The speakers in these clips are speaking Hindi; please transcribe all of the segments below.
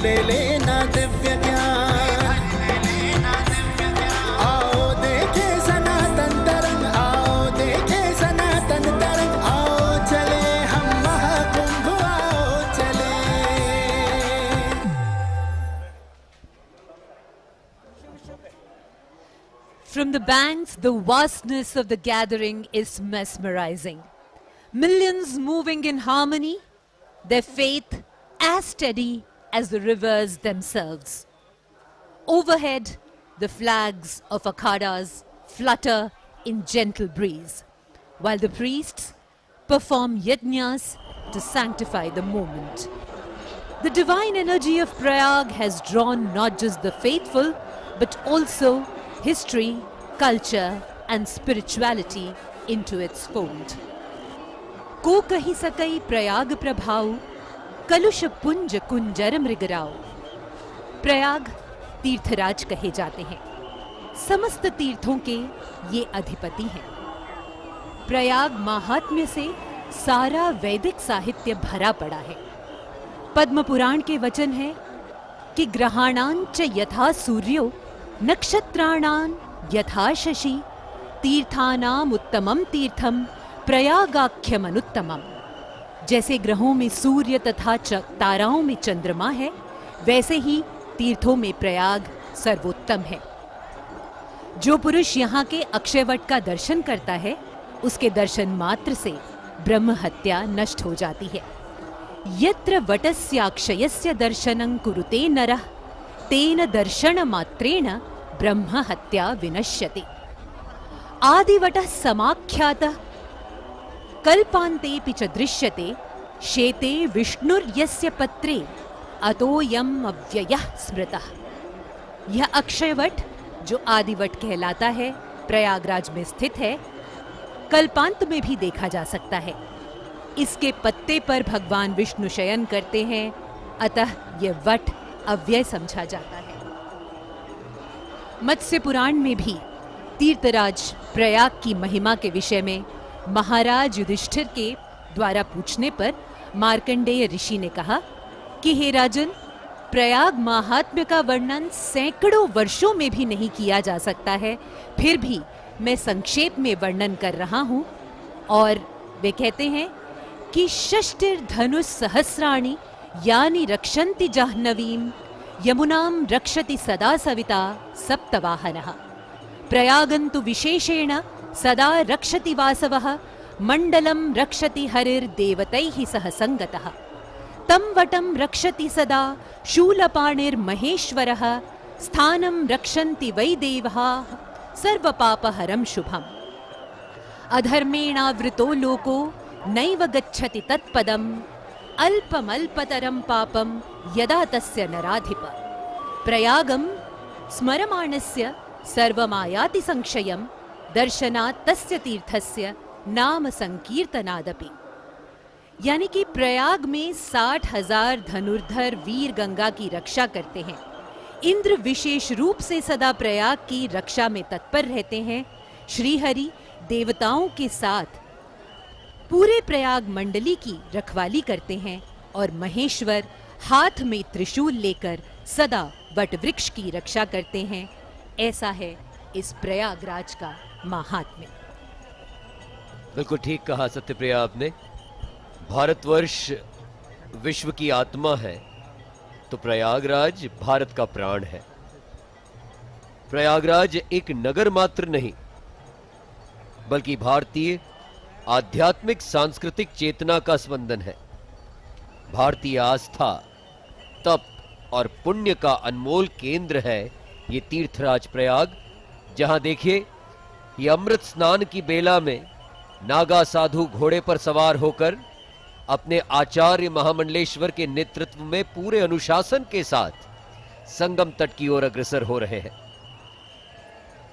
ले लेना दिव्य ज्ञान, आओ देखे सनातन तरंग, आओ देखे सनातन तरंग, आओ चले हम महाकुंभ, आओ चले। From the banks, the vastness of the gathering is mesmerizing. Millions moving in harmony, their faith as steady as the rivers themselves. Overhead, the flags of akhadas flutter in gentle breeze, while the priests perform yajnas to sanctify the moment. The divine energy of Prayag has drawn not just the faithful, but also history, culture, and spirituality into its fold. को कही सकई प्रयाग प्रभाव, कलुष पुंज कुंजर मृगराव। प्रयाग तीर्थराज कहे जाते हैं, समस्त तीर्थों के ये अधिपति हैं। प्रयाग महात्म्य से सारा वैदिक साहित्य भरा पड़ा है। पद्म पुराण के वचन है कि ग्रहाणां च यथा सूर्यो नक्षत्राणां यथा शशि, तीर्थानाम उत्तमम तीर्थम प्रयागाख्यम अनुत्तमम। जैसे ग्रहों में सूर्य तथा ताराओं में चंद्रमा है, वैसे ही तीर्थों में प्रयाग सर्वोत्तम है। जो पुरुष यहाँ के अक्षयवट का दर्शन करता है, उसके दर्शन मात्र से ब्रह्म हत्या नष्ट हो जाती है। यत्र वटस्याक्षयस्य दर्शनं कुरुते नरः, तेन दर्शन मात्रेण ब्रह्म हत्या विनश्यते। आदिवटः समाख्यातः कल्पान्तेऽपि च दृश्यते, शेते विष्णुर्यस्य पत्रे अतोऽयम् अव्ययः स्मृतः। यह अक्षयवट जो आदिवट कहलाता है, प्रयागराज में स्थित है, कल्पांत में भी देखा जा सकता है। इसके पत्ते पर भगवान विष्णु शयन करते हैं, अतः यह वट अव्यय समझा जाता है। मत्स्य पुराण में भी तीर्थराज प्रयाग की महिमा के विषय में महाराज युधिष्ठिर के द्वारा पूछने पर मार्कंडेय ऋषि ने कहा कि हे राजन, प्रयाग महात्म्य का वर्णन सैकड़ों वर्षों में भी नहीं किया जा सकता है, फिर भी मैं संक्षेप में वर्णन कर रहा हूँ। और वे कहते हैं कि षष्टिर्धनुष सहस्राणि यानि रक्षन्ति जाह्नवीं, यमुनां रक्षति सदा सविता सप्तवाहनः। प्रयागन्तु विशेषेण सदा रक्षति वासवः, मंडलं रक्षति हरिर्देवतैः सह संगतः। तं वटं रक्षति सदा शूलपाणिर्महेश्वरः, स्थानं रक्षन्ति वै देवाः सर्वपापहरं शुभम्। अधर्मेणावृतो लोको नैव गच्छति तत्पदम्, अल्पमल्पतरं पापं यदा तस्य नराधिप। प्रयागं स्मरमाणस्य सर्वमायाति संशयम्, दर्शनात् तस्य तीर्थस्य नाम संकीर्तनादपि। यानी कि प्रयाग में 60,000 धनुर्धर वीर गंगा की रक्षा करते हैं। इंद्र विशेष रूप से सदा प्रयाग की रक्षा में तत्पर रहते हैं। श्रीहरि देवताओं के साथ पूरे प्रयाग मंडली की रखवाली करते हैं और महेश्वर हाथ में त्रिशूल लेकर सदा वट वृक्ष की रक्षा करते हैं। ऐसा है इस प्रयागराज का महात्म्य। बिल्कुल ठीक कहा सत्यप्रिया आपने। भारतवर्ष विश्व की आत्मा है, तो प्रयागराज भारत का प्राण है। प्रयागराज एक नगर मात्र नहीं, बल्कि भारतीय आध्यात्मिक सांस्कृतिक चेतना का स्पंदन है। भारतीय आस्था, तप और पुण्य का अनमोल केंद्र है ये तीर्थराज प्रयाग, जहां देखिए ये अमृत स्नान की बेला में नागा साधु घोड़े पर सवार होकर अपने आचार्य महामंडलेश्वर के नेतृत्व में पूरे अनुशासन के साथ संगम तट की ओर अग्रसर हो रहे हैं।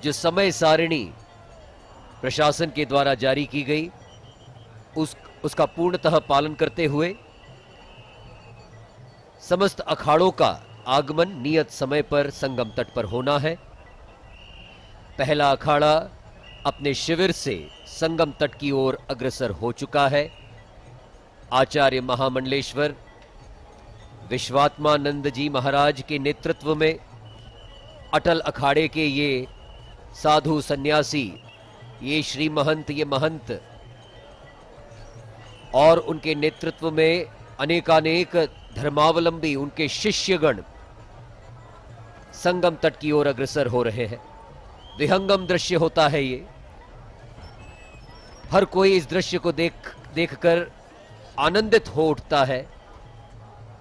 जो समय सारिणी प्रशासन के द्वारा जारी की गई उसका पूर्णतः पालन करते हुए समस्त अखाड़ों का आगमन नियत समय पर संगम तट पर होना है। पहला अखाड़ा अपने शिविर से संगम तट की ओर अग्रसर हो चुका है। आचार्य महामंडलेश्वर विश्वात्मानंद जी महाराज के नेतृत्व में अटल अखाड़े के ये साधु सन्यासी, ये श्री महंत, ये महंत और उनके नेतृत्व में अनेकानेक धर्मावलंबी, उनके शिष्यगण संगम तट की ओर अग्रसर हो रहे हैं। विहंगम दृश्य होता है ये। हर कोई इस दृश्य को देखकर आनंदित हो उठता है,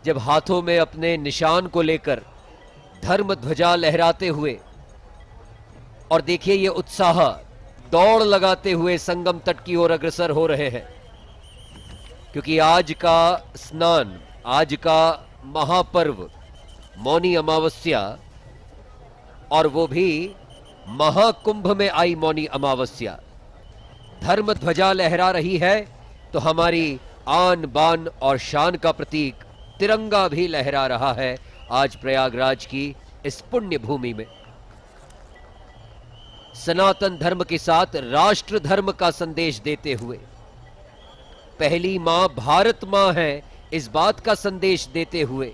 जब हाथों में अपने निशान को लेकर धर्म ध्वजा लहराते हुए, और देखिए ये उत्साह, दौड़ लगाते हुए संगम तट की ओर अग्रसर हो रहे हैं। क्योंकि आज का स्नान, आज का महापर्व मौनी अमावस्या, और वो भी महाकुंभ में आई मौनी अमावस्या, धर्म ध्वजा लहरा रही है तो हमारी आन बान और शान का प्रतीक तिरंगा भी लहरा रहा है आज प्रयागराज की इस पुण्य भूमि में। सनातन धर्म के साथ राष्ट्र धर्म का संदेश देते हुए, पहली मां भारत मां है इस बात का संदेश देते हुए,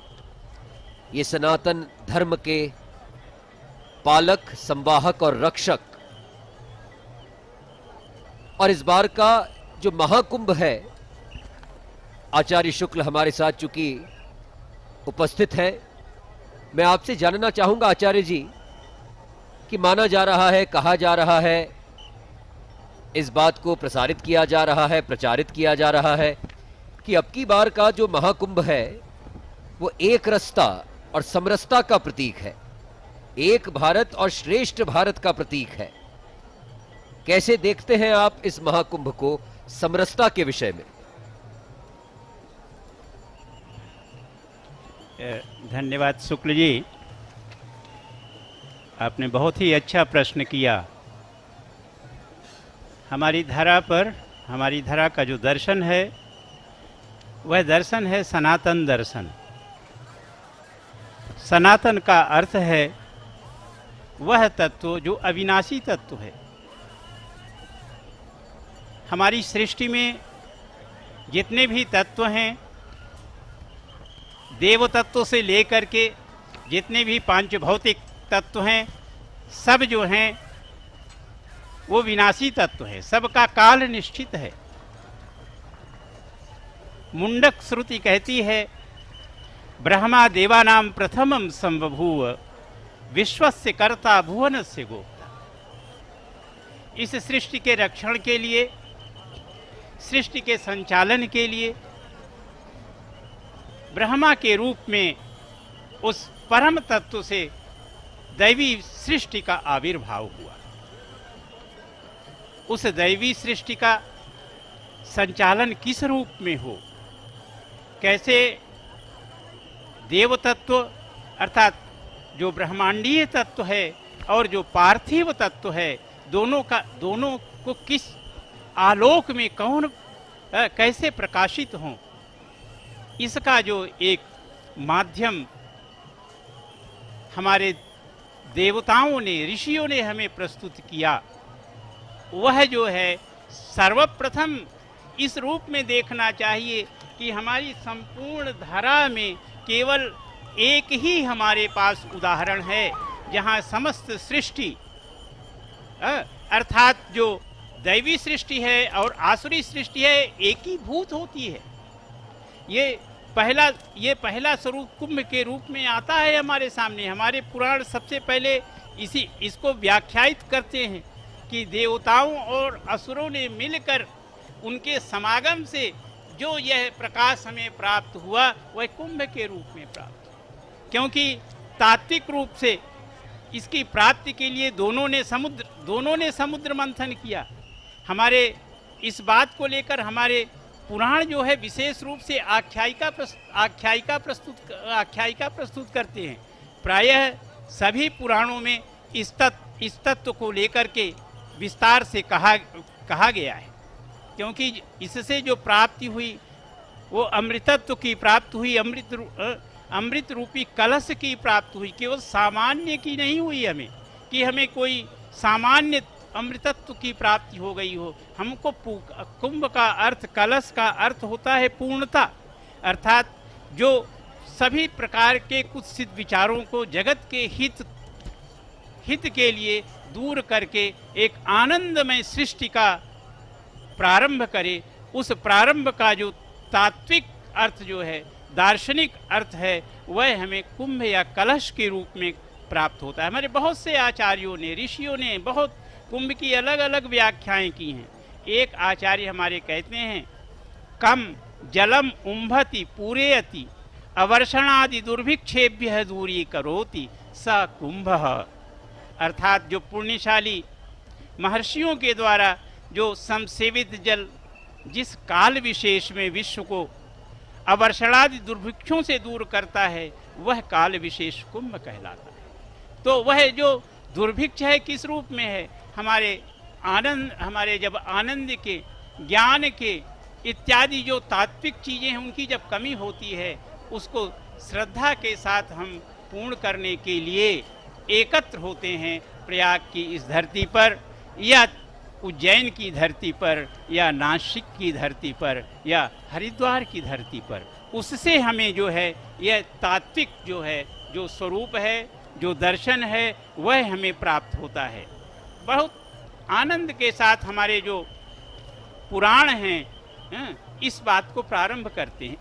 ये सनातन धर्म के पालक, संवाहक और रक्षक, और इस बार का जो महाकुंभ है, आचार्य शुक्ल हमारे साथ चूंकि उपस्थित है, मैं आपसे जानना चाहूंगा आचार्य जी कि माना जा रहा है, कहा जा रहा है, इस बात को प्रसारित किया जा रहा है, प्रचारित किया जा रहा है कि अब की बार का जो महाकुंभ है वो एक रसता और समरसता का प्रतीक है, एक भारत और श्रेष्ठ भारत का प्रतीक है। कैसे देखते हैं आप इस महाकुंभ को समरसता के विषय में? धन्यवाद शुक्ल जी, आपने बहुत ही अच्छा प्रश्न किया। हमारी धरा पर, हमारी धरा का जो दर्शन है वह दर्शन है सनातन दर्शन। सनातन का अर्थ है वह तत्व जो अविनाशी तत्व है। हमारी सृष्टि में जितने भी तत्व हैं, देव तत्व से लेकर के जितने भी पांच भौतिक तत्व हैं, सब जो हैं वो विनाशी तत्व है, सबका काल निश्चित है। मुंडक श्रुति कहती है, ब्रह्मा देवानां प्रथमं संबभूव विश्वस्य कर्ता भुवनस्य गोप्ता। इस सृष्टि के रक्षण के लिए, सृष्टि के संचालन के लिए ब्रह्मा के रूप में उस परम तत्व से दैवी सृष्टि का आविर्भाव हुआ। उस दैवी सृष्टि का संचालन किस रूप में हो, कैसे देव तत्व अर्थात जो ब्रह्मांडीय तत्व है और जो पार्थिव तत्व है, दोनों को किस आलोक में कौन कैसे प्रकाशित हों, इसका जो एक माध्यम हमारे देवताओं ने, ऋषियों ने हमें प्रस्तुत किया, वह जो है सर्वप्रथम इस रूप में देखना चाहिए कि हमारी संपूर्ण धारा में केवल एक ही हमारे पास उदाहरण है जहाँ समस्त सृष्टि अर्थात जो दैवी सृष्टि है और आसुरी सृष्टि है एक ही भूत होती है। ये पहला स्वरूप कुंभ के रूप में आता है हमारे सामने। हमारे पुराण सबसे पहले इसको व्याख्यायित करते हैं कि देवताओं और असुरों ने मिलकर उनके समागम से जो यह प्रकाश हमें प्राप्त हुआ वह कुंभ के रूप में प्राप्त हुआ। क्योंकि तात्विक रूप से इसकी प्राप्ति के लिए दोनों ने समुद्र मंथन किया। हमारे इस बात को लेकर हमारे पुराण जो है विशेष रूप से आख्यायिका प्रस्तुत करते हैं। प्रायः सभी पुराणों में इस तत्व को लेकर के विस्तार से कहा गया है, क्योंकि इससे जो प्राप्ति हुई वो अमृतत्व की प्राप्ति हुई, अमृत रूपी कलश की प्राप्ति हुई। केवल सामान्य की नहीं हुई हमें कि हमें कोई सामान्य अमृतत्व की प्राप्ति हो गई हो। हमको कुंभ का अर्थ, कलश का अर्थ होता है पूर्णता, अर्थात जो सभी प्रकार के कुत्सित विचारों को जगत के हित के लिए दूर करके एक आनंदमय सृष्टि का प्रारंभ करे। उस प्रारंभ का जो तात्विक अर्थ जो है, दार्शनिक अर्थ है, वह हमें कुंभ या कलश के रूप में प्राप्त होता है। हमारे बहुत से आचार्यों ने, ऋषियों ने बहुत कुंभ की अलग अलग व्याख्याएं की हैं। एक आचार्य हमारे कहते हैं, कम जलम उम्भति पूरेयति अवर्षणादि दुर्भिक्षेभ्य दूरी करोति स कुंभ। अर्थात जो पुण्यशाली महर्षियों के द्वारा जो संसेवित जल जिस काल विशेष में विश्व को अवर्षणादि दुर्भिक्षों से दूर करता है, वह काल विशेष कुंभ कहलाता है। तो वह जो दुर्भिक्ष है किस रूप में है? हमारे जब आनंद के, ज्ञान के इत्यादि जो तात्विक चीज़ें हैं उनकी जब कमी होती है, उसको श्रद्धा के साथ हम पूर्ण करने के लिए एकत्र होते हैं प्रयाग की इस धरती पर, या उज्जैन की धरती पर, या नासिक की धरती पर, या हरिद्वार की धरती पर। उससे हमें जो है यह तात्विक जो है, जो स्वरूप है, जो दर्शन है, वह हमें प्राप्त होता है। बहुत आनंद के साथ हमारे जो पुराण हैं इस बात को प्रारंभ करते हैं।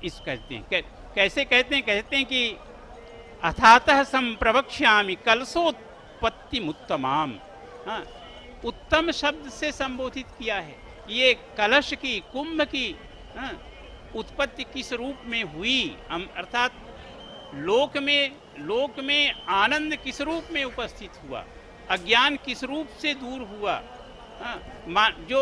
कैसे कहते हैं कि अथातः संप्रवक्ष्यामि कलशोत्पत्ति उत्तमाम। उत्तम शब्द से संबोधित किया है। ये कलश की, कुंभ की उत्पत्ति किस रूप में हुई, अर्थात लोक में आनंद किस रूप में उपस्थित हुआ, अज्ञान किस रूप से दूर हुआ, जो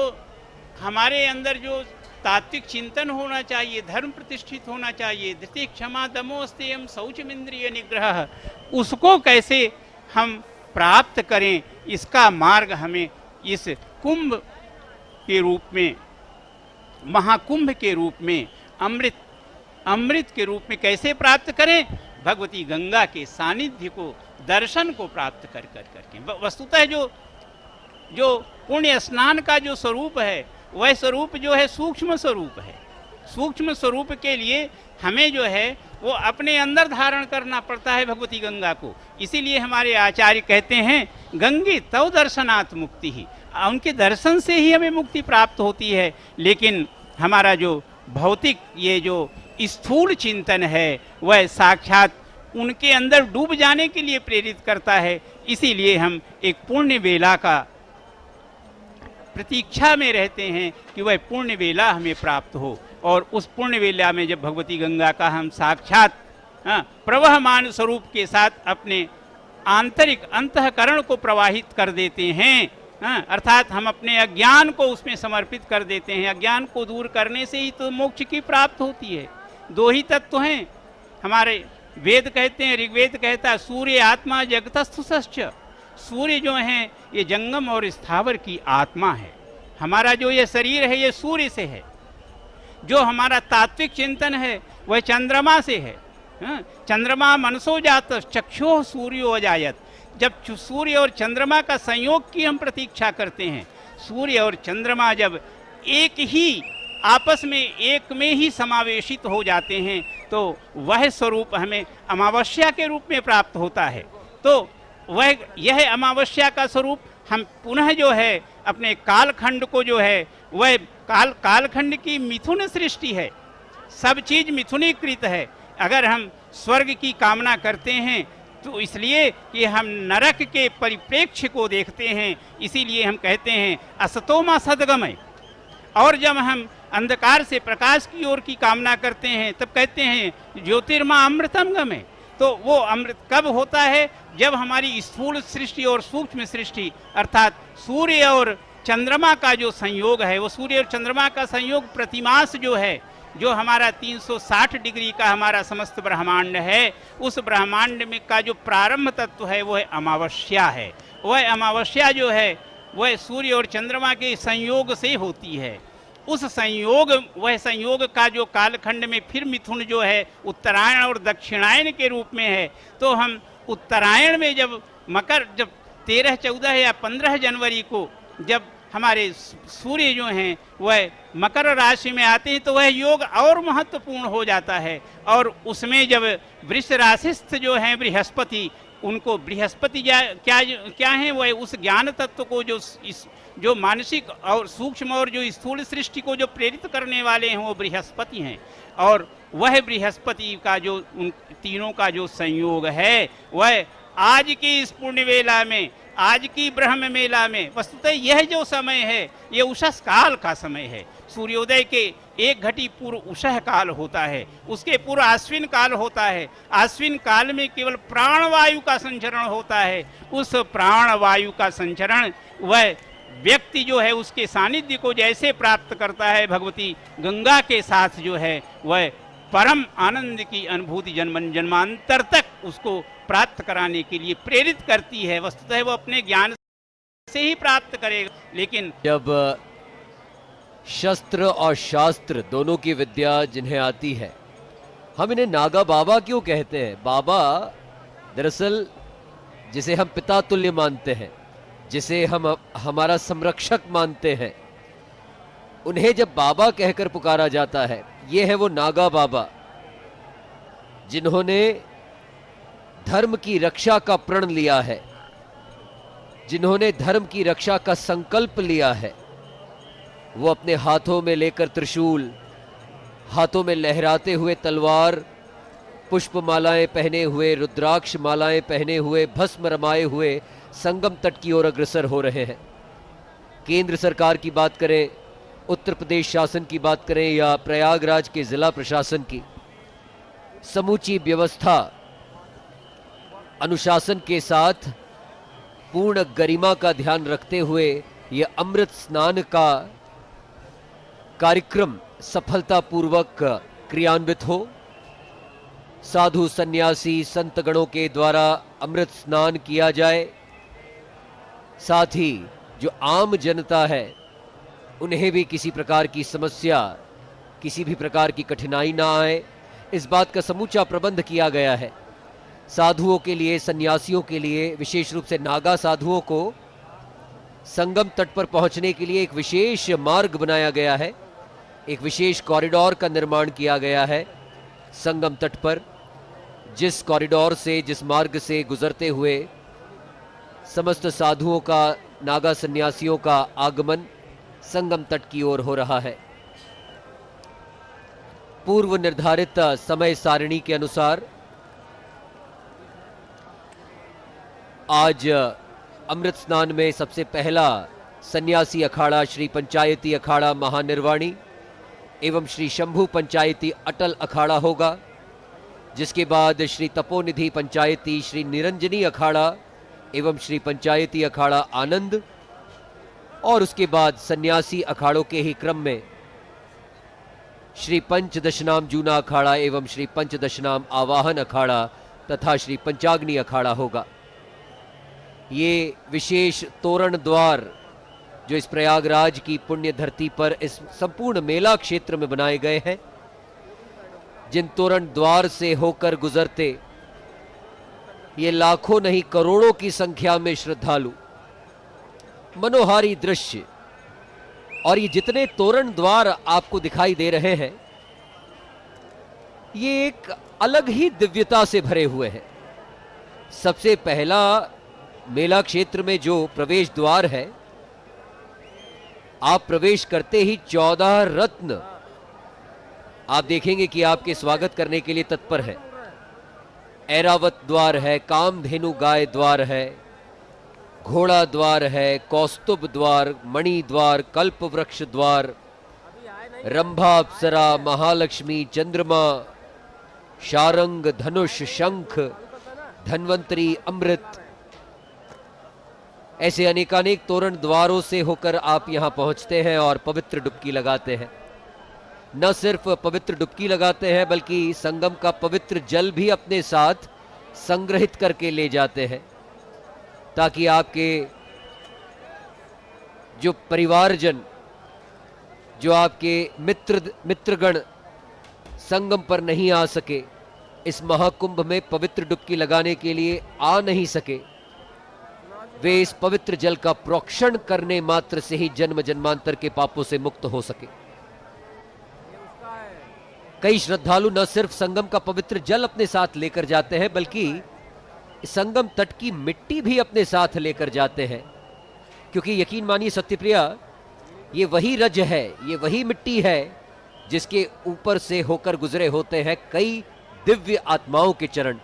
हमारे अंदर जो तात्विक चिंतन होना चाहिए, धर्म प्रतिष्ठित होना चाहिए, धृति क्षमा दमो अस्तेयम शौचमिंद्रिय निग्रह, उसको कैसे हम प्राप्त करें, इसका मार्ग हमें इस कुंभ के रूप में, महाकुंभ के रूप में, अमृत के रूप में कैसे प्राप्त करें? भगवती गंगा के सानिध्य को, दर्शन को प्राप्त करके। वस्तुतः जो पुण्य स्नान का जो स्वरूप है, वह स्वरूप जो है सूक्ष्म स्वरूप है। सूक्ष्म स्वरूप के लिए हमें जो है वो अपने अंदर धारण करना पड़ता है भगवती गंगा को। इसीलिए हमारे आचार्य कहते हैं, गंगे तव दर्शनात् मुक्ति ही, उनके दर्शन से ही हमें मुक्ति प्राप्त होती है। लेकिन हमारा जो भौतिक ये जो स्थूल चिंतन है, वह साक्षात उनके अंदर डूब जाने के लिए प्रेरित करता है। इसीलिए हम एक पुण्य वेला का प्रतीक्षा में रहते हैं कि वह पुण्य वेला हमें प्राप्त हो, और उस पुण्य वेला में जब भगवती गंगा का हम साक्षात प्रवहमान स्वरूप के साथ अपने आंतरिक अंतःकरण को प्रवाहित कर देते हैं, अर्थात हम अपने अज्ञान को उसमें समर्पित कर देते हैं। अज्ञान को दूर करने से ही तो मोक्ष की प्राप्त होती है। दो ही तत्व हैं हमारे, वेद कहते हैं, ऋग्वेद कहता है सूर्य आत्मा जगतस्थुसश्च। सूर्य जो है ये जंगम और स्थावर की आत्मा है। हमारा जो ये शरीर है ये सूर्य से है। जो हमारा तात्विक चिंतन है वह चंद्रमा से है। चंद्रमा मनसो जात चक्षुः सूर्यो अजायत। जब सूर्य और चंद्रमा का संयोग की हम प्रतीक्षा करते हैं, सूर्य और चंद्रमा जब एक ही आपस में एक में ही समावेशित हो जाते हैं, तो वह स्वरूप हमें अमावस्या के रूप में प्राप्त होता है। तो वह यह अमावस्या का स्वरूप हम पुनः जो है अपने कालखंड को जो है वह कालखंड की मिथुन सृष्टि है। सब चीज मिथुनीकृत है। अगर हम स्वर्ग की कामना करते हैं तो इसलिए कि हम नरक के परिप्रेक्ष्य को देखते हैं, इसीलिए हम कहते हैं असतोमा सद्गमय। और जब हम अंधकार से प्रकाश की ओर की कामना करते हैं तब कहते हैं ज्योतिर्मा अमृतम गमय। तो वो अमृत कब होता है? जब हमारी स्थूल सृष्टि और सूक्ष्म सृष्टि अर्थात सूर्य और चंद्रमा का जो संयोग है, वो सूर्य और चंद्रमा का संयोग प्रतिमास जो है, जो हमारा 360 डिग्री का हमारा समस्त ब्रह्मांड है, उस ब्रह्मांड में का जो प्रारंभ तत्व है वो है अमावस्या है। वह अमावस्या जो है वह सूर्य और चंद्रमा के संयोग से होती है। उस संयोग, वह संयोग का जो कालखंड में फिर मिथुन जो है उत्तरायण और दक्षिणायन के रूप में है। तो हम उत्तरायण में जब 13, 14 या 15 जनवरी को जब हमारे सूर्य जो हैं वह मकर राशि में आते हैं तो वह योग और महत्वपूर्ण हो जाता है। और उसमें जब वृष राशिस्थ जो हैं बृहस्पति, उनको बृहस्पति क्या है, वह उस ज्ञान तत्व को जो मानसिक और सूक्ष्म और जो स्थूल सृष्टि को जो प्रेरित करने वाले हैं वो बृहस्पति हैं। और वह बृहस्पति का जो उन तीनों का जो संयोग है वह आज की इस पुण्य वेला में, आज की ब्रह्म मेला में, वस्तुतः यह जो समय है ये उषस काल का समय है। सूर्योदय के 1 घटी पूर्व उषह काल होता है, उसके पूर्व आश्विन काल होता है। आश्विन काल में केवल प्राणवायु का संचरण होता है। उस प्राणवायु का संचरण वह व्यक्ति जो है उसके सानिध्य को जैसे प्राप्त करता है, भगवती गंगा के साथ जो है वह परम आनंद की अनुभूति जन्म जन्मांतर तक उसको प्राप्त कराने के लिए प्रेरित करती है। वस्तुतः वो अपने ज्ञान से ही प्राप्त करेगा। लेकिन जब शस्त्र और शास्त्र दोनों की विद्या जिन्हें आती है, हम इन्हें नागा बाबा क्यों कहते हैं? बाबा दरअसल जिसे हम पिता तुल्य मानते हैं, जिसे हम हमारा संरक्षक मानते हैं, उन्हें जब बाबा कहकर पुकारा जाता है, ये है वो नागा बाबा जिन्होंने धर्म की रक्षा का प्रण लिया है, जिन्होंने धर्म की रक्षा का संकल्प लिया है। वो अपने हाथों में लेकर त्रिशूल, हाथों में लहराते हुए तलवार, पुष्प मालाएं पहने हुए, रुद्राक्ष मालाएं पहने हुए, भस्म रमाए हुए संगम तट की ओर अग्रसर हो रहे हैं। केंद्र सरकार की बात करें, उत्तर प्रदेश शासन की बात करें या प्रयागराज के जिला प्रशासन की, समूची व्यवस्था अनुशासन के साथ पूर्ण गरिमा का ध्यान रखते हुए यह अमृत स्नान का कार्यक्रम सफलतापूर्वक क्रियान्वित हो। साधु सन्यासी संतगणों के द्वारा अमृत स्नान किया जाए, साथ ही जो आम जनता है उन्हें भी किसी प्रकार की समस्या, किसी भी प्रकार की कठिनाई ना आए, इस बात का समूचा प्रबंध किया गया है। साधुओं के लिए, सन्यासियों के लिए, विशेष रूप से नागा साधुओं को संगम तट पर पहुंचने के लिए एक विशेष मार्ग बनाया गया है, एक विशेष कॉरिडोर का निर्माण किया गया है। संगम तट पर जिस कॉरिडोर से, जिस मार्ग से गुजरते हुए समस्त साधुओं का, नागा सन्यासियों का आगमन संगम तट की ओर हो रहा है। पूर्व निर्धारित समय सारिणी के अनुसार आज अमृत स्नान में सबसे पहला सन्यासी अखाड़ा श्री पंचायती अखाड़ा महानिर्वाणी एवं श्री शंभू पंचायती अटल अखाड़ा होगा, जिसके बाद श्री तपोनिधि पंचायती श्री निरंजनी अखाड़ा एवं श्री पंचायती अखाड़ा आनंद, और उसके बाद सन्यासी अखाड़ों के ही क्रम में श्री पंचदशनाम जूना अखाड़ा एवं श्री पंचदशनाम आवाहन अखाड़ा तथा श्री पंचाग्नि अखाड़ा होगा। ये विशेष तोरण द्वार जो इस प्रयागराज की पुण्य धरती पर इस संपूर्ण मेला क्षेत्र में बनाए गए हैं, जिन तोरण द्वार से होकर गुजरते ये लाखों नहीं करोड़ों की संख्या में श्रद्धालु, मनोहारी दृश्य, और ये जितने तोरण द्वार आपको दिखाई दे रहे हैं ये एक अलग ही दिव्यता से भरे हुए हैं। सबसे पहला मेला क्षेत्र में जो प्रवेश द्वार है, आप प्रवेश करते ही 14 रत्न आप देखेंगे कि आपके स्वागत करने के लिए तत्पर है। ऐरावत द्वार है, कामधेनु गाय द्वार है, घोड़ा द्वार है, कौस्तुभ द्वार, मणि द्वार, कल्प वृक्ष द्वार, रंभा अप्सरा, महालक्ष्मी, चंद्रमा, शारंग, धनुष, शंख, धन्वंतरी, अमृत, ऐसे अनेकानेक तोरण द्वारों से होकर आप यहां पहुंचते हैं और पवित्र डुबकी लगाते हैं। न सिर्फ पवित्र डुबकी लगाते हैं बल्कि संगम का पवित्र जल भी अपने साथ संग्रहित करके ले जाते हैं, ताकि आपके जो परिवारजन, जो आपके मित्रगण संगम पर नहीं आ सके, इस महाकुंभ में पवित्र डुबकी लगाने के लिए आ नहीं सके, वे इस पवित्र जल का प्रोक्षण करने मात्र से ही जन्म जन्मांतर के पापों से मुक्त हो सके। कई श्रद्धालु न सिर्फ संगम का पवित्र जल अपने साथ लेकर जाते हैं, बल्कि संगम तट की मिट्टी भी अपने साथ लेकर जाते हैं, क्योंकि यकीन मानिए सत्यप्रिया, ये वही रज है, ये वही मिट्टी है जिसके ऊपर से होकर गुजरे होते हैं कई दिव्य आत्माओं के चरण,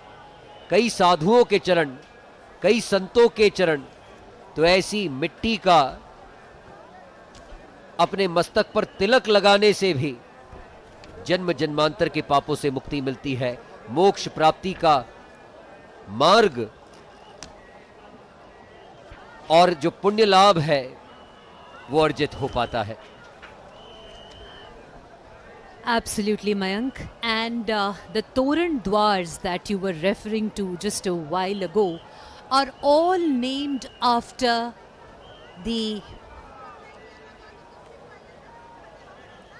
कई साधुओं के चरण, कई संतों के चरण। तो ऐसी मिट्टी का अपने मस्तक पर तिलक लगाने से भी जन्म जन्मांतर के पापों से मुक्ति मिलती है, मोक्ष प्राप्ति का मार्ग और जो पुण्य लाभ है वो अर्जित हो पाता है। Absolutely, Mayank. And the Toran Dwars that you were referring to just a while ago are all named after the.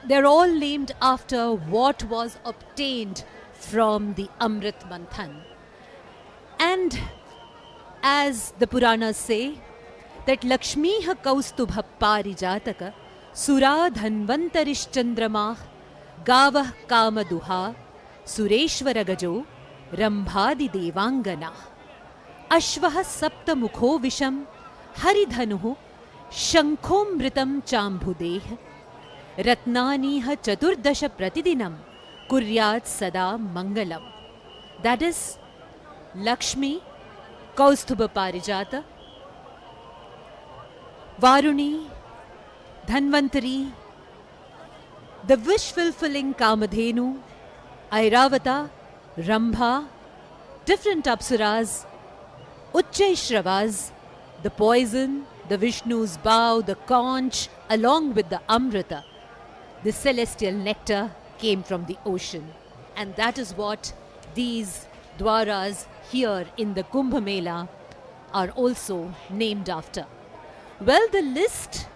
They're all named after what was obtained from the Amrit Manthan. And as the Puranas say, that Lakshmiha Kaustubha Parijataka Sura Dhanvantarishchandramah Gavah Kamaduha Sureshwara Gajo Rambhadi Devangana Ashvah Sapta Mukho Visham Haridhanuhu Shankhomritam Chambhudeh Ratnaniha Chaturdasha Pratidinam Kuryat Sada Mangalam. That is Lakshmi, Kaustubha Parijata, Varuni, Dhanvantari, the wish-fulfilling Kamadhenu, Airavata, Rambha, different Apsaras, Uchchaishravas, the poison, the Vishnu's bow, the conch, along with the Amrita, the celestial nectar came from the ocean. And that is what these Dwaras here in the Kumbh Mela are also named after. Well, the list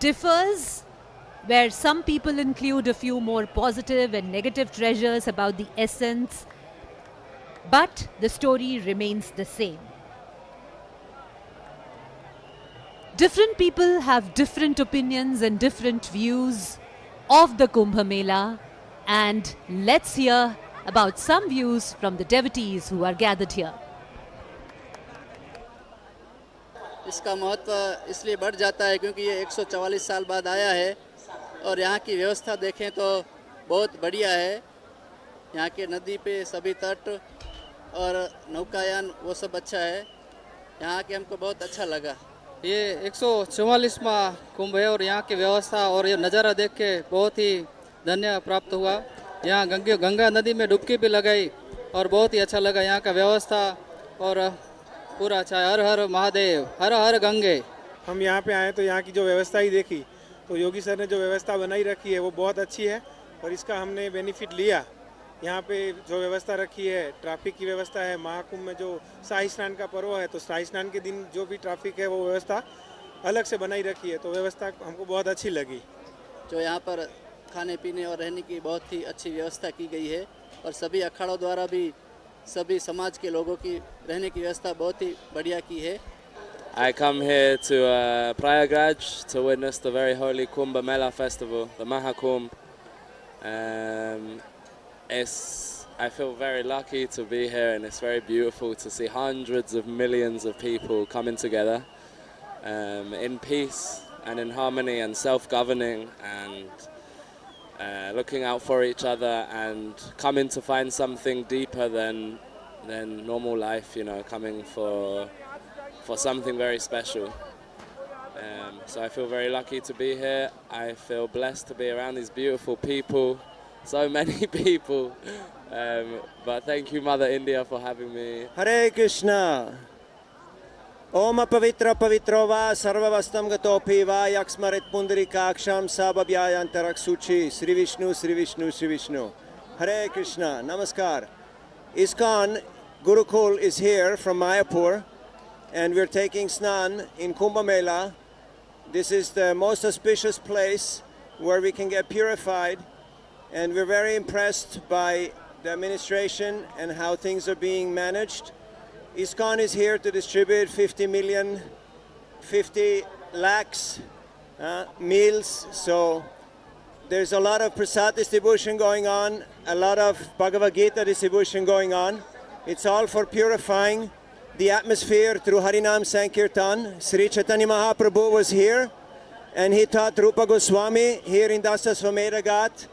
differs, where some people include a few more positive and negative treasures about the essence, but the story remains the same. Different people have different opinions and different views of the Kumbh Mela, and let's hear about some views from the devotees who are gathered here. इसका महत्व इसलिए बढ़ जाता है क्योंकि ये 144 साल बाद आया है और यहाँ की व्यवस्था देखें तो बहुत बढ़िया है। यहाँ के नदी पे सभी तट और नौकायान वो सब अच्छा है। यहाँ के हमको बहुत अच्छा लगा। ये 144वां कुंभ है और यहाँ की व्यवस्था और ये नज़ारा देख के बहुत ही धन्य प्राप्त हुआ। यहाँ गंगा नदी में डुबकी भी लगाई और बहुत ही अच्छा लगा। यहाँ का व्यवस्था और पूरा अच्छा। हर हर महादेव, हर हर गंगे। हम यहाँ पे आए तो यहाँ की जो व्यवस्था ही देखी तो योगी सर ने जो व्यवस्था बनाई रखी है वो बहुत अच्छी है और इसका हमने बेनिफिट लिया। यहाँ पे जो व्यवस्था रखी है, ट्रैफिक की व्यवस्था है, महाकुंभ में जो शाही स्नान का पर्व है तो शाही स्नान के दिन जो भी ट्रैफिक है वो व्यवस्था अलग से बनाई रखी है, तो व्यवस्था हमको बहुत अच्छी लगी। जो यहाँ पर खाने पीने और रहने की बहुत ही अच्छी व्यवस्था की गई है और सभी अखाड़ों द्वारा भी सभी समाज के लोगों की रहने की व्यवस्था बहुत ही बढ़िया की है। I come here to Prayagraj to witness the very holy Kumbh Mela festival, the Mahakumbh. I feel very lucky to be here, and it's very beautiful to see hundreds of millions of people coming together in peace and in harmony and self-governing and looking out for each other and coming to find something deeper than normal life, you know, coming for something very special. So I feel very lucky to be here. I feel blessed to be around these beautiful people, so many people. But thank you, Mother India, for having me. Hare Krishna. Om pavitra pavitro va sarvavastam gatopi va yaksmarit pundarikaksham sababhyayantarak suchi. Sri Vishnu, Sri Vishnu, Sri Vishnu. Hare Krishna. Namaskar. ISKCON Gurukul is here from Mayapur, and we're taking Snan in Kumbh Mela. This is the most auspicious place where we can get purified, and we're very impressed by the administration and how things are being managed. ISKCON is here to distribute 50 lakhs meals. So there's a lot of prasad distribution going on, a lot of Bhagavad Gita distribution going on. It's all for purifying the atmosphere through Harinam Sankirtan. Sri Chaitanya Mahaprabhu was here and he taught Rupa Goswami here in Dasasvamedha Ghat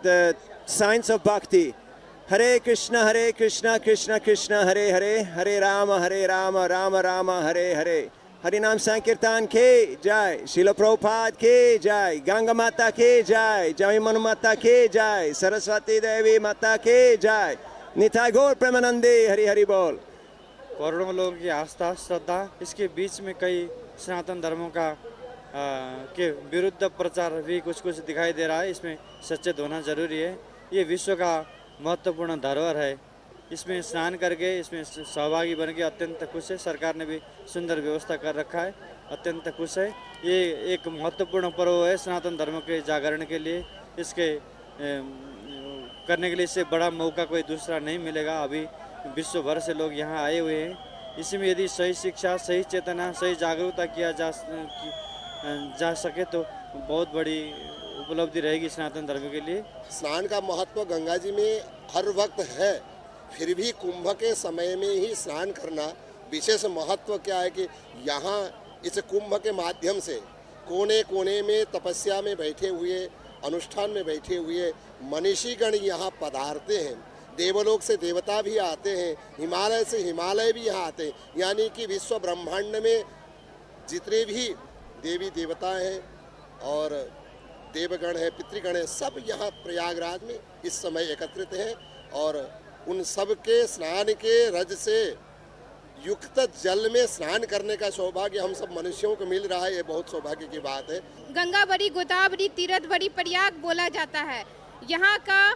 the science of bhakti. Hare Krishna, Krishna Krishna, Hare Hare, Hare Rama, Rama Rama, Hare Hare. Harinam Sankirtan ke jai, Srila Prabhupada ke jai, Ganga Mata ke jai, Jamimanu Mata ke jai, Saraswati Devi Mata ke jai, Nitai Gaur Premanande, Hari Hari Bol. करोड़ों लोगों की आस्था श्रद्धा, इसके बीच में कई सनातन धर्मों का के विरुद्ध प्रचार भी कुछ कुछ दिखाई दे रहा है। इसमें सचेत होना जरूरी है। ये विश्व का महत्वपूर्ण धरोहर है। इसमें स्नान करके इसमें सहभागी बन के अत्यंत खुश है। सरकार ने भी सुंदर व्यवस्था कर रखा है, अत्यंत खुश है। ये एक महत्वपूर्ण पर्व है सनातन धर्म के जागरण के लिए। इसके करने के लिए इससे बड़ा मौका कोई दूसरा नहीं मिलेगा। अभी विश्व भर से लोग यहाँ आए हुए हैं। इसमें यदि सही शिक्षा, सही चेतना, सही जागरूकता किया जा सके तो बहुत बड़ी उपलब्धि रहेगी सनातन धर्म के लिए। स्नान का महत्व गंगा जी में हर वक्त है, फिर भी कुंभ के समय में ही स्नान करना विशेष महत्व क्या है कि यहाँ इस कुंभ के माध्यम से कोने कोने में तपस्या में बैठे हुए, अनुष्ठान में बैठे हुए मनीषीगण यहाँ पधारते हैं। देवलोक से देवता भी आते हैं, हिमालय से हिमालय भी यहाँ आते हैं। यानी कि विश्व ब्रह्मांड में जितने भी देवी देवता हैं और देवगण हैं, पितृगण हैं, सब यहाँ प्रयागराज में इस समय एकत्रित हैं और उन सब के स्नान के रज से युक्त जल में स्नान करने का सौभाग्य हम सब मनुष्यों को मिल रहा है। ये बहुत सौभाग्य की बात है। गंगा बड़ी, गोदावरी, तीरथ बड़ी, प्रयाग बोला जाता है। यहाँ का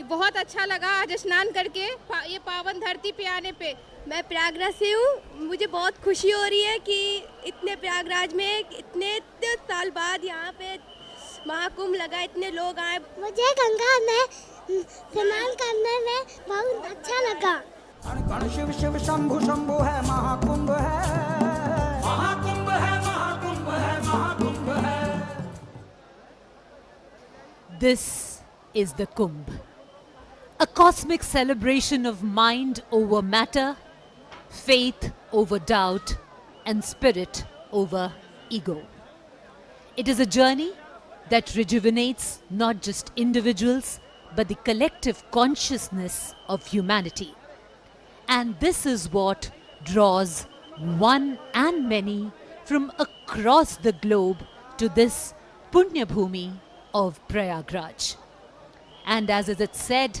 बहुत अच्छा लगा आज स्नान करके ये पावन धरती पे आने पे। मैं प्रयागराज से हूँ। मुझे बहुत खुशी हो रही है कि इतने प्रयागराज में इतने साल बाद यहाँ पे महाकुंभ लगा, इतने लोग आए। मुझे गंगा में स्नान करने में बहुत अच्छा लगा। कण शिव शिव शंभु शंभु है, महाकुंभ है, महाकुंभ है, महाकुंभ है, महाकुंभ है। This is the Kumbh, a cosmic celebration of mind over matter, faith over doubt, and spirit over ego. It is a journey that rejuvenates not just individuals, but the collective consciousness of humanity. And this is what draws one and many from across the globe to this Punya Bhumi of Prayagraj. And as is it said,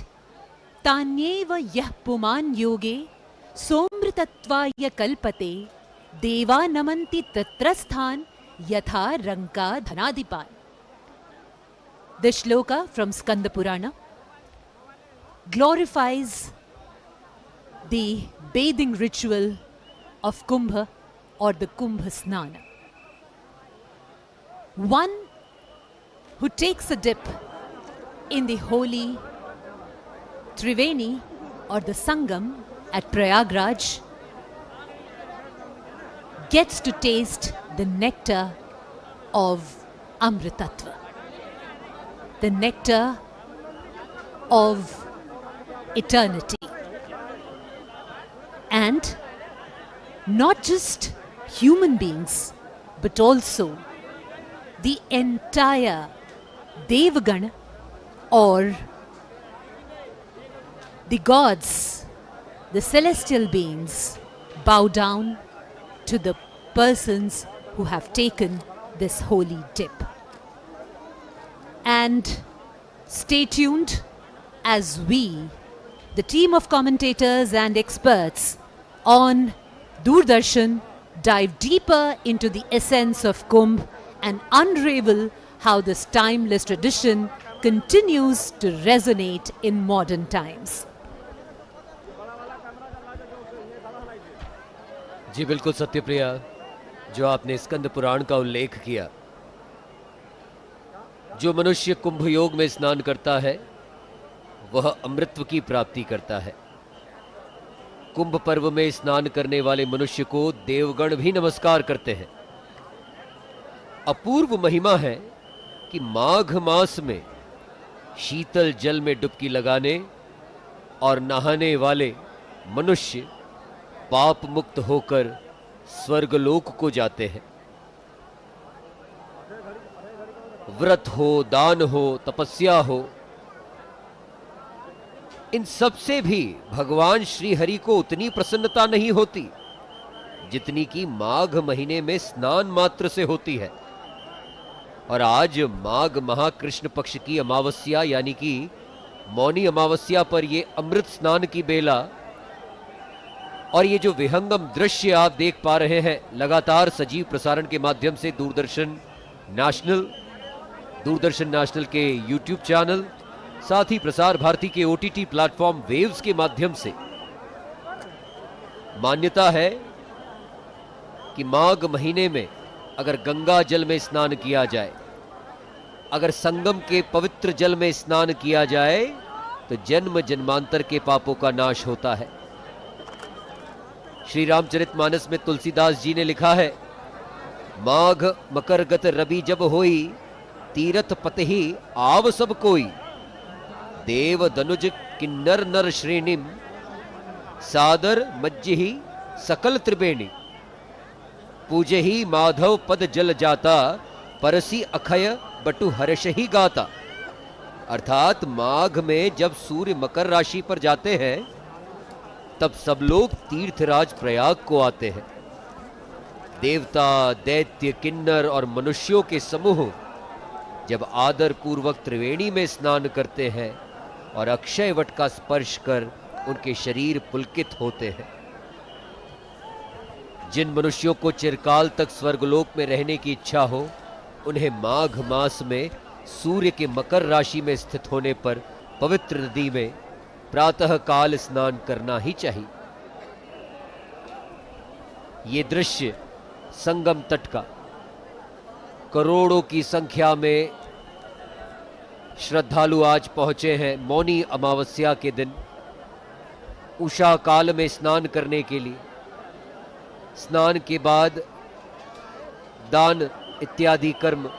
Tanyeva yah puman yoge somritattvaya kalpate deva namanti tatrasthan yatha ranka dhanadipan. The shloka from Skanda Purana glorifies the bathing ritual of Kumbha or the Kumbha Snana. One who takes a dip in the holy Triveni or the Sangam at Prayagraj gets to taste the nectar of Amritatva, the nectar of eternity. And not just human beings, but also the entire Devagana or the gods, the celestial beings, bow down to the persons who have taken this holy dip. And stay tuned as we, the team of commentators and experts on Doordarshan, dive deeper into the essence of Kumbh and unravel how this timeless tradition continues to resonate in modern times. जी बिल्कुल सत्यप्रिया, जो आपने स्कंद पुराण का उल्लेख किया। जो मनुष्य कुंभ योग में स्नान करता है वह अमृतत्व की प्राप्ति करता है। कुंभ पर्व में स्नान करने वाले मनुष्य को देवगण भी नमस्कार करते हैं। अपूर्व महिमा है कि माघ मास में शीतल जल में डुबकी लगाने और नहाने वाले मनुष्य पाप मुक्त होकर स्वर्गलोक को जाते हैं। व्रत हो, दान हो, तपस्या हो, इन सब से भी भगवान श्री हरि को उतनी प्रसन्नता नहीं होती जितनी कि माघ महीने में स्नान मात्र से होती है। और आज माघ महाकृष्ण पक्ष की अमावस्या यानी कि मौनी अमावस्या पर ये अमृत स्नान की बेला और ये जो विहंगम दृश्य आप देख पा रहे हैं लगातार सजीव प्रसारण के माध्यम से दूरदर्शन नेशनल के यूट्यूब चैनल, साथ ही प्रसार भारती के ओटीटी प्लेटफॉर्म वेव्स के माध्यम से, मान्यता है कि माघ महीने में अगर गंगा जल में स्नान किया जाए, अगर संगम के पवित्र जल में स्नान किया जाए तो जन्म जन्मांतर के पापों का नाश होता है। श्री रामचरितमानस में तुलसीदास जी ने लिखा है, माघ मकर गत रवि जब होई, तीरथ पतहि आव सब कोई, देव दनुज किन्नर नर श्रेणिम, सादर मज्जिहि सकल त्रिवेणी, पूजे ही माधव पद जल जाता, परसी अखय बटु हर्ष ही गाता। अर्थात माघ में जब सूर्य मकर राशि पर जाते हैं तब सब लोग तीर्थराज प्रयाग को आते हैं। देवता, दैत्य, किन्नर और मनुष्यों के समूह जब आदर पूर्वक त्रिवेणी में स्नान करते हैं और अक्षय वट का स्पर्श कर उनके शरीर पुलकित होते हैं। जिन मनुष्यों को चिरकाल तक स्वर्गलोक में रहने की इच्छा हो, उन्हें माघ मास में सूर्य के मकर राशि में स्थित होने पर पवित्र नदी में प्रातः काल स्नान करना ही चाहिए। ये दृश्य संगम तट का करोड़ों की संख्या में श्रद्धालु आज पहुंचे हैं मौनी अमावस्या के दिन उषा काल में स्नान करने के लिए। स्नान के बाद दान इत्यादि कर्म,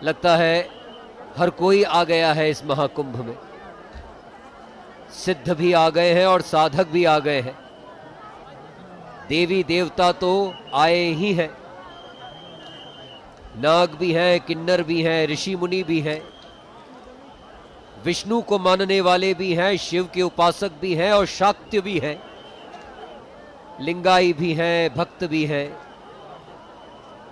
लगता है हर कोई आ गया है इस महाकुंभ में। सिद्ध भी आ गए हैं और साधक भी आ गए हैं। देवी देवता तो आए ही हैं, नाग भी हैं, किन्नर भी हैं, ऋषि मुनि भी हैं, विष्णु को मानने वाले भी हैं, शिव के उपासक भी हैं और शाक्य भी हैं, लिंगाई भी हैं, भक्त भी हैं।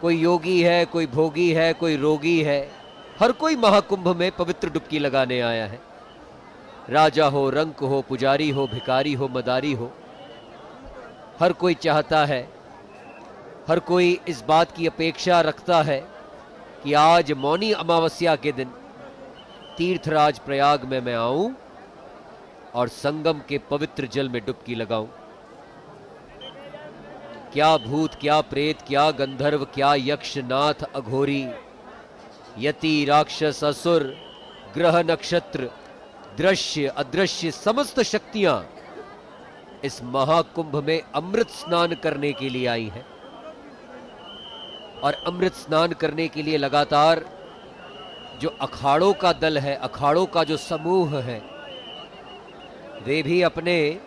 कोई योगी है, कोई भोगी है, कोई रोगी है। हर कोई महाकुंभ में पवित्र डुबकी लगाने आया है। राजा हो, रंक हो, पुजारी हो, भिखारी हो, मदारी हो, हर कोई चाहता है, हर कोई इस बात की अपेक्षा रखता है कि आज मौनी अमावस्या के दिन तीर्थराज प्रयाग में मैं आऊं और संगम के पवित्र जल में डुबकी लगाऊं। क्या भूत, क्या प्रेत, क्या गंधर्व, क्या यक्ष, नाथ, अघोरी, यति, राक्षस, असुर, ग्रह, नक्षत्र, दृश्य, अदृश्य समस्त शक्तियां इस महाकुंभ में अमृत स्नान करने के लिए आई हैं। और अमृत स्नान करने के लिए लगातार जो अखाड़ों का दल है, अखाड़ों का जो समूह है, वे भी अपने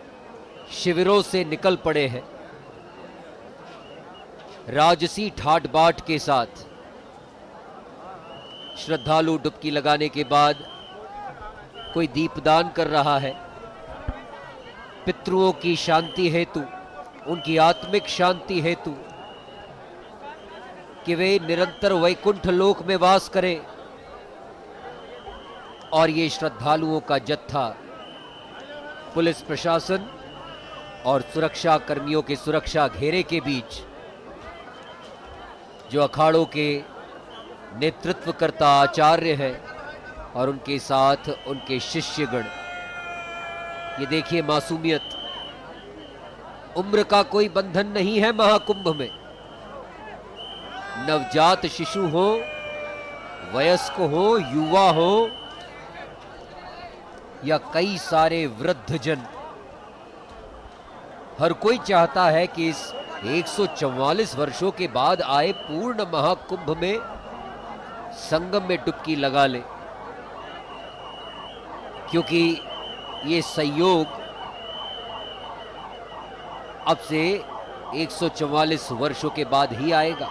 शिविरों से निकल पड़े हैं। राजसी ठाट बाट के साथ श्रद्धालु डुबकी लगाने के बाद कोई दीपदान कर रहा है, पितृओं की शांति हेतु, उनकी आत्मिक शांति हेतु, कि वे निरंतर वैकुंठ लोक में वास करें। और ये श्रद्धालुओं का जत्था पुलिस प्रशासन और सुरक्षा कर्मियों के सुरक्षा घेरे के बीच जो अखाड़ों के नेतृत्वकर्ता आचार्य हैं और उनके साथ उनके शिष्यगण, ये देखिए मासूमियत, उम्र का कोई बंधन नहीं है महाकुंभ में। नवजात शिशु हो, वयस्क हो, युवा हो, या कई सारे वृद्धजन, हर कोई चाहता है कि इस 144 वर्षों के बाद आए पूर्ण महाकुंभ में संगम में डुबकी लगा ले, क्योंकि ये संयोग अब से 144 वर्षों के बाद ही आएगा।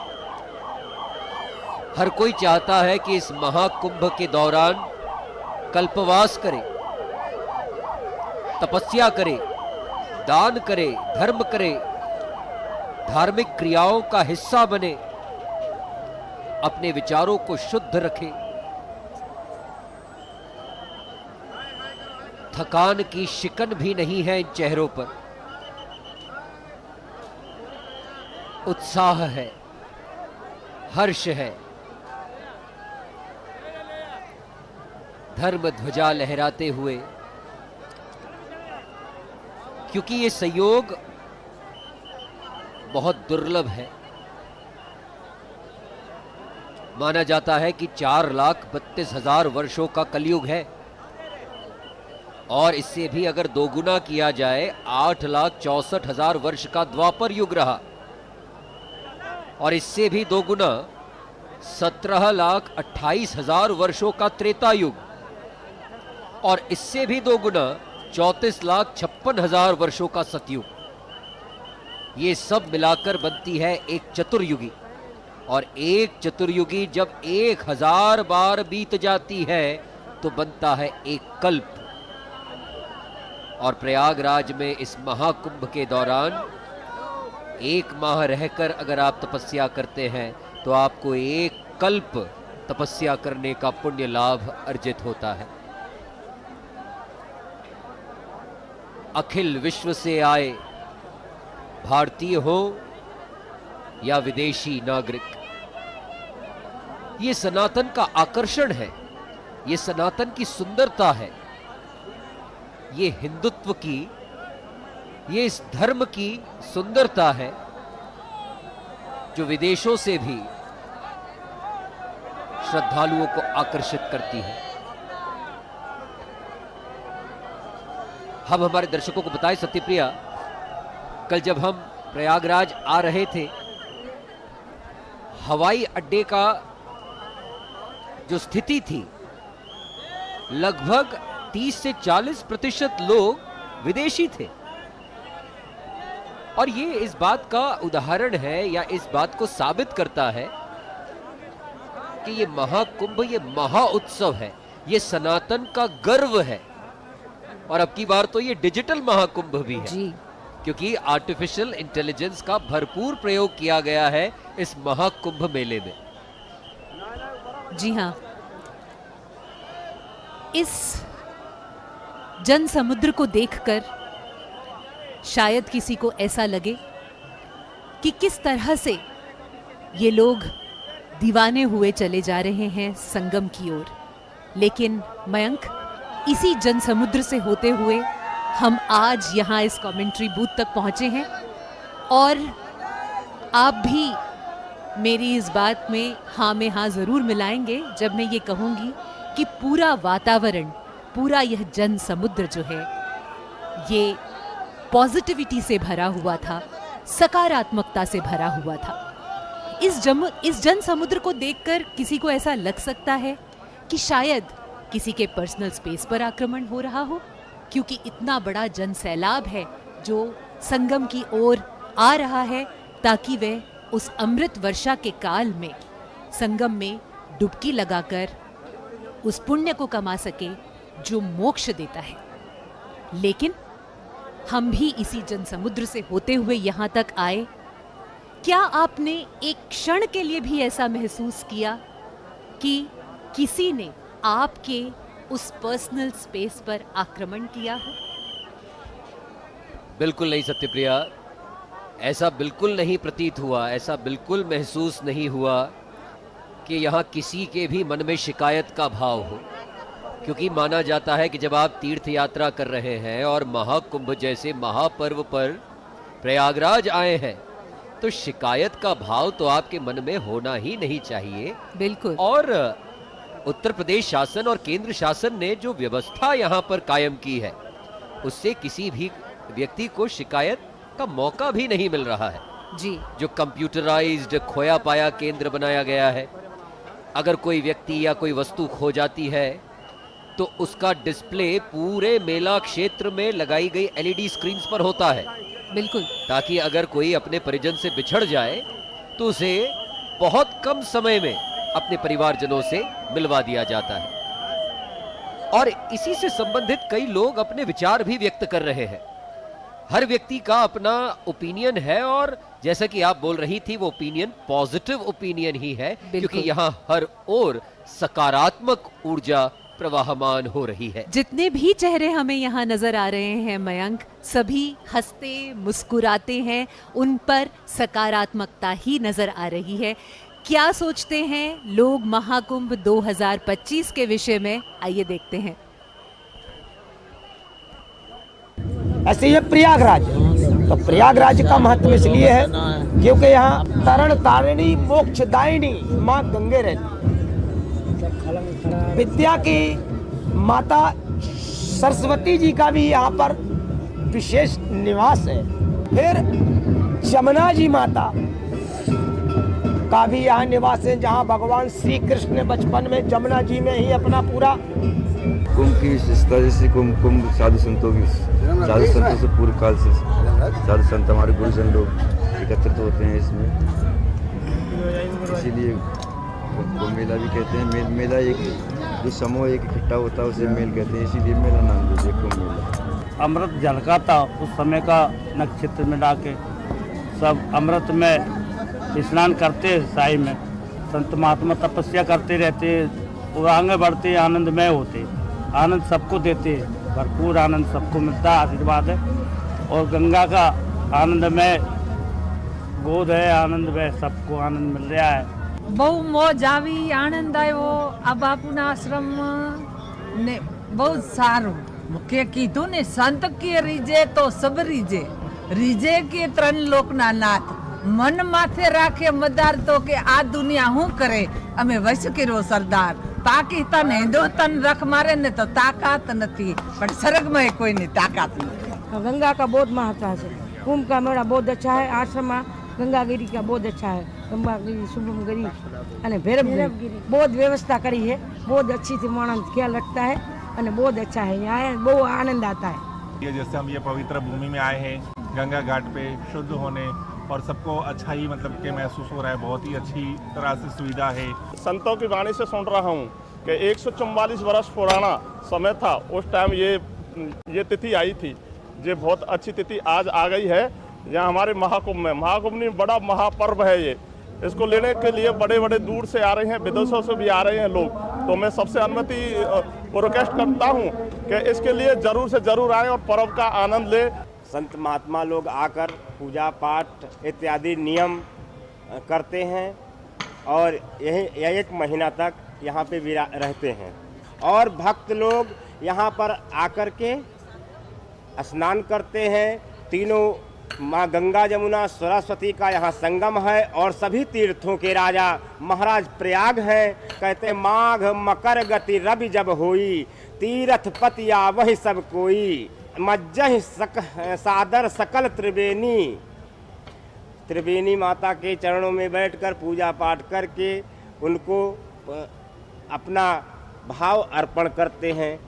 हर कोई चाहता है कि इस महाकुंभ के दौरान कल्पवास करे, तपस्या करे, दान करे, धर्म करे, धार्मिक क्रियाओं का हिस्सा बने, अपने विचारों को शुद्ध रखे, थकान की शिकन भी नहीं है इन चेहरों पर, उत्साह है, हर्ष है, धर्म ध्वजा लहराते हुए, क्योंकि ये संयोग बहुत दुर्लभ है। माना जाता है कि 4,32,000 वर्षों का कलयुग है, और इससे भी अगर दोगुना किया जाए 8,64,000 वर्ष का द्वापर युग रहा, और इससे भी दोगुना 17,28,000 वर्षों का त्रेता युग, और इससे भी दोगुना 34,56,000 वर्षों का सतयुग। ये सब मिलाकर बनती है एक चतुर्युगी, और एक चतुर्युगी जब 1,000 बार बीत जाती है तो बनता है एक कल्प। और प्रयागराज में इस महाकुंभ के दौरान 1 माह रहकर अगर आप तपस्या करते हैं तो आपको एक कल्प तपस्या करने का पुण्य लाभ अर्जित होता है। अखिल विश्व से आए, भारतीय हो या विदेशी नागरिक, ये सनातन का आकर्षण है, ये सनातन की सुंदरता है, ये हिंदुत्व की, ये इस धर्म की सुंदरता है जो विदेशों से भी श्रद्धालुओं को आकर्षित करती है। हम हमारे दर्शकों को बताएं सत्यप्रिया, कल जब हम प्रयागराज आ रहे थे, हवाई अड्डे का जो स्थिति थी, लगभग 30 से 40% लोग विदेशी थे। और ये इस बात का उदाहरण है या इस बात को साबित करता है कि ये महाकुंभ, ये महा उत्सव है, ये सनातन का गर्व है। और अब की बार तो ये डिजिटल महाकुंभ भी है जी, क्योंकि आर्टिफिशियल इंटेलिजेंस का भरपूर प्रयोग किया गया है इस महाकुंभ मेले में। जी हाँ, इस जन समुद्र को देखकर शायद किसी को ऐसा लगे कि किस तरह से ये लोग दीवाने हुए चले जा रहे हैं संगम की ओर। लेकिन मयंक, इसी जन समुद्र से होते हुए हम आज यहाँ इस कमेंट्री बूथ तक पहुँचे हैं, और आप भी मेरी इस बात में हाँ में हाँ ज़रूर मिलाएंगे जब मैं ये कहूँगी कि पूरा वातावरण, पूरा यह जन समुद्र जो है, ये पॉजिटिविटी से भरा हुआ था, सकारात्मकता से भरा हुआ था। इस जन समुद्र को देखकर किसी को ऐसा लग सकता है कि शायद किसी के पर्सनल स्पेस पर आक्रमण हो रहा हो, क्योंकि इतना बड़ा जन सैलाब है जो संगम की ओर आ रहा है, ताकि वह उस अमृत वर्षा के काल में संगम में डुबकी लगाकर उस पुण्य को कमा सके जो मोक्ष देता है। लेकिन हम भी इसी जन समुद्र से होते हुए यहाँ तक आए। क्या आपने एक क्षण के लिए भी ऐसा महसूस किया कि किसी ने आपके उस पर्सनल स्पेस पर आक्रमण किया हो? बिल्कुल नहीं सत्यप्रिया, ऐसा बिल्कुल नहीं प्रतीत हुआ, ऐसा बिल्कुल महसूस नहीं हुआ कि यहाँ किसी के भी मन में शिकायत का भाव हो, क्योंकि माना जाता है कि जब आप तीर्थ यात्रा कर रहे हैं और महाकुंभ जैसे महापर्व पर प्रयागराज आए हैं तो शिकायत का भाव तो आपके मन में होना ही नहीं चाहिए। बिल्कुल। और उत्तर प्रदेश शासन और केंद्र शासन ने जो व्यवस्था यहां पर कायम की है, उससे किसी भी व्यक्ति को शिकायत का मौका भी नहीं मिल रहा है जी। जो कंप्यूटराइज्ड खोया पाया केंद्र बनाया गया है, अगर कोई व्यक्ति या कोई वस्तु खो जाती है तो उसका डिस्प्ले पूरे मेला क्षेत्र में लगाई गई एलईडी स्क्रीन्स पर होता है। बिल्कुल, ताकि अगर कोई अपने परिजन से बिछड़ जाए तो उसे बहुत कम समय में अपने परिवारजनों से मिलवा दिया जाता है। और इसी से संबंधित कई लोग अपने विचार भी व्यक्त कर रहे हैं। हर व्यक्ति का अपना ओपिनियन है और जैसा कि आप बोल रही थी, वो ओपिनियन पॉजिटिव ओपिनियन ही है, क्योंकि यहाँ हर ओर सकारात्मक ऊर्जा प्रवाहमान हो रही है। जितने भी चेहरे हमें यहाँ नजर आ रहे हैं मयंक, सभी हंसते मुस्कुराते हैं, उन पर सकारात्मकता ही नजर आ रही है। क्या सोचते हैं लोग महाकुंभ 2025 के विषय में, आइए देखते हैं। ऐसे ये प्रयागराज, तो प्रयागराज का महत्व इसलिए है क्योंकि यहाँ तरण तारिणी मोक्षदायिनी माँ गंगे रहती, विद्या की माता सरस्वती जी का भी यहाँ पर विशेष निवास है। फिर जमुना जी माता का भी यहाँ निवास है, जहाँ भगवान श्री कृष्ण ने बचपन में जमुना जी में ही अपना पूरा कुंभ की विशेषता, जैसे कुंभ साधु संतों से पूर्व काल से साधु संत हमारे गुरुजन लोग एकत्रित होते हैं इसमें, इसीलिए कुंभ मेला भी कहते हैं। मेला एक जो समूह एक इकट्ठा होता है उसे मेल कहते हैं, इसीलिए मेला नाम दीजिए कुंभ मेला। अमृत झलका था उस समय का, नक्षत्र में डाके सब अमृत में स्नान करते हैं। साई में संत महात्मा तपस्या करते रहते, वो आगे बढ़ते, आनंदमय होते, आनंद सबको देते, भरपूर आनंद सबको मिलता, आशीर्वाद है। और गंगा का आनंदमय गोद है, आनंदमय सबको आनंद मिल रहा है। बहु मौज આવી, આનંદ આવ્યો। આ બાપુના આશ્રમ ને બહુ સારું કે કીધું ને, સંત કે રીજે તો સબ રીજે, રીજે કે ત્રણ લોકના નાથ, મન માથે રાખે મદાર તો કે આ દુનિયા હું કરે, અમે વશ કર્યો સરદાર, તાકી તન હિન્દુસ્તાન રખ મારે ને તો તાકાત નથી, પણ સ્વર્ગમાં કોઈની તાકાત નથી। गंगा का बहुत महत्व है। कुंभ का मेला बहुत अच्छा है। आश्रम गंगागिरी का बहुत अच्छा है। गंगागिरी, शुभम गिरी और भैरवगिरी बहुत व्यवस्था करी है, बहुत अच्छी से मानस ख्याल रखता है और बहुत अच्छा है। यहाँ बहुत आनंद आता है। ये जैसे हम ये पवित्र भूमि में आए हैं गंगा घाट पे शुद्ध होने, और सबको अच्छा ही मतलब के महसूस हो रहा है, बहुत ही अच्छी तरह से सुविधा है। संतों की वाणी से सुन रहा हूँ कि 144 वर्ष पुराना समय था, उस टाइम ये तिथि आई थी। ये बहुत अच्छी तिथि आज आ गई है यहाँ हमारे महाकुंभ में। महाकुंभ में बड़ा महापर्व है ये, इसको लेने के लिए बड़े बड़े दूर से आ रहे हैं, विदेशों से भी आ रहे हैं लोग। तो मैं सबसे अनुमति रिक्वेस्ट करता हूँ कि इसके लिए जरूर से जरूर आए और पर्व का आनंद ले। संत महात्मा लोग आकर पूजा पाठ इत्यादि नियम करते हैं और यही 1 महीना तक यहाँ पे रहते हैं। और भक्त लोग यहाँ पर आकर के स्नान करते हैं। तीनों माँ गंगा जमुना सरस्वती का यहाँ संगम है और सभी तीर्थों के राजा महाराज प्रयाग हैं। कहते माघ मकर गति रवि जब होई, तीर्थ पतिया वही सब कोई, मज्जह सादर सकल त्रिवेणी। त्रिवेणी माता के चरणों में बैठकर पूजा पाठ करके उनको अपना भाव अर्पण करते हैं।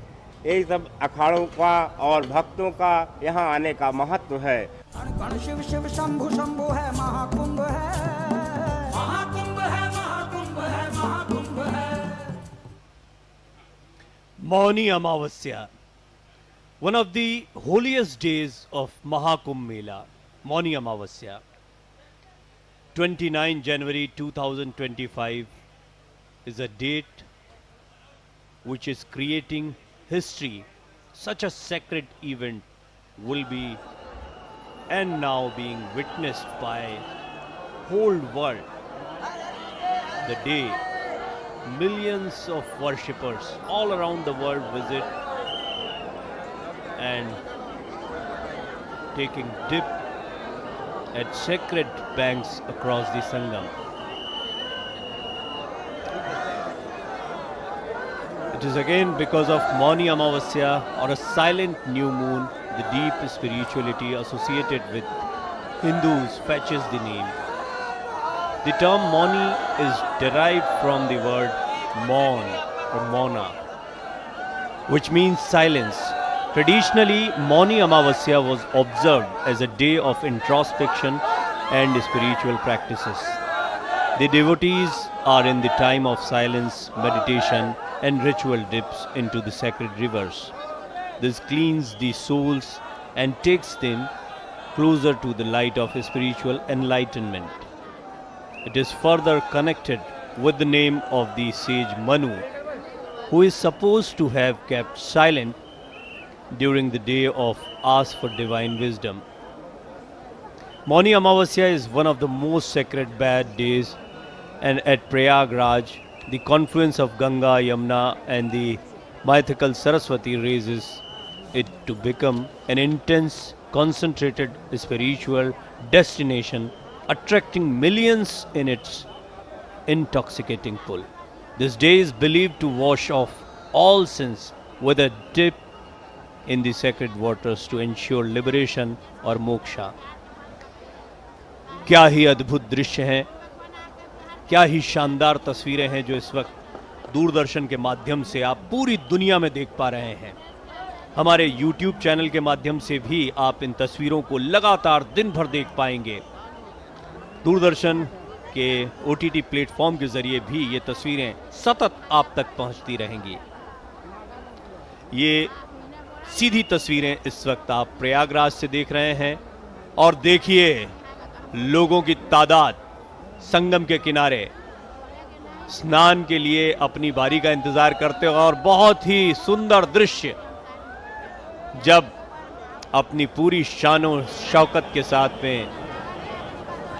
यही सब अखाड़ों का और भक्तों का यहाँ आने का महत्व है। शिव शिव शंभु शंभु है, महाकुंभ है, महाकुंभ है, महाकुंभ है, महाकुंभ है। Mauni Amavasya, one of the holiest days of Mahakumbh Mela, Mauni Amavasya, 29 January 2025 is a date which is creating history. Such a sacred event will be and now being witnessed by whole world. The day millions of worshippers all around the world visit and taking dip at sacred banks across the Sangam. It is again because of Mauni Amavasya, or a silent new moon, the deep spirituality associated with Hindus fetches the name. The term Mauni is derived from the word Maun or Mauna, which means silence. Traditionally, Mauni Amavasya was observed as a day of introspection and spiritual practices. The devotees are in the time of silence, meditation and ritual dips into the sacred rivers. This cleans the souls and takes them closer to the light of spiritual enlightenment. It is further connected with the name of the sage Manu, who is supposed to have kept silent during the day of ask for divine wisdom. Mauni Amavasya is one of the most sacred bad days, and at Prayagraj, the confluence of Ganga, Yamuna and the mythical Saraswati raises it to become an intense, concentrated spiritual destination, attracting millions in its intoxicating pull. This day is believed to wash off all sins with a dip in the sacred waters to ensure liberation or moksha. क्या ही अद्भुत दृश्य हैं, क्या ही शानदार तस्वीरें हैं जो इस वक्त दूरदर्शन के माध्यम से आप पूरी दुनिया में देख पा रहे हैं। हमारे YouTube चैनल के माध्यम से भी आप इन तस्वीरों को लगातार दिन भर देख पाएंगे। दूरदर्शन के OTT प्लेटफॉर्म के जरिए भी ये तस्वीरें सतत आप तक पहुंचती रहेंगी। ये सीधी तस्वीरें इस वक्त आप प्रयागराज से देख रहे हैं और देखिए लोगों की तादाद संगम के किनारे स्नान के लिए अपनी बारी का इंतजार करते हो, और बहुत ही सुंदर दृश्य जब अपनी पूरी शानो शौकत के साथ में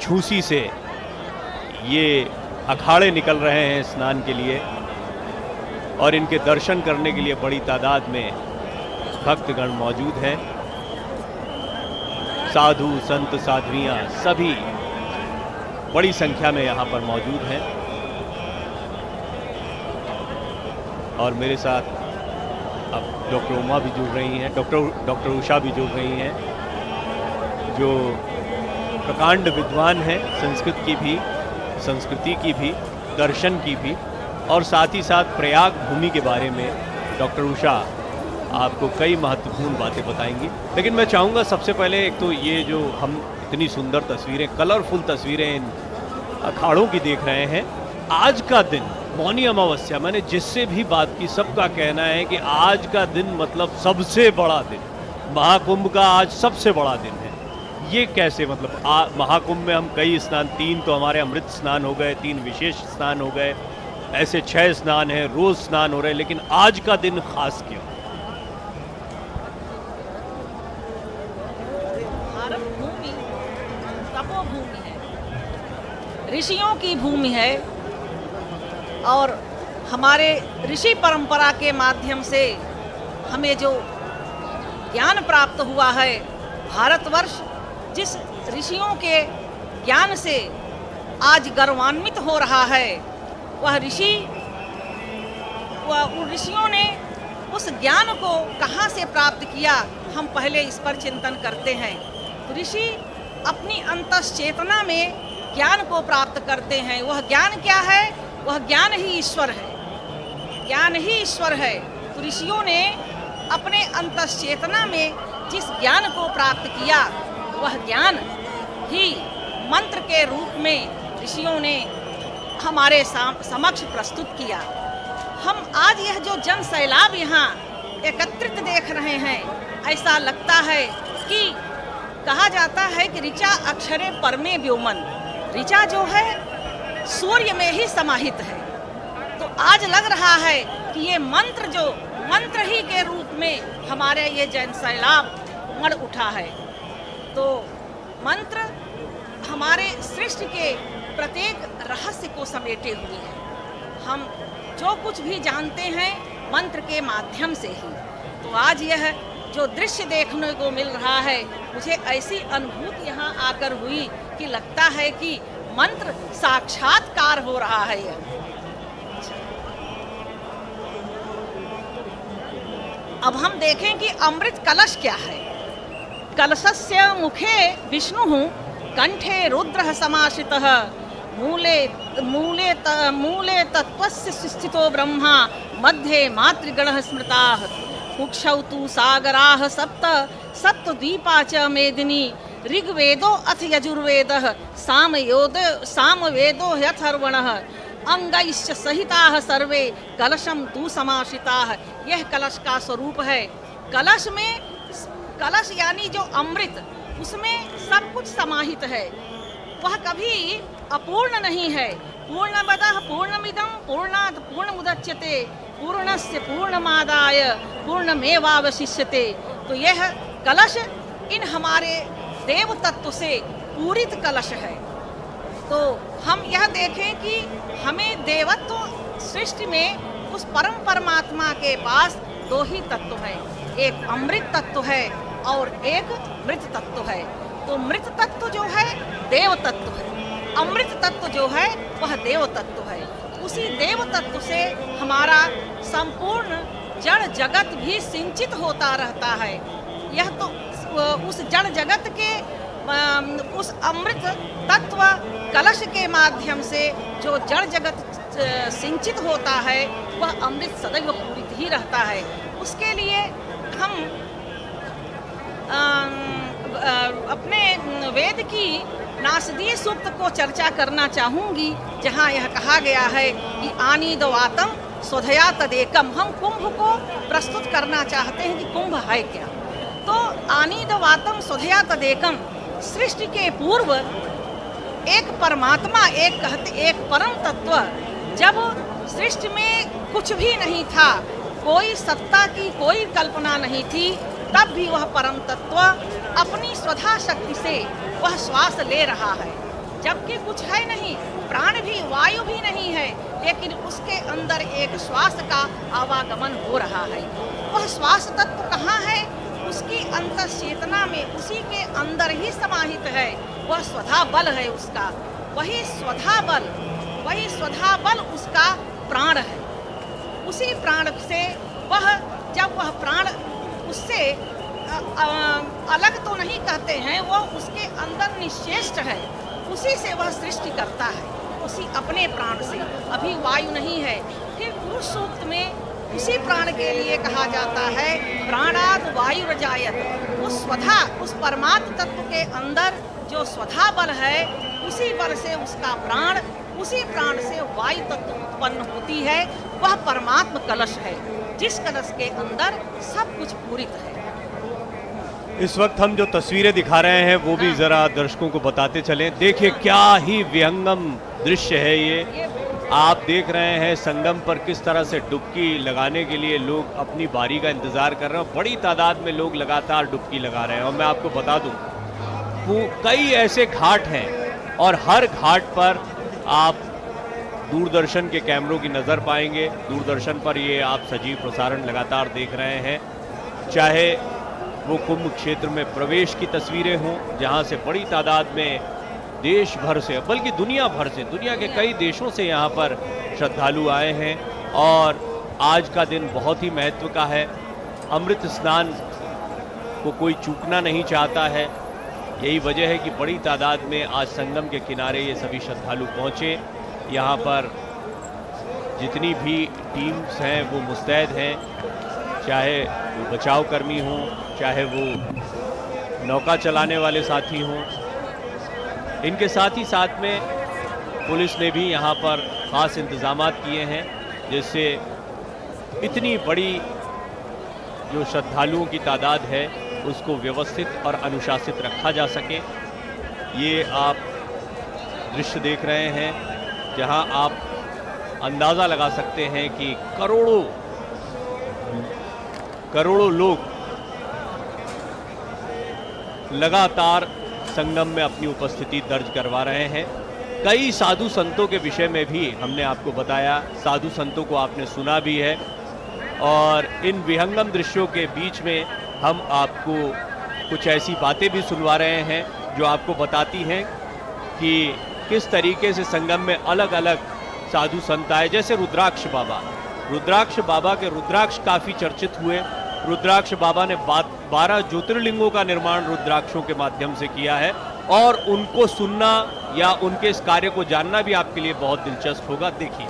झूसी से ये अखाड़े निकल रहे हैं स्नान के लिए, और इनके दर्शन करने के लिए बड़ी तादाद में भक्तगण मौजूद हैं। साधु संत साध्वियां सभी बड़ी संख्या में यहाँ पर मौजूद हैं, और मेरे साथ अब डॉक्टर उमा भी जुड़ रही हैं, डॉक्टर उषा भी जुड़ रही हैं, जो प्रकांड विद्वान हैं संस्कृत की भी, संस्कृति की भी, दर्शन की भी, और साथ ही साथ प्रयाग भूमि के बारे में डॉक्टर उषा आपको कई महत्वपूर्ण बातें बताएंगी। लेकिन मैं चाहूँगा सबसे पहले एक तो ये जो हम इतनी सुंदर तस्वीरें, कलरफुल तस्वीरें इन अखाड़ों की देख रहे हैं, आज का दिन मौनी अमावस्या, मैंने जिससे भी बात की सबका कहना है कि आज का दिन मतलब सबसे बड़ा दिन, महाकुंभ का आज सबसे बड़ा दिन है। ये कैसे, मतलब महाकुंभ में हम कई स्नान, 3 तो हमारे अमृत स्नान हो गए, 3 विशेष स्नान हो गए, ऐसे 6 स्नान हैं, रोज स्नान हो रहे हैं, लेकिन आज का दिन खास क्यों? भारत भूमि तपोभूमि है, ऋषियों की भूमि है, और हमारे ऋषि परंपरा के माध्यम से हमें जो ज्ञान प्राप्त हुआ है, भारतवर्ष जिस ऋषियों के ज्ञान से आज गर्वान्वित हो रहा है, वह उन ऋषियों ने उस ज्ञान को कहाँ से प्राप्त किया, हम पहले इस पर चिंतन करते हैं। ऋषि अपनी अंतश्चेतना में ज्ञान को प्राप्त करते हैं। वह ज्ञान क्या है? वह ज्ञान ही ईश्वर है, ज्ञान ही ईश्वर है। तो ऋषियों ने अपने अंतश्चेतना में जिस ज्ञान को प्राप्त किया, वह ज्ञान ही मंत्र के रूप में ऋषियों ने हमारे समक्ष प्रस्तुत किया। हम आज यह जो जन सैलाब यहाँ एकत्रित देख रहे हैं, ऐसा लगता है कि कहा जाता है कि ऋचा अक्षरे परमे व्योमन, ऋचा जो है सूर्य में ही समाहित है। तो आज लग रहा है कि ये मंत्र जो मंत्र ही के रूप में हमारे ये जन सैलाब उमड़ उठा है। तो मंत्र हमारे सृष्टि के प्रत्येक रहस्य को समेटे हुए हैं। हम जो कुछ भी जानते हैं मंत्र के माध्यम से ही। तो आज यह जो दृश्य देखने को मिल रहा है, मुझे ऐसी अनुभूति यहाँ आकर हुई कि लगता है कि मंत्र साक्षात्कार हो रहा है। अब हम देखें कि अमृत कलश क्या है। कलशस्य मुखे विष्णुः कंठे रुद्रः समाश्रितः मूले तत्त्वस्य स्थितो ब्रह्मा मध्ये मातृगणः स्मृताः कुक्षौ तु सागराः सप्त द्वीपा च मेदिनी ऋग्वेदो अथ यजुर्वेदः सामवेदो ह्यथर्वणः अंगैश्च सहिताः सर्वे कलशम तु समाश्रिताः। यह कलश का स्वरूप है। कलश यानी जो अमृत, उसमें सब कुछ समाहित है। वह कभी अपूर्ण नहीं है। पूर्णमदः पूर्णमिदं पूर्णात् पूर्णमुदच्यते पूर्णस्य पूर्णमादाय पूर्णमेवावशिष्यते। तो यह कलश इन हमारे देव तत्व से पूरित कलश है। तो हम यह देखें कि हमें देवत्व सृष्टि में उस परम परमात्मा के पास दो ही तत्व हैं, एक अमृत तत्व है और एक मृत तत्व है। तो मृत तत्व जो है देव तत्व है, अमृत तत्व जो है वह देव तत्व है। उसी देव तत्व से हमारा संपूर्ण जड़ जगत भी सिंचित होता रहता है। यह तो उस जड़ जगत के उस अमृत तत्व कलश के माध्यम से जो जड़ जगत सिंचित होता है वह अमृत सदैव पूरित ही रहता है। उसके लिए हम अपने वेद की नासदीय सूक्त को चर्चा करना चाहूँगी, जहाँ यह कहा गया है कि आनीदवातम स्वधया तदेकम। हम कुंभ को प्रस्तुत करना चाहते हैं कि कुंभ है क्या। तो आनीदवातम स्वधया तदेकम, सृष्टि के पूर्व एक परमात्मा, एक परम तत्व, जब सृष्टि में कुछ भी नहीं था, कोई सत्ता की कोई कल्पना नहीं थी, तब भी वह परम तत्व अपनी स्वधा शक्ति से वह श्वास ले रहा है। जबकि कुछ है नहीं, प्राण भी, वायु भी नहीं है, लेकिन उसके अंदर एक श्वास का आवागमन हो रहा है। वह श्वास तत्व कहाँ है? उसकी अंतर चेतना में, उसी के अंदर ही समाहित है। वह स्वधा बल है उसका, वही स्वधा बल उसका प्राण है। उसी प्राण से जब वह प्राण उससे अलग तो नहीं कहते हैं, वह उसके अंदर निश्चेष्ट है, उसी से वह सृष्टि करता है, उसी अपने प्राण से। अभी वायु नहीं है। फिर पुरुष सूक्त में उसी प्राण के लिए कहा जाता है प्राणाद वायु रजायत। उस परमात्म तत्व के अंदर जो स्वधा बल है, उसी बल से उसका प्राण, उसी प्राण से वायु तत्व उत्पन्न होती है। वह परमात्म कलश है, जिस कलश के अंदर सब कुछ पूरित है। इस वक्त हम जो तस्वीरें दिखा रहे हैं वो भी जरा दर्शकों को बताते चलें। देखिए क्या ही विहंगम दृश्य है ये। आप देख रहे हैं संगम पर किस तरह से डुबकी लगाने के लिए लोग अपनी बारी का इंतज़ार कर रहे हैं। बड़ी तादाद में लोग लगातार डुबकी लगा रहे हैं। और मैं आपको बता दूं, कई ऐसे घाट हैं और हर घाट पर आप दूरदर्शन के कैमरों की नज़र पाएंगे। दूरदर्शन पर ये आप सजीव प्रसारण लगातार देख रहे हैं, चाहे वो कुंभ क्षेत्र में प्रवेश की तस्वीरें हों, जहाँ से बड़ी तादाद में देश भर से, बल्कि दुनिया भर से, दुनिया के कई देशों से यहाँ पर श्रद्धालु आए हैं। और आज का दिन बहुत ही महत्व का है। अमृत स्नान को कोई चूकना नहीं चाहता है। यही वजह है कि बड़ी तादाद में आज संगम के किनारे ये सभी श्रद्धालु पहुँचे। यहाँ पर जितनी भी टीम्स हैं वो मुस्तैद हैं, चाहे वो बचाव कर्मी हों, चाहे वो नौका चलाने वाले साथी हों। इनके साथ ही साथ में पुलिस ने भी यहाँ पर ख़ास इंतज़ामात किए हैं, जिससे इतनी बड़ी जो श्रद्धालुओं की तादाद है उसको व्यवस्थित और अनुशासित रखा जा सके। ये आप दृश्य देख रहे हैं, जहाँ आप अंदाज़ा लगा सकते हैं कि करोड़ों लोग लगातार संगम में अपनी उपस्थिति दर्ज करवा रहे हैं। कई साधु संतों के विषय में भी हमने आपको बताया, साधु संतों को आपने सुना भी है। और इन विहंगम दृश्यों के बीच में हम आपको कुछ ऐसी बातें भी सुनवा रहे हैं जो आपको बताती हैं कि किस तरीके से संगम में अलग अलग साधु संत आए। जैसे रुद्राक्ष बाबा के रुद्राक्ष काफ़ी चर्चित हुए रुद्राक्ष बाबा ने 12 ज्योतिर्लिंगों का निर्माण रुद्राक्षों के माध्यम से किया है और उनको सुनना या उनके इस कार्य को जानना भी आपके लिए बहुत दिलचस्प होगा। देखिए।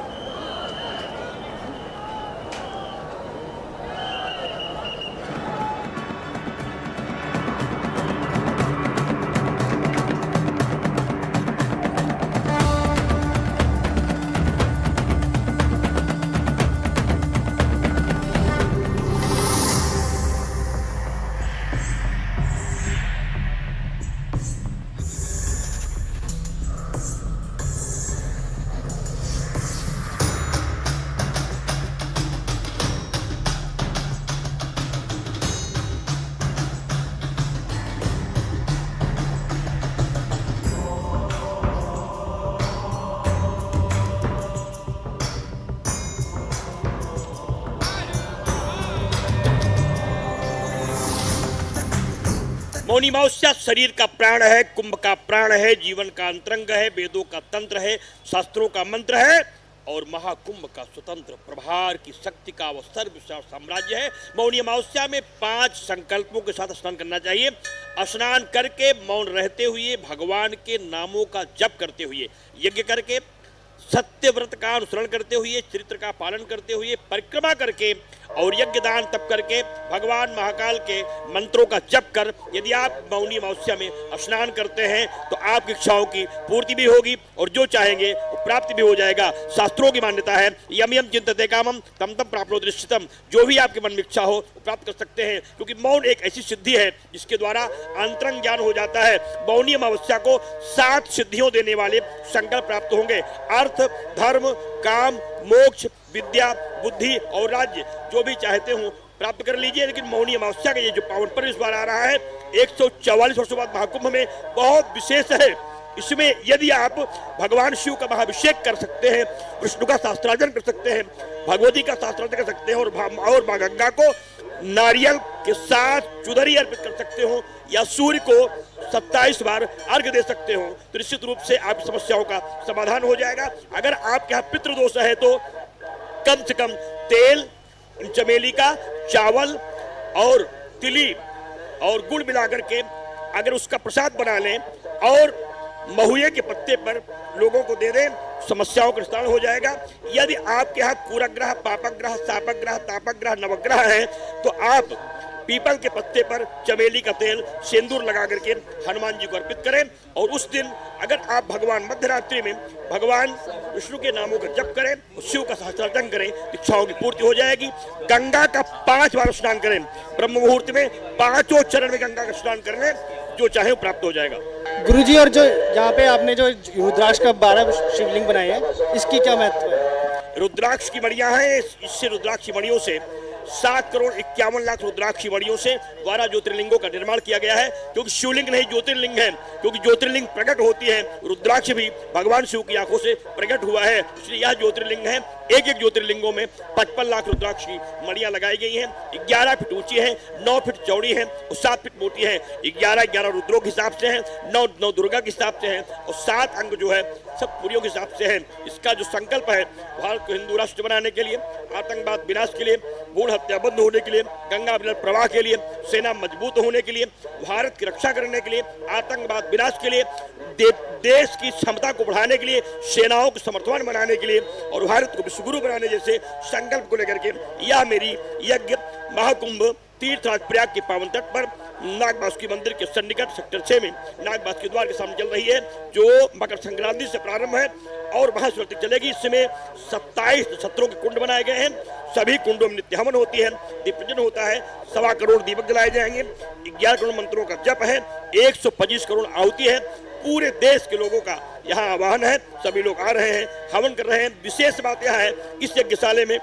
मौनी अमावस्या शरीर का प्राण है, कुंभ का प्राण है, जीवन का अंतरंग है, वेदों का तंत्र है, शास्त्रों का मंत्र है और महाकुंभ का स्वतंत्र प्रभार की शक्ति का वो सर्व साम्राज्य है। मौनी अमावस्या में 5 संकल्पों के साथ स्नान करना चाहिए। स्नान करके मौन रहते हुए भगवान के नामों का जप करते हुए, यज्ञ करके, सत्य व्रत का अनुसरण करते हुए, चरित्र का पालन करते हुए, परिक्रमा करके और यज्ञ दान तप करके भगवान महाकाल के मंत्रों का जप कर यदि आप मौनी अमावस्या में स्नान करते हैं तो आपकी इच्छाओं की पूर्ति भी होगी और जो चाहेंगे वो प्राप्ति भी हो जाएगा। शास्त्रों की मान्यता है यम यम चिंतते कामम तम तम प्राप्नोति निश्चितम, जो भी आपके मन में इच्छा हो वो प्राप्त कर सकते हैं, क्योंकि मौन एक ऐसी सिद्धि है जिसके द्वारा अंतरंग ज्ञान हो जाता है। मौनी अमावस्या को 7 सिद्धियों देने वाले संकल्प प्राप्त होंगे। अर्थ, धर्म, काम, मोक्ष, विद्या, बुद्धि और राज्य, जो भी चाहते हो प्राप्त कर लीजिए। लेकिन मौनी अमावस्या का ये जो पावन पर्व इस बार आ रहा है 144 वर्षों बाद महाकुंभ में बहुत विशेष है। इसमें यदि आप भगवान शिव का महाभिषेक कर सकते हैं, विष्णु का शास्त्रार्जन कर सकते हैं, भगवती का शास्त्रार्जन कर सकते हैं और माँ गंगा को नारियल के साथ चुदरी अर्पित कर सकते हो या सूर्य को 27 बार अर्घ्य दे सकते हो तो निश्चित रूप से आपकी समस्याओं का समाधान हो जाएगा। अगर आपके यहाँ पितृदोष है तो कम से कम तेल, चमेली का, चावल और तिली और गुड़ मिलाकर के अगर उसका प्रसाद बना लें और महुए के पत्ते पर लोगों को दे दें, समस्याओं का निस्तारण हो जाएगा। यदि आपके यहाँ कुरग्रह, पापग्रह, शापग्रह, तापग्रह, नवग्रह है तो आप पीपल के पत्ते पर चमेली का तेल, सिंदूर लगा करके हनुमान जी को अर्पित करें और उस दिन अगर आप भगवान मध्यरात्रि में भगवान विष्णु के नामों का जप करें, शिव का सहस्त्रार्जन करें, इच्छाओं की पूर्ति हो जाएगी। गंगा का 5 बार स्नान करें, ब्रह्म मुहूर्त में 5 चरण में गंगा का स्नान करने, जो चाहे वो प्राप्त हो जाएगा। गुरुजी, और जो यहाँ पे आपने जो रुद्राक्ष का 12 शिवलिंग बनाए हैं, इसकी क्या महत्व है? रुद्राक्ष की मणियां हैं, इससे रुद्राक्ष की मणियों से 7,51,00,000 रुद्राक्ष मणियों से 12 ज्योतिर्लिंगों का निर्माण किया गया है। क्योंकि शिवलिंग नहीं ज्योतिर्लिंग है, क्योंकि ज्योतिर्लिंग प्रकट होती है, रुद्राक्ष भी भगवान शिव की आंखों से प्रकट हुआ है, इसलिए यह ज्योतिर्लिंग है। एक ज्योतिर्लिंगों में 55 लाख रुद्राक्ष की मणियां लगाई गई हैं। 11 फीट ऊंची है, 9 फीट चौड़ी है और 7 फीट मोटी है। 11 रुद्रों के हिसाब से है, 9 दुर्गा के हिसाब से है और 7 अंग जो है सब पुरियों के हिसाब से है। इसका जो संकल्प है भारत को हिंदू राष्ट्र बनाने के लिए, आतंकवाद विनाश के लिए, भूल हत्या बंद होने के लिए, गंगा प्रवाह के लिए, सेना मजबूत होने के लिए, भारत की रक्षा करने के लिए, आतंकवाद विनाश के लिए, देश की क्षमता को बढ़ाने के लिए, सेनाओं को समर्थवान बनाने के लिए और भारत को विश्वगुरु बनाने जैसे संकल्प को लेकर के यह मेरी यज्ञ महाकुंभ तीर्थराज प्रयाग के पावन तट पर नागबासुकी मंदिर के सन्निकट सेक्टर 6 में नागबासुकी द्वार के सामने चल रही है, जो मकर संक्रांति से प्रारंभ है और वहां से चलेगी। इसमें 27 सत्रों के कुंड बनाए गए हैं। सभी कुंडों में नित्य हवन होती है, दीपपूजन होता है, 1.25 करोड़ दीपक जलाए जाएंगे, 11 करोड़ मंत्रों का जप है, 125 करोड़ आहुति है। पूरे देश के लोगों का यहाँ आह्वान है, सभी लोग आ रहे हैं, हवन कर रहे हैं। विशेष बात यह है इस यज्ञशाला में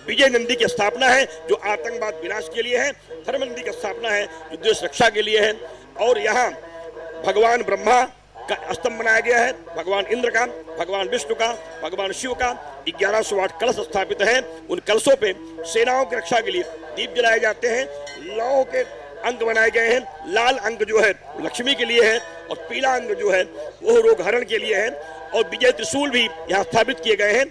विजय नंदी की स्थापना है जो आतंकवाद विनाश के लिए है, धर्म नंदी की स्थापना है जो देश रक्षा के लिए है और यहाँ भगवान ब्रह्मा का स्तंभ बनाया गया है, भगवान इंद्र का, भगवान विष्णु का, भगवान शिव का 1108 कलश स्थापित हैं। उन कलशों पे सेनाओं की रक्षा के लिए दीप जलाए जाते हैं। लौह के अंग बनाए गए हैं, लाल अंग जो है लक्ष्मी के लिए है और पीला अंग जो है वो रोग हरण के लिए है और विजय त्रिशूल भी यहाँ स्थापित किए गए हैं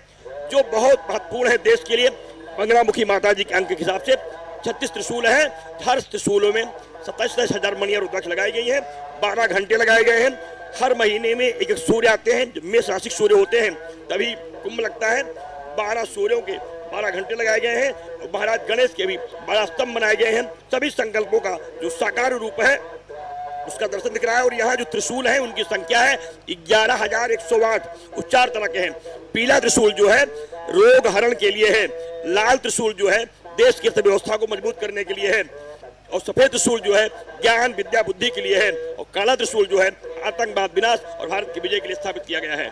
जो बहुत महत्वपूर्ण है देश के लिए। 15 मुखी माता जी के अंक के हिसाब से 36 त्रिशूल हैं। हर त्रिशूलों में 27,000 मणियां रुद्राक्ष लगाई गई हैं। 12 घंटे लगाए गए हैं। हर महीने में एक एक सूर्य आते हैं, जो मेष राशि सूर्य होते हैं, तभी कुंभ लगता है। 12 सूर्यों के 12 घंटे लगाए गए हैं। और महाराज गणेश के भी 12 स्तंभ बनाए गए हैं। सभी संकल्पों का जो साकार रूप है उसका दर्शन दिख रहा है। और यहाँ जो त्रिशूल है उनकी संख्या है 11,108। उच्चार तरह के हैं। पीला त्रिशूल जो है रोग हरण के लिए है। लाल त्रिशूल जो है देश की अर्थव्यवस्था को मजबूत करने के लिए है। और सफेद त्रिशूल जो है ज्ञान विद्या बुद्धि के लिए है। और काला त्रिशूल जो है आतंकवाद विनाश और भारत की विजय के लिए स्थापित किया गया है।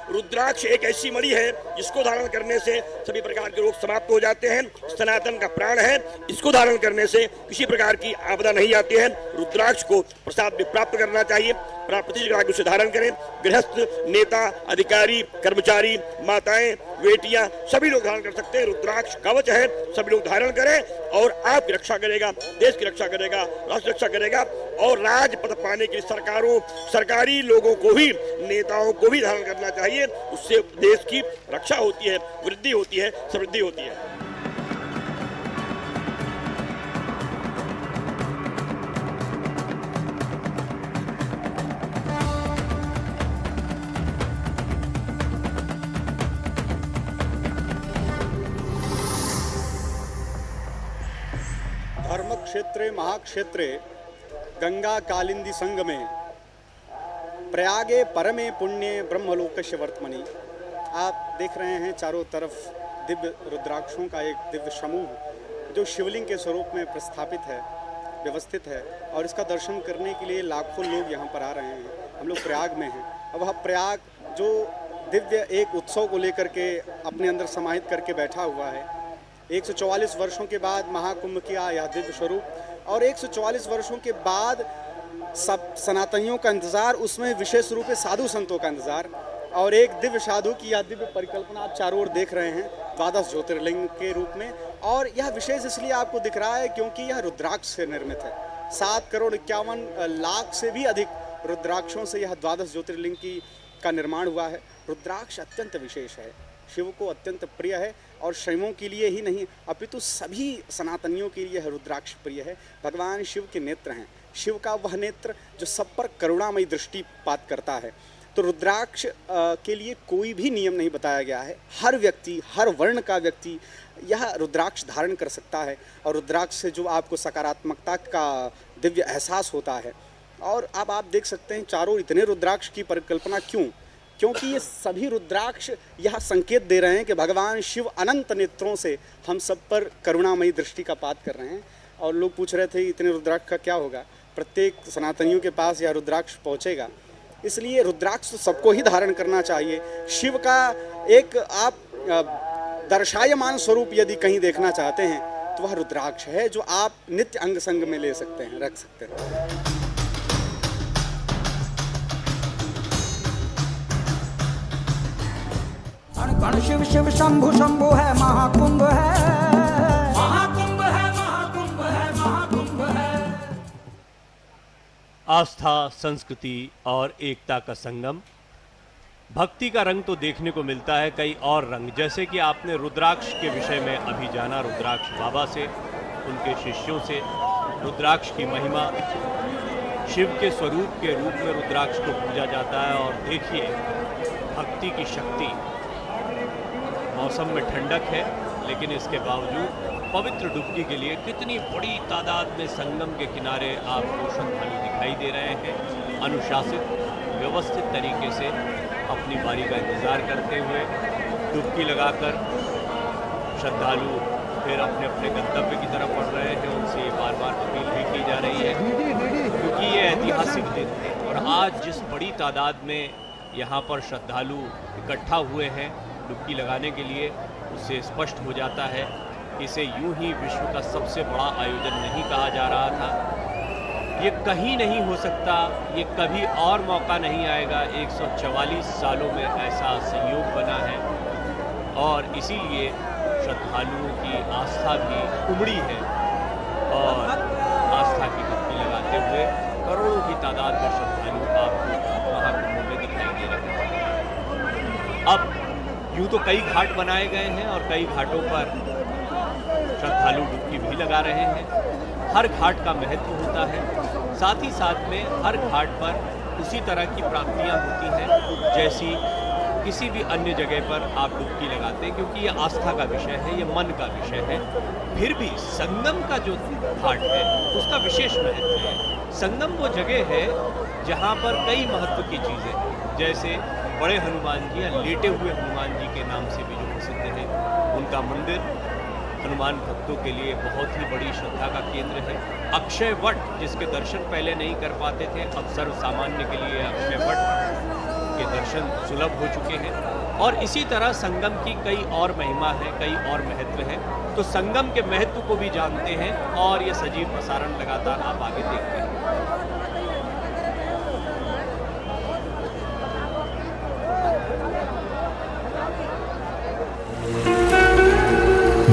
रुद्राक्ष एक ऐसी मणि है जिसको धारण करने से सभी प्रकार के रोग समाप्त हो जाते हैं। सनातन का प्राण है, इसको धारण करने से किसी प्रकार की आपदा नहीं आती है। रुद्राक्ष को प्रसाद भी प्राप्त करना चाहिए। प्राप्ति उसे धारण करें। गृहस्थ, नेता, अधिकारी, कर्मचारी, माताएं, बेटियां सभी लोग धारण कर सकते हैं। रुद्राक्ष कवच है, सभी लोग धारण करें और आपकी रक्षा करेगा, देश की रक्षा करेगा, राष्ट्र रक्षा करेगा। और राजपद पाने के लिए सरकारों, सरकारी लोगों को भी, नेताओं को भी धारण करना चाहिए। उससे देश की रक्षा होती है, वृद्धि होती है, समृद्धि होती है। धर्म क्षेत्रे महाक्षेत्रे गंगा कालिंदी संगमे प्रयागे परमे पुण्य ब्रह्मलोकस्य वर्तमनि। आप देख रहे हैं चारों तरफ दिव्य रुद्राक्षों का एक दिव्य समूह जो शिवलिंग के स्वरूप में प्रस्थापित है, व्यवस्थित है। और इसका दर्शन करने के लिए लाखों लोग यहाँ पर आ रहे हैं। हम लोग प्रयाग में हैं। अब वह प्रयाग जो दिव्य एक उत्सव को लेकर के अपने अंदर समाहित करके बैठा हुआ है। 144 वर्षों के बाद महाकुंभ किया यह दिव्य स्वरूप। और 144 वर्षों के बाद सब सनातनियों का इंतज़ार, उसमें विशेष रूप से साधु संतों का इंतज़ार। और एक दिव्य साधु की यह दिव्य परिकल्पना आप चारों ओर देख रहे हैं 12 ज्योतिर्लिंग के रूप में। और यह विशेष इसलिए आपको दिख रहा है क्योंकि यह रुद्राक्ष से निर्मित है। 7,51,00,000 से भी अधिक रुद्राक्षों से यह 12 ज्योतिर्लिंग का निर्माण हुआ है। रुद्राक्ष अत्यंत विशेष है, शिव को अत्यंत प्रिय है। और शैवों के लिए ही नहीं अपितु सभी सनातनियों के लिए यह रुद्राक्ष प्रिय है। भगवान शिव के नेत्र हैं। शिव का वह नेत्र जो सब पर करुणामयी दृष्टिपात करता है। तो रुद्राक्ष के लिए कोई भी नियम नहीं बताया गया है। हर व्यक्ति, हर वर्ण का व्यक्ति यह रुद्राक्ष धारण कर सकता है। और रुद्राक्ष से जो आपको सकारात्मकता का दिव्य एहसास होता है। और अब आप देख सकते हैं चारों इतने रुद्राक्ष की परिकल्पना क्यों? क्योंकि ये सभी रुद्राक्ष यह संकेत दे रहे हैं कि भगवान शिव अनंत नेत्रों से हम सब पर करुणामयी दृष्टि का पात कर रहे हैं। और लोग पूछ रहे थे इतने रुद्राक्ष का क्या होगा? प्रत्येक सनातनियों के पास यह रुद्राक्ष पहुंचेगा। इसलिए रुद्राक्ष तो सबको ही धारण करना चाहिए। शिव का एक आप दर्शायमान स्वरूप यदि कहीं देखना चाहते हैं तो वह रुद्राक्ष है जो आप नित्य अंग संग में ले सकते हैं, रख सकते हैं। गण शिव शिव शंभु शंभु है, महाकुंभ है, महाकुंभ है, महाकुंभ है, महाकुंभ है। आस्था, संस्कृति और एकता का संगम। भक्ति का रंग तो देखने को मिलता है, कई और रंग, जैसे कि आपने रुद्राक्ष के विषय में अभी जाना रुद्राक्ष बाबा से, उनके शिष्यों से। रुद्राक्ष की महिमा, शिव के स्वरूप के रूप में रुद्राक्ष को पूजा जाता है। और देखिए भक्ति की शक्ति। मौसम में ठंडक है लेकिन इसके बावजूद पवित्र डुबकी के लिए कितनी बड़ी तादाद में संगम के किनारे आपको श्रद्धालु दिखाई दे रहे हैं। अनुशासित, व्यवस्थित तरीके से अपनी बारी का इंतज़ार करते हुए डुबकी लगाकर श्रद्धालु फिर अपने अपने गंतव्य की तरफ बढ़ रहे हैं। उनसे बार बार अपील भी की जा रही है क्योंकि ये ऐतिहासिक दिन है। और आज जिस बड़ी तादाद में यहाँ पर श्रद्धालु इकट्ठा हुए हैं डुबकी लगाने के लिए, उससे स्पष्ट हो जाता है इसे यूं ही विश्व का सबसे बड़ा आयोजन नहीं कहा जा रहा था। ये कहीं नहीं हो सकता, ये कभी और मौका नहीं आएगा। 144 सालों में ऐसा संयोग बना है और इसीलिए श्रद्धालुओं की आस्था भी उमड़ी है। और आस्था की डुबकी लगाते हुए करोड़ों की तादाद में श्रद्धालु आपको महाकुंभ में दिखाई दे रहे हैं। अब यूँ तो कई घाट बनाए गए हैं और कई घाटों पर श्रद्धालु डुबकी भी लगा रहे हैं। हर घाट का महत्व होता है, साथ ही साथ में हर घाट पर उसी तरह की प्राप्तियां होती हैं जैसी किसी भी अन्य जगह पर आप डुबकी लगाते हैं, क्योंकि ये आस्था का विषय है, ये मन का विषय है। फिर भी संगम का जो घाट है उसका विशेष महत्व है। संगम वो जगह है जहाँ पर कई महत्व की चीज़ें, जैसे बड़े हनुमान जी या लेटे हुए हनुमान जी के नाम से भी जो प्रसिद्ध है, उनका मंदिर हनुमान भक्तों के लिए बहुत ही बड़ी श्रद्धा का केंद्र है। अक्षय वट, जिसके दर्शन पहले नहीं कर पाते थे, अब सर्व सामान्य के लिए अक्षय वट के दर्शन सुलभ हो चुके हैं। और इसी तरह संगम की कई और महिमा है, कई और महत्व है। तो संगम के महत्व को भी जानते हैं और ये सजीव प्रसारण लगातार आप आगे देखते हैं।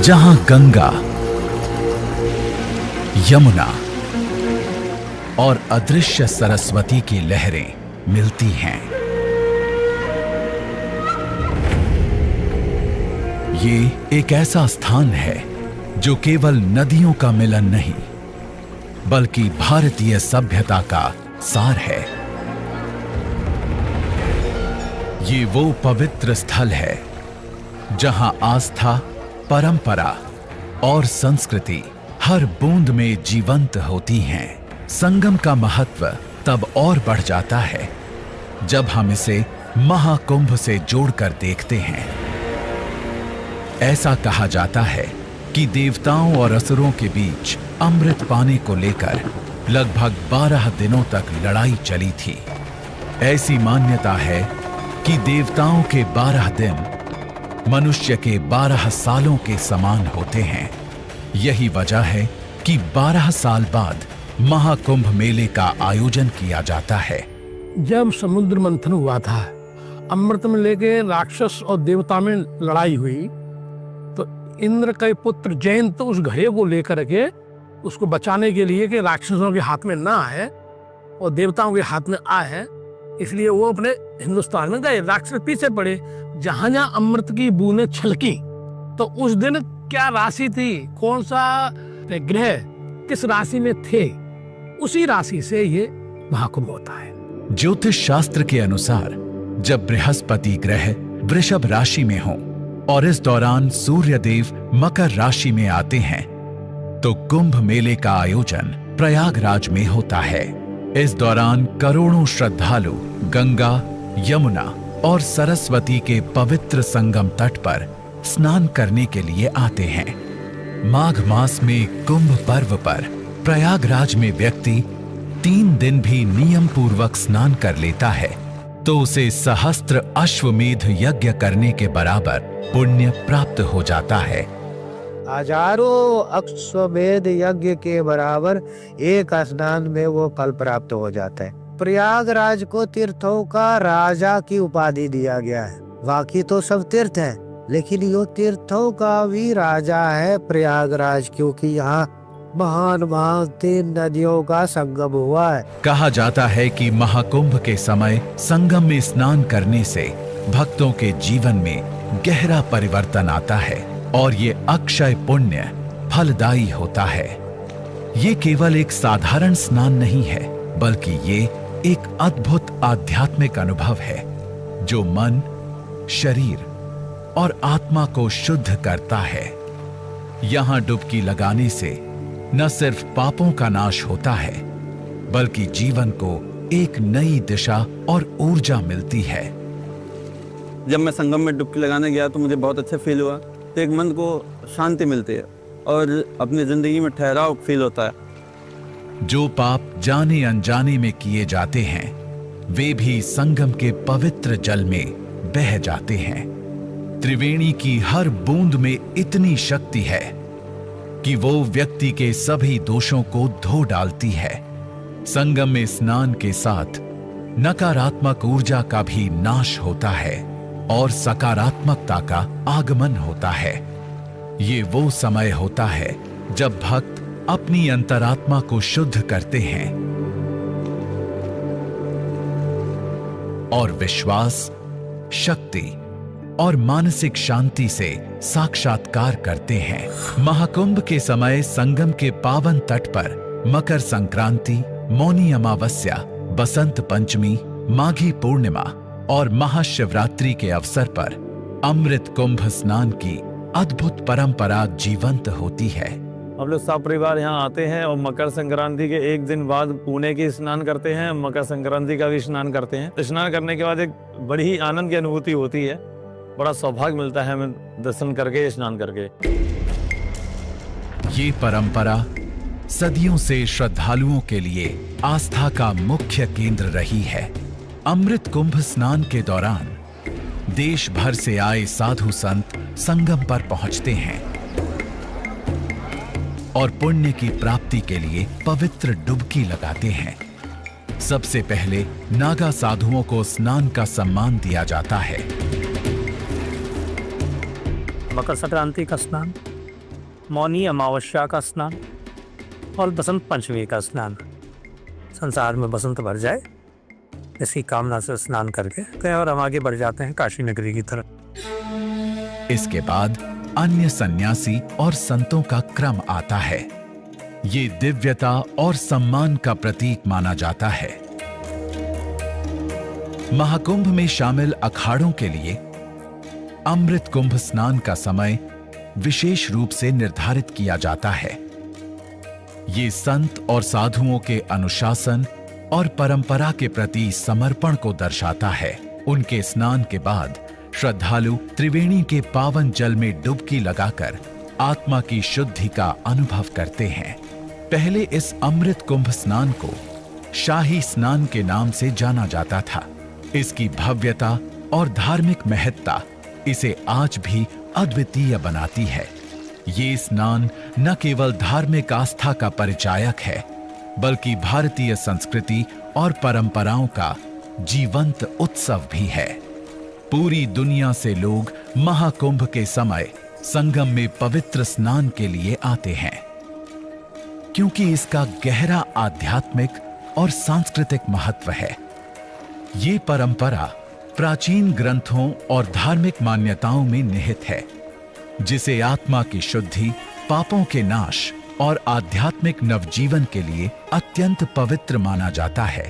जहां गंगा, यमुना और अदृश्य सरस्वती की लहरें मिलती हैं, ये एक ऐसा स्थान है जो केवल नदियों का मिलन नहीं, बल्कि भारतीय सभ्यता का सार है। ये वो पवित्र स्थल है जहां आस्था, परंपरा और संस्कृति हर बूंद में जीवंत होती हैं। संगम का महत्व तब और बढ़ जाता है जब हम इसे महाकुंभ से जोड़कर देखते हैं। ऐसा कहा जाता है कि देवताओं और असुरों के बीच अमृत पाने को लेकर लगभग 12 दिनों तक लड़ाई चली थी। ऐसी मान्यता है कि देवताओं के 12 दिन मनुष्य के 12 सालों के समान होते हैं। यही वजह है कि 12 साल बाद महाकुंभ मेले का आयोजन किया जाता है। जब समुद्र मंथन हुआ था, अमृत में लेके राक्षस और देवता में लड़ाई हुई, तो इंद्र के पुत्र जयंत उस घड़े को लेकर के उसको बचाने के लिए कि राक्षसों के हाथ में ना आए और देवताओं के हाथ में आए, इसलिए वो अपने हिंदुस्तान में गए। राक्षस पीछे पड़े। जहां जहां अमृत की बूंदें छलकी, तो उस दिन क्या राशि थी, कौन सा ग्रह किस राशि में थे, उसी राशि से ये महाकुंभ होता है। ज्योतिष शास्त्र के अनुसार जब बृहस्पति ग्रह वृषभ राशि में हो और इस दौरान सूर्य देव मकर राशि में आते हैं, तो कुंभ मेले का आयोजन प्रयागराज में होता है। इस दौरान करोड़ों श्रद्धालु गंगा, यमुना और सरस्वती के पवित्र संगम तट पर स्नान करने के लिए आते हैं। माघ मास में कुंभ पर्व पर प्रयागराज में व्यक्ति 3 दिन भी नियम पूर्वक स्नान कर लेता है तो उसे सहस्त्र अश्वमेध यज्ञ करने के बराबर पुण्य प्राप्त हो जाता है। हजारों अश्वमेध यज्ञ के बराबर एक स्नान में वो फल प्राप्त हो जाता है। प्रयागराज को तीर्थों का राजा की उपाधि दिया गया है। बाकी तो सब तीर्थ हैं, लेकिन यो तीर्थों का भी राजा है प्रयागराज, क्योंकि यहाँ महान 3 नदियों का संगम हुआ है। कहा जाता है कि महाकुंभ के समय संगम में स्नान करने से भक्तों के जीवन में गहरा परिवर्तन आता है और ये अक्षय पुण्य फलदायी होता है। ये केवल एक साधारण स्नान नहीं है, बल्कि ये एक अद्भुत आध्यात्मिक अनुभव है जो मन, शरीर और आत्मा को शुद्ध करता है। यहाँ डुबकी लगाने से न सिर्फ पापों का नाश होता है, बल्कि जीवन को एक नई दिशा और ऊर्जा मिलती है। जब मैं संगम में डुबकी लगाने गया तो मुझे बहुत अच्छा फील हुआ। तो एक मन को शांति मिलती है और अपनी जिंदगी में ठहराव फील होता है। जो पाप जाने अनजाने में किए जाते हैं, वे भी संगम के पवित्र जल में बह जाते हैं। त्रिवेणी की हर बूंद में इतनी शक्ति है कि वो व्यक्ति के सभी दोषों को धो डालती है। संगम में स्नान के साथ नकारात्मक ऊर्जा का भी नाश होता है और सकारात्मकता का आगमन होता है। ये वो समय होता है जब भक्त अपनी अंतरात्मा को शुद्ध करते हैं और विश्वास, शक्ति और मानसिक शांति से साक्षात्कार करते हैं। महाकुंभ के समय संगम के पावन तट पर मकर संक्रांति, मौनी अमावस्या, बसंत पंचमी, माघी पूर्णिमा और महाशिवरात्रि के अवसर पर अमृत कुंभ स्नान की अद्भुत परंपरा जीवंत होती है। हम लोग सब परिवार यहाँ आते हैं और मकर संक्रांति के एक दिन बाद पुणे की स्नान करते हैं, मकर संक्रांति का भी स्नान करते हैं। स्नान करने के बाद एक बड़ी ही आनंद की अनुभूति होती है, बड़ा सौभाग्य मिलता है हमें दर्शन करके, स्नान करके। ये परंपरा सदियों से श्रद्धालुओं के लिए आस्था का मुख्य केंद्र रही है। अमृत कुंभ स्नान के दौरान देश भर से आए साधु संत संगम पर पहुंचते हैं और पुण्य की प्राप्ति के लिए पवित्र डुबकी लगाते हैं। सबसे पहले नागा साधुओं को स्नान का सम्मान दिया जाता है। मकर संक्रांति का स्नान, मौनी अमावस्या का स्नान और बसंत पंचमी का स्नान। संसार में बसंत भर जाए इसी कामना से स्नान करके और हम आगे बढ़ जाते हैं काशी नगरी की तरफ। इसके बाद अन्य सन्यासी और संतों का क्रम आता है। ये दिव्यता और सम्मान का प्रतीक माना जाता है। महाकुंभ में शामिल अखाड़ों के लिए अमृत कुंभ स्नान का समय विशेष रूप से निर्धारित किया जाता है। ये संत और साधुओं के अनुशासन और परंपरा के प्रति समर्पण को दर्शाता है। उनके स्नान के बाद श्रद्धालु त्रिवेणी के पावन जल में डुबकी लगाकर आत्मा की शुद्धि का अनुभव करते हैं। पहले इस अमृत कुंभ स्नान को शाही स्नान के नाम से जाना जाता था। इसकी भव्यता और धार्मिक महत्ता इसे आज भी अद्वितीय बनाती है। ये स्नान न केवल धार्मिक आस्था का परिचायक है, बल्कि भारतीय संस्कृति और परंपराओं का जीवंत उत्सव भी है। पूरी दुनिया से लोग महाकुंभ के समय संगम में पवित्र स्नान के लिए आते हैं, क्योंकि इसका गहरा आध्यात्मिक और सांस्कृतिक महत्व है। ये परंपरा प्राचीन ग्रंथों और धार्मिक मान्यताओं में निहित है, जिसे आत्मा की शुद्धि, पापों के नाश और आध्यात्मिक नवजीवन के लिए अत्यंत पवित्र माना जाता है।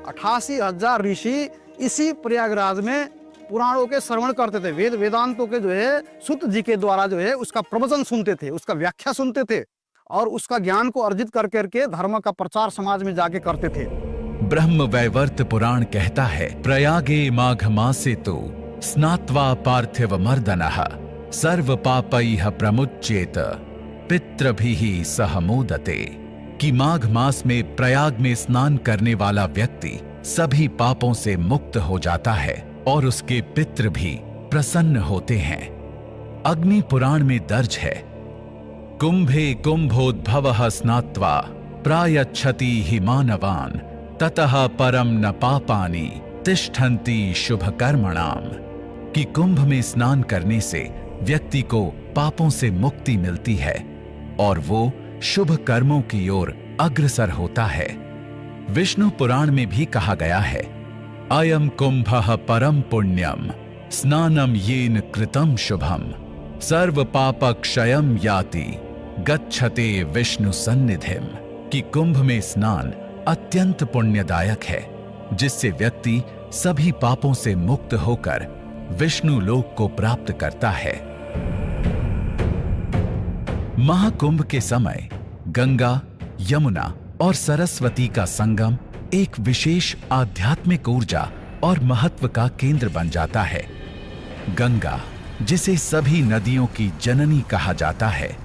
88,000 ऋषि इसी प्रयागराज में पुराणों के श्रवण करते थे। वेदांतों के जो है सूत जी के द्वारा जो है उसका प्रवचन सुनते थे, उसका व्याख्या सुनते थे और उसका ज्ञान को अर्जित कर करके धर्म का प्रचार समाज में जाके करते थे। ब्रह्म वैवर्त पुराण कहता है, प्रयागे माघ मासे तो स्नात्वा पार्थिव मर्दनः सर्व पापैः प्रमुच्येत पितृभिः सह मोदते। कि माघ मास में प्रयाग में स्नान करने वाला व्यक्ति सभी पापों से मुक्त हो जाता है और उसके पितृ भी प्रसन्न होते हैं। अग्नि पुराण में दर्ज है, कुंभे कुंभोद्भवः स्नात्वा प्रायच्छति हि मानवान् ततः परम न पापानि तिष्ठन्ति शुभ कर्मणाम। कि कुंभ में स्नान करने से व्यक्ति को पापों से मुक्ति मिलती है और वो शुभ कर्मों की ओर अग्रसर होता है। विष्णु पुराण में भी कहा गया है, अयम कुंभः परम पुण्यम स्नानम येन कृतम शुभम सर्व पाप क्षयम याति गच्छते विष्णु सन्निधिम। कि कुंभ में स्नान अत्यंत पुण्यदायक है, जिससे व्यक्ति सभी पापों से मुक्त होकर विष्णु लोक को प्राप्त करता है। महाकुंभ के समय गंगा, यमुना और सरस्वती का संगम एक विशेष आध्यात्मिक ऊर्जा और महत्व का केंद्र बन जाता है। गंगा, जिसे सभी नदियों की जननी कहा जाता है,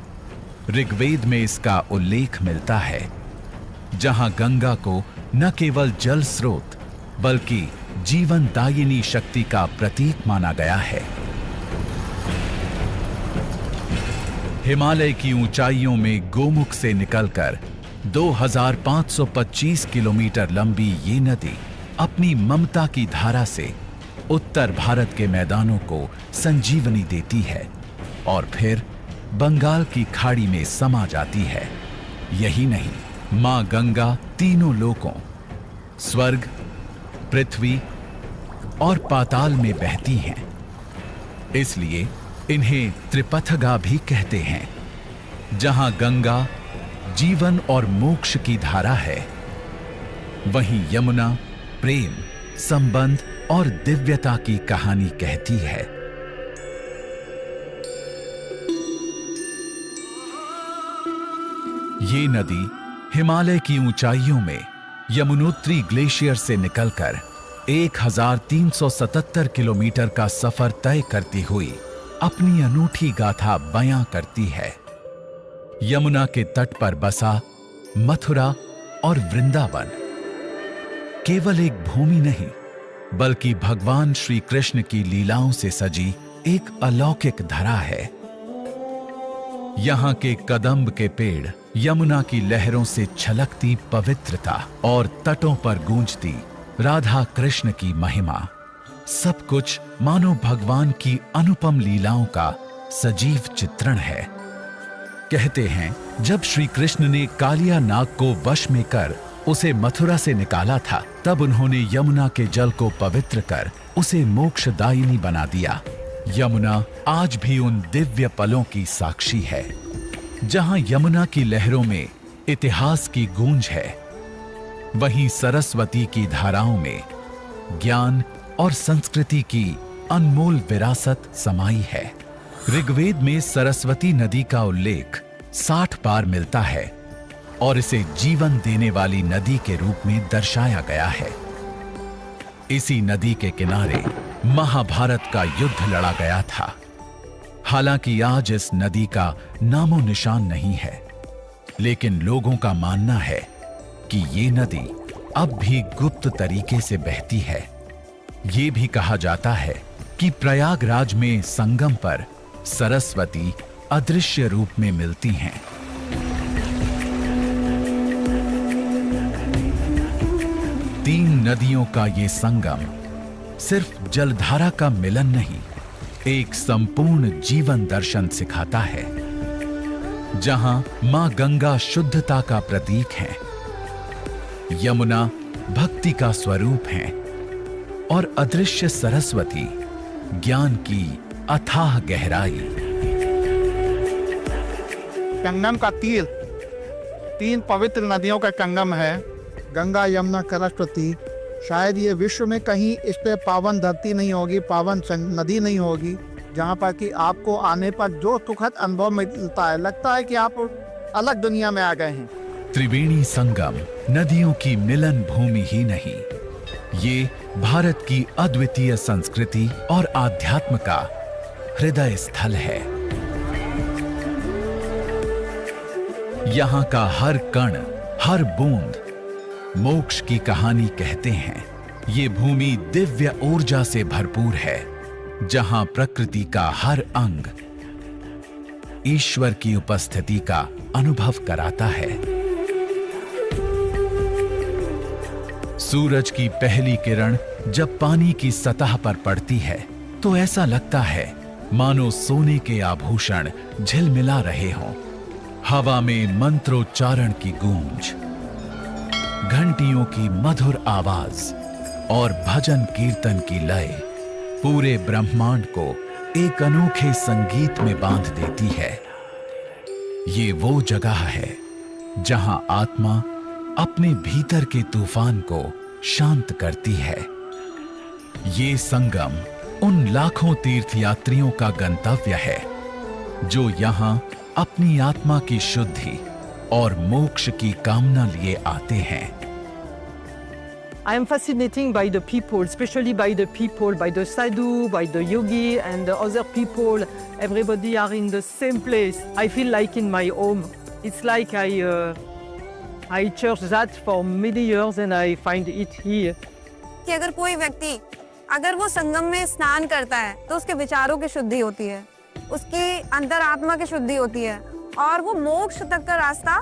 ऋग्वेद में इसका उल्लेख मिलता है, जहां गंगा को न केवल जल स्रोत बल्कि जीवनदायिनी शक्ति का प्रतीक माना गया है। हिमालय की ऊंचाइयों में गोमुख से निकलकर 2525 किलोमीटर लंबी ये नदी अपनी ममता की धारा से उत्तर भारत के मैदानों को संजीवनी देती है और फिर बंगाल की खाड़ी में समा जाती है। यही नहीं, मां गंगा तीनों लोकों स्वर्ग, पृथ्वी और पाताल में बहती हैं। इसलिए इन्हें त्रिपथगा भी कहते हैं। जहां गंगा जीवन और मोक्ष की धारा है, वहीं यमुना प्रेम, संबंध और दिव्यता की कहानी कहती है। ये नदी हिमालय की ऊंचाइयों में यमुनोत्री ग्लेशियर से निकलकर 1377 किलोमीटर का सफर तय करती हुई अपनी अनूठी गाथा बयां करती है। यमुना के तट पर बसा मथुरा और वृंदावन केवल एक भूमि नहीं, बल्कि भगवान श्री कृष्ण की लीलाओं से सजी एक अलौकिक धरा है। यहाँ के कदम्ब के पेड़, यमुना की लहरों से छलकती पवित्रता और तटों पर गूंजती राधा कृष्ण की महिमा, सब कुछ मानो भगवान की अनुपम लीलाओं का सजीव चित्रण है। कहते हैं, जब श्री कृष्ण ने कालिया नाग को वश में कर उसे मथुरा से निकाला था, तब उन्होंने यमुना के जल को पवित्र कर उसे मोक्षदायिनी बना दिया। यमुना आज भी उन दिव्य पलों की साक्षी है, जहां यमुना की लहरों में इतिहास की गूंज है, वहीं सरस्वती की धाराओं में ज्ञान और संस्कृति की अनमोल विरासत समाई है। ऋग्वेद में सरस्वती नदी का उल्लेख 60 बार मिलता है और इसे जीवन देने वाली नदी के रूप में दर्शाया गया है। इसी नदी के किनारे महाभारत का युद्ध लड़ा गया था। हालांकि आज इस नदी का नामो निशान नहीं है, लेकिन लोगों का मानना है कि ये नदी अब भी गुप्त तरीके से बहती है। ये भी कहा जाता है कि प्रयागराज में संगम पर सरस्वती अदृश्य रूप में मिलती हैं। तीन नदियों का ये संगम सिर्फ जलधारा का मिलन नहीं, एक संपूर्ण जीवन दर्शन सिखाता है, जहां मां गंगा शुद्धता का प्रतीक है, यमुना भक्ति का स्वरूप है और अदृश्य सरस्वती ज्ञान की अथाह गहराई। संगम का तीन पवित्र नदियों का संगम है, गंगा यमुना सरस्वती। शायद ये विश्व में कहीं इस पे पावन धरती नहीं होगी, पावन नदी नहीं होगी, जहाँ पर कि आपको आने पर जो सुखद अनुभव मिलता है, लगता है कि आप अलग दुनिया में आ गए हैं। त्रिवेणी संगम नदियों की मिलन भूमि ही नहीं, ये भारत की अद्वितीय संस्कृति और आध्यात्म का हृदय स्थल है। यहाँ का हर कण, हर बूंद मोक्ष की कहानी कहते हैं। ये भूमि दिव्य ऊर्जा से भरपूर है, जहां प्रकृति का हर अंग ईश्वर की उपस्थिति का अनुभव कराता है। सूरज की पहली किरण जब पानी की सतह पर पड़ती है, तो ऐसा लगता है मानो सोने के आभूषण झिलमिला रहे हों। हवा में मंत्रोच्चारण की गूंज, घंटियों की मधुर आवाज और भजन कीर्तन की लय पूरे ब्रह्मांड को एक अनोखे संगीत में बांध देती है। ये वो जगह है जहां आत्मा अपने भीतर के तूफान को शांत करती है। ये संगम उन लाखों तीर्थयात्रियों का गंतव्य है जो यहां अपनी आत्मा की शुद्धि और मोक्ष की कामना लिए आते हैं। I am fascinated by the people, especially by the people, by the sadhu, by the yogi and the other people. Everybody are in the same place. I feel like in my home. It's like I church that for many years and I find it here. कि अगर कोई व्यक्ति अगर वो संगम में स्नान करता है तो उसके विचारों की शुद्धि होती है, उसकी अंतरात्मा की शुद्धि होती है और वो मोक्ष तक का रास्ता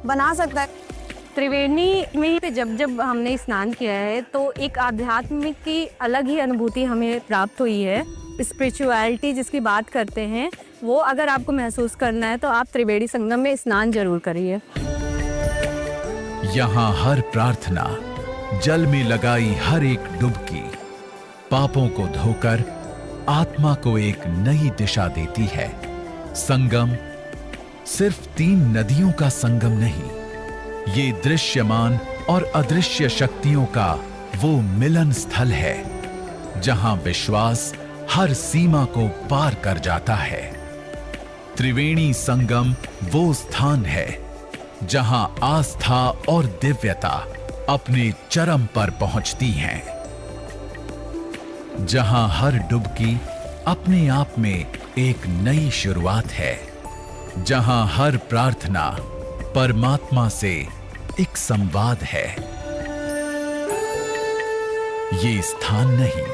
बना सकता है। त्रिवेणी में जब हमने स्नान किया है तो एक आध्यात्मिक की अलग ही अनुभूति हमें प्राप्त हुई है। स्पिरिचुअलिटी जिसकी बात करते हैं, वो अगर आपको महसूस करना है तो आप त्रिवेणी संगम में स्नान जरूर करिए। यहाँ हर प्रार्थना, जल में लगाई हर एक डुबकी पापों को धोकर आत्मा को एक नई दिशा देती है। संगम सिर्फ 3 नदियों का संगम नहीं, ये दृश्यमान और अदृश्य शक्तियों का वो मिलन स्थल है जहां विश्वास हर सीमा को पार कर जाता है। त्रिवेणी संगम वो स्थान है जहां आस्था और दिव्यता अपने चरम पर पहुंचती हैं, जहां हर डुबकी अपने आप में एक नई शुरुआत है, जहां हर प्रार्थना परमात्मा से एक संवाद है। ये स्थान नहीं,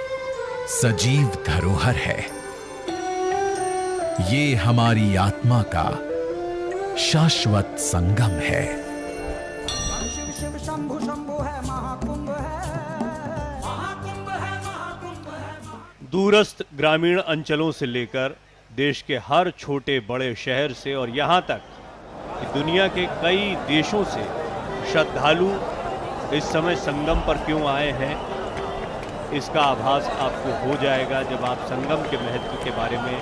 सजीव धरोहर है। ये हमारी आत्मा का शाश्वत संगम है। दूरस्थ ग्रामीण अंचलों से लेकर देश के हर छोटे बड़े शहर से और यहाँ तक कि दुनिया के कई देशों से श्रद्धालु इस समय संगम पर क्यों आए हैं, इसका आभास आपको हो जाएगा जब आप संगम के महत्व के बारे में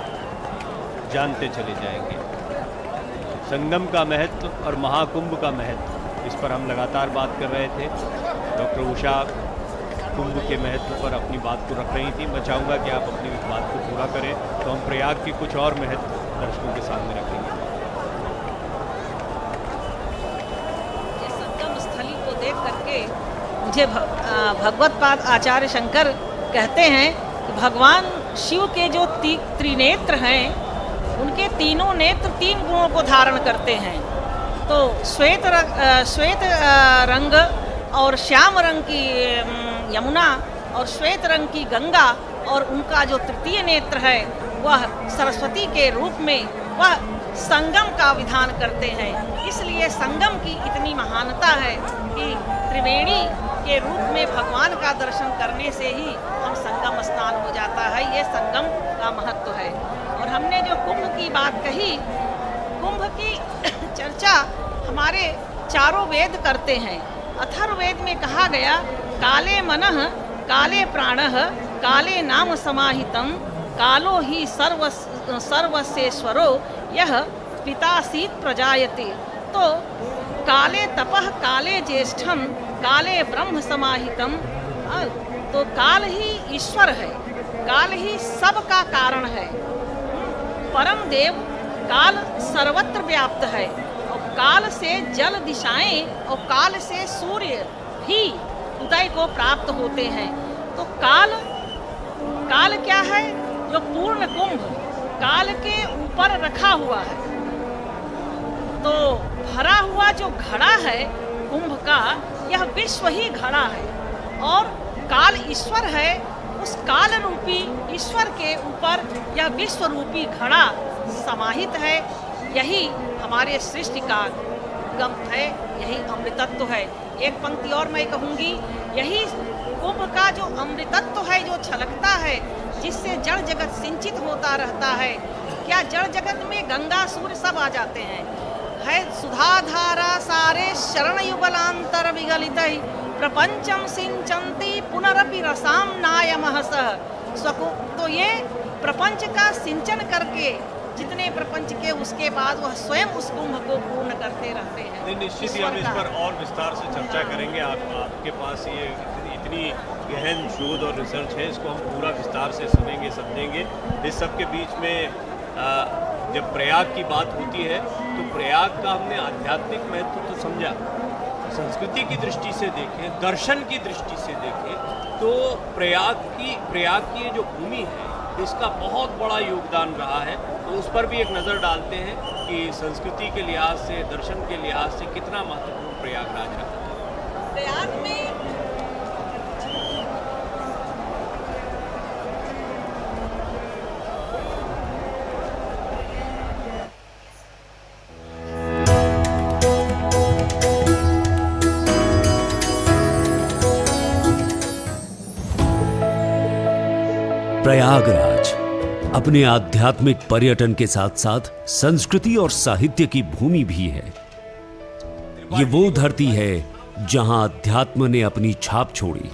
जानते चले जाएंगे। संगम का महत्व और महाकुंभ का महत्व, इस पर हम लगातार बात कर रहे थे। डॉक्टर उषा कुंभ के महत्व पर अपनी बात को रख रही थी। मैं चाहूँगा कि आप अपनी इस बात को पूरा करें तो हम प्रयाग के कुछ और महत्व दर्शकों के सामने रखेंगे। ये संगम स्थली को देख करके मुझे भगवत पाद आचार्य शंकर कहते हैं कि भगवान शिव के जो त्रिनेत्र हैं, उनके तीनों नेत्र 3 गुणों को धारण करते हैं। तो श्वेत रंग और श्याम रंग की यमुना और श्वेत रंग की गंगा, और उनका जो तृतीय नेत्र है वह सरस्वती के रूप में वह संगम का विधान करते हैं। इसलिए संगम की इतनी महानता है कि त्रिवेणी के रूप में भगवान का दर्शन करने से ही हम संगम स्नान हो जाता है। ये संगम का महत्व है। और हमने जो कुंभ की बात कही, कुंभ की चर्चा हमारे चारों वेद करते हैं। अथर्ववेद में कहा गया, काले मनः काले प्राणः काले नाम समाहितं कालो ही सर्वस्वेश्वरो यह पितासीत प्रजायते। तो काले तपः काले ज्येष्ठम काले ब्रह्म समाहितम। तो काल ही ईश्वर है, काल ही सब का कारण है। परम देव काल सर्वत्र व्याप्त है, और काल से जल दिशाएं और काल से सूर्य भी उदय को प्राप्त होते हैं। तो काल क्या है? जो पूर्ण कुंभ काल के ऊपर रखा हुआ है। तो भरा हुआ जो घड़ा है कुंभ का, यह विश्व ही घड़ा है, और काल ईश्वर है। उस काल रूपी ईश्वर के ऊपर यह विश्व रूपी घड़ा समाहित है। यही हमारे सृष्टि का गम है, यही अमृतत्व है। एक पंक्ति और मैं कहूँगी, यही कुंभ का जो अमृतत्व है, जो छलकता है, जिससे जड़ जगत सिंचित होता रहता है। क्या जड़ जगत में गंगा सूर्य सब आ जाते हैं? है सुधाधारा सारे शरण युगलांतर विगलित प्रपंचम सिंचंती पुनरपि रसाम नायमः सह स्वकु। तो ये प्रपंच का सिंचन करके जितने प्रपंच के, उसके बाद वह स्वयं उस कुंभ को पूर्ण करते रहते हैं। निश्चित ही हम इस पर और विस्तार से चर्चा करेंगे। आपके पास ये इतनी गहन शोध और रिसर्च है, इसको हम पूरा विस्तार से सुनेंगे, समझेंगे। इस सब के बीच में जब प्रयाग की बात होती है तो प्रयाग का हमने आध्यात्मिक महत्व तो समझा, संस्कृति की दृष्टि से देखें, दर्शन की दृष्टि से देखें तो प्रयाग की ये जो भूमि है, इसका बहुत बड़ा योगदान रहा है। तो उस पर भी एक नज़र डालते हैं कि संस्कृति के लिहाज से, दर्शन के लिहाज से कितना महत्वपूर्ण प्रयागराज रहा। प्रयाग में प्रयागराज अपने आध्यात्मिक पर्यटन के साथ साथ संस्कृति और साहित्य की भूमि भी है। ये वो धरती है जहां अध्यात्म ने अपनी छाप छोड़ी।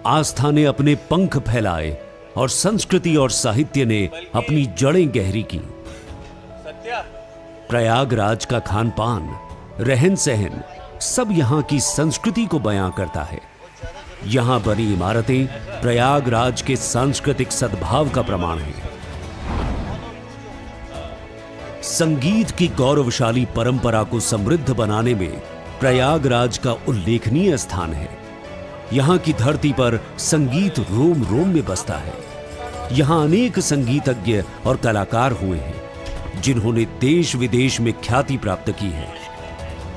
आस्था ने अपने पंख फैलाए और संस्कृति और साहित्य ने अपनी जड़ें गहरी की। प्रयागराज का खान पान, रहन सहन सब यहां की संस्कृति को बयां करता है। यहां बनी इमारतें प्रयागराज के सांस्कृतिक सद्भाव का प्रमाण हैं। संगीत की गौरवशाली परंपरा को समृद्ध बनाने में प्रयागराज का उल्लेखनीय स्थान है। यहां की धरती पर संगीत रोम रोम में बसता है। यहां अनेक संगीतज्ञ और कलाकार हुए हैं जिन्होंने देश विदेश में ख्याति प्राप्त की है।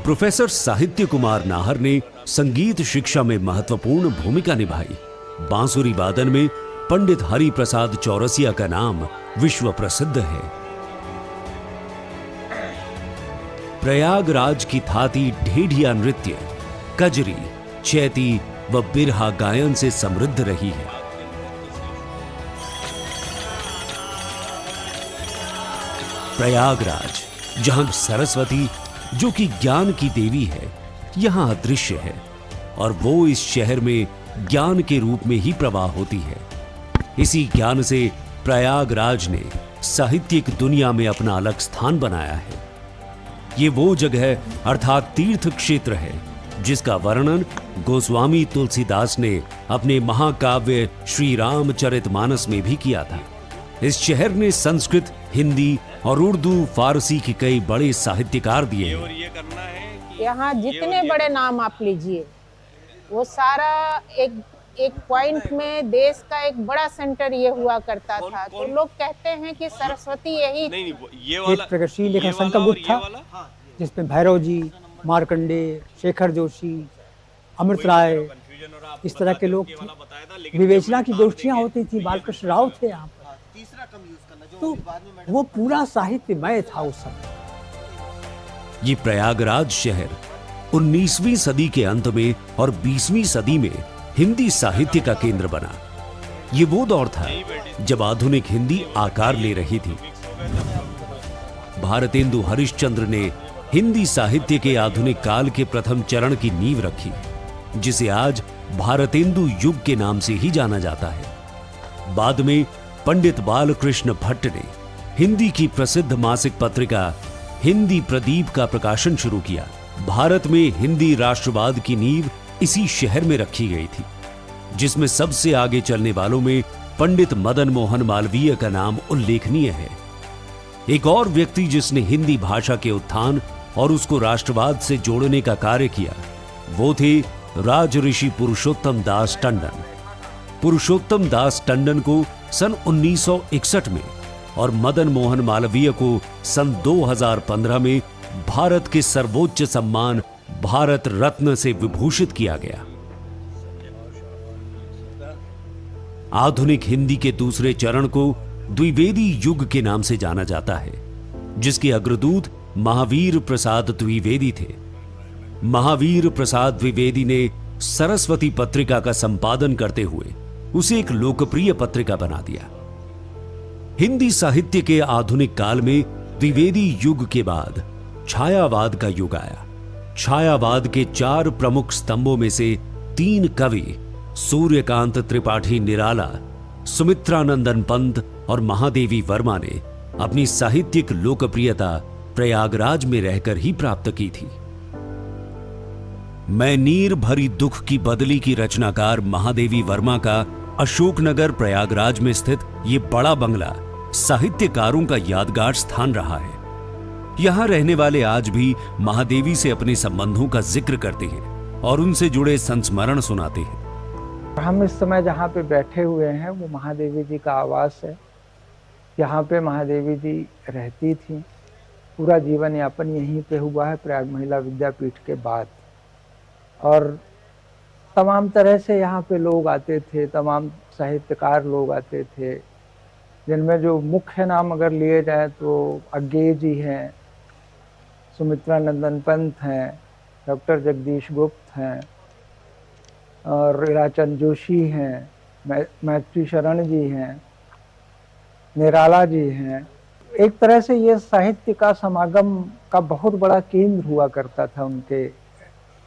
प्रोफेसर साहित्य कुमार नाहर ने संगीत शिक्षा में महत्वपूर्ण भूमिका निभाई। बांसुरी वादन में पंडित हरि प्रसाद चौरसिया का नाम विश्व प्रसिद्ध है। प्रयागराज की थाती ढेढिया नृत्य, कजरी, चैती व बिरहा गायन से समृद्ध रही है। प्रयागराज, जहां सरस्वती जो कि ज्ञान की देवी है, यहां अदृश्य है और वो इस शहर में ज्ञान के रूप में ही प्रवाह होती है। इसी ज्ञान से प्रयागराज ने साहित्यिक दुनिया में अपना अलग स्थान बनाया है। ये वो जगह अर्थात तीर्थ क्षेत्र है जिसका वर्णन गोस्वामी तुलसीदास ने अपने महाकाव्य श्री रामचरितमानस में भी किया था। इस शहर ने संस्कृत, हिंदी और उर्दू, फारसी के कई बड़े साहित्यकार दिए हैं। यहाँ जितने बड़े नाम आप लीजिए, वो सारा एक पॉइंट में देश का एक बड़ा सेंटर ये हुआ करता था। तो लोग कहते हैं कि सरस्वती यही एक प्रगतिशील लेखन संकल्प था जिसमें भैरव जी, मार्कंडे, शेखर जोशी, अमृत राय, इस तरह के लोग थे। विवेचना की गोष्ठियां होती थी, बालकृष्ण राव थे यहाँ पर। तो वो पूरा साहित्यमय था उस समय। ये प्रयागराज शहर 19वीं सदी के अंत में और 20वीं सदी में हिंदी साहित्य का केंद्र बना। ये वो दौर था जब आधुनिक हिंदी आकार ले रही थी। भारतेंदु हरिश्चंद्र ने हिंदी साहित्य के आधुनिक काल के प्रथम चरण की नींव रखी, जिसे आज भारतेंदु युग के नाम से ही जाना जाता है। बाद में पंडित बालकृष्ण भट्ट ने हिंदी की प्रसिद्ध मासिक पत्रिका हिंदी प्रदीप का प्रकाशन शुरू किया। भारत में हिंदी राष्ट्रवाद की नींव इसी शहर में रखी गई थी, जिसमें सबसे आगे चलने वालों में पंडित मदन मोहन मालवीय का नाम उल्लेखनीय है। एक और व्यक्ति जिसने हिंदी भाषा के उत्थान और उसको राष्ट्रवाद से जोड़ने का कार्य किया, वो थे राजऋषि पुरुषोत्तम दास टंडन। पुरुषोत्तम दास टंडन को सन 1961 में और मदन मोहन मालवीय को सन 2015 में भारत के सर्वोच्च सम्मान भारत रत्न से विभूषित किया गया। आधुनिक हिंदी के दूसरे चरण को द्विवेदी युग के नाम से जाना जाता है, जिसके अग्रदूत महावीर प्रसाद द्विवेदी थे। महावीर प्रसाद द्विवेदी ने सरस्वती पत्रिका का संपादन करते हुए उसे एक लोकप्रिय पत्रिका बना दिया। हिंदी साहित्य के आधुनिक काल में द्विवेदी युग के बाद छायावाद का युग आया। छायावाद के 4 प्रमुख स्तंभों में से 3 कवि सूर्यकांत त्रिपाठी निराला, सुमित्रानंदन पंत और महादेवी वर्मा ने अपनी साहित्यिक लोकप्रियता प्रयागराज में रहकर ही प्राप्त की थी। मैं नीर भरी दुख की बदली की रचनाकार महादेवी वर्मा का अशोकनगर प्रयागराज में स्थित ये बड़ा बंगला साहित्यकारों का यादगार स्थान रहा है। यहां रहने वाले आज भी महादेवी से अपने संबंधों का जिक्र करते हैं और उनसे जुड़े संस्मरण सुनाते हैं। हम इस समय जहाँ पे बैठे हुए हैं वो महादेवी जी का आवास है। यहाँ पे महादेवी जी रहती थी। पूरा जीवन यापन यहीं पे हुआ है प्रयाग महिला विद्यापीठ के बाद। और तमाम तरह से यहाँ पे लोग आते थे, तमाम साहित्यकार लोग आते थे, जिनमें जो मुख्य नाम अगर लिए जाए तो अज्ञे जी हैं, सुमित्रानंदन पंत हैं, डॉक्टर जगदीश गुप्त हैं और हीराचंद जोशी हैं, मैत्री शरण जी हैं, निराला जी हैं। एक तरह से ये साहित्य का समागम का बहुत बड़ा केंद्र हुआ करता था उनके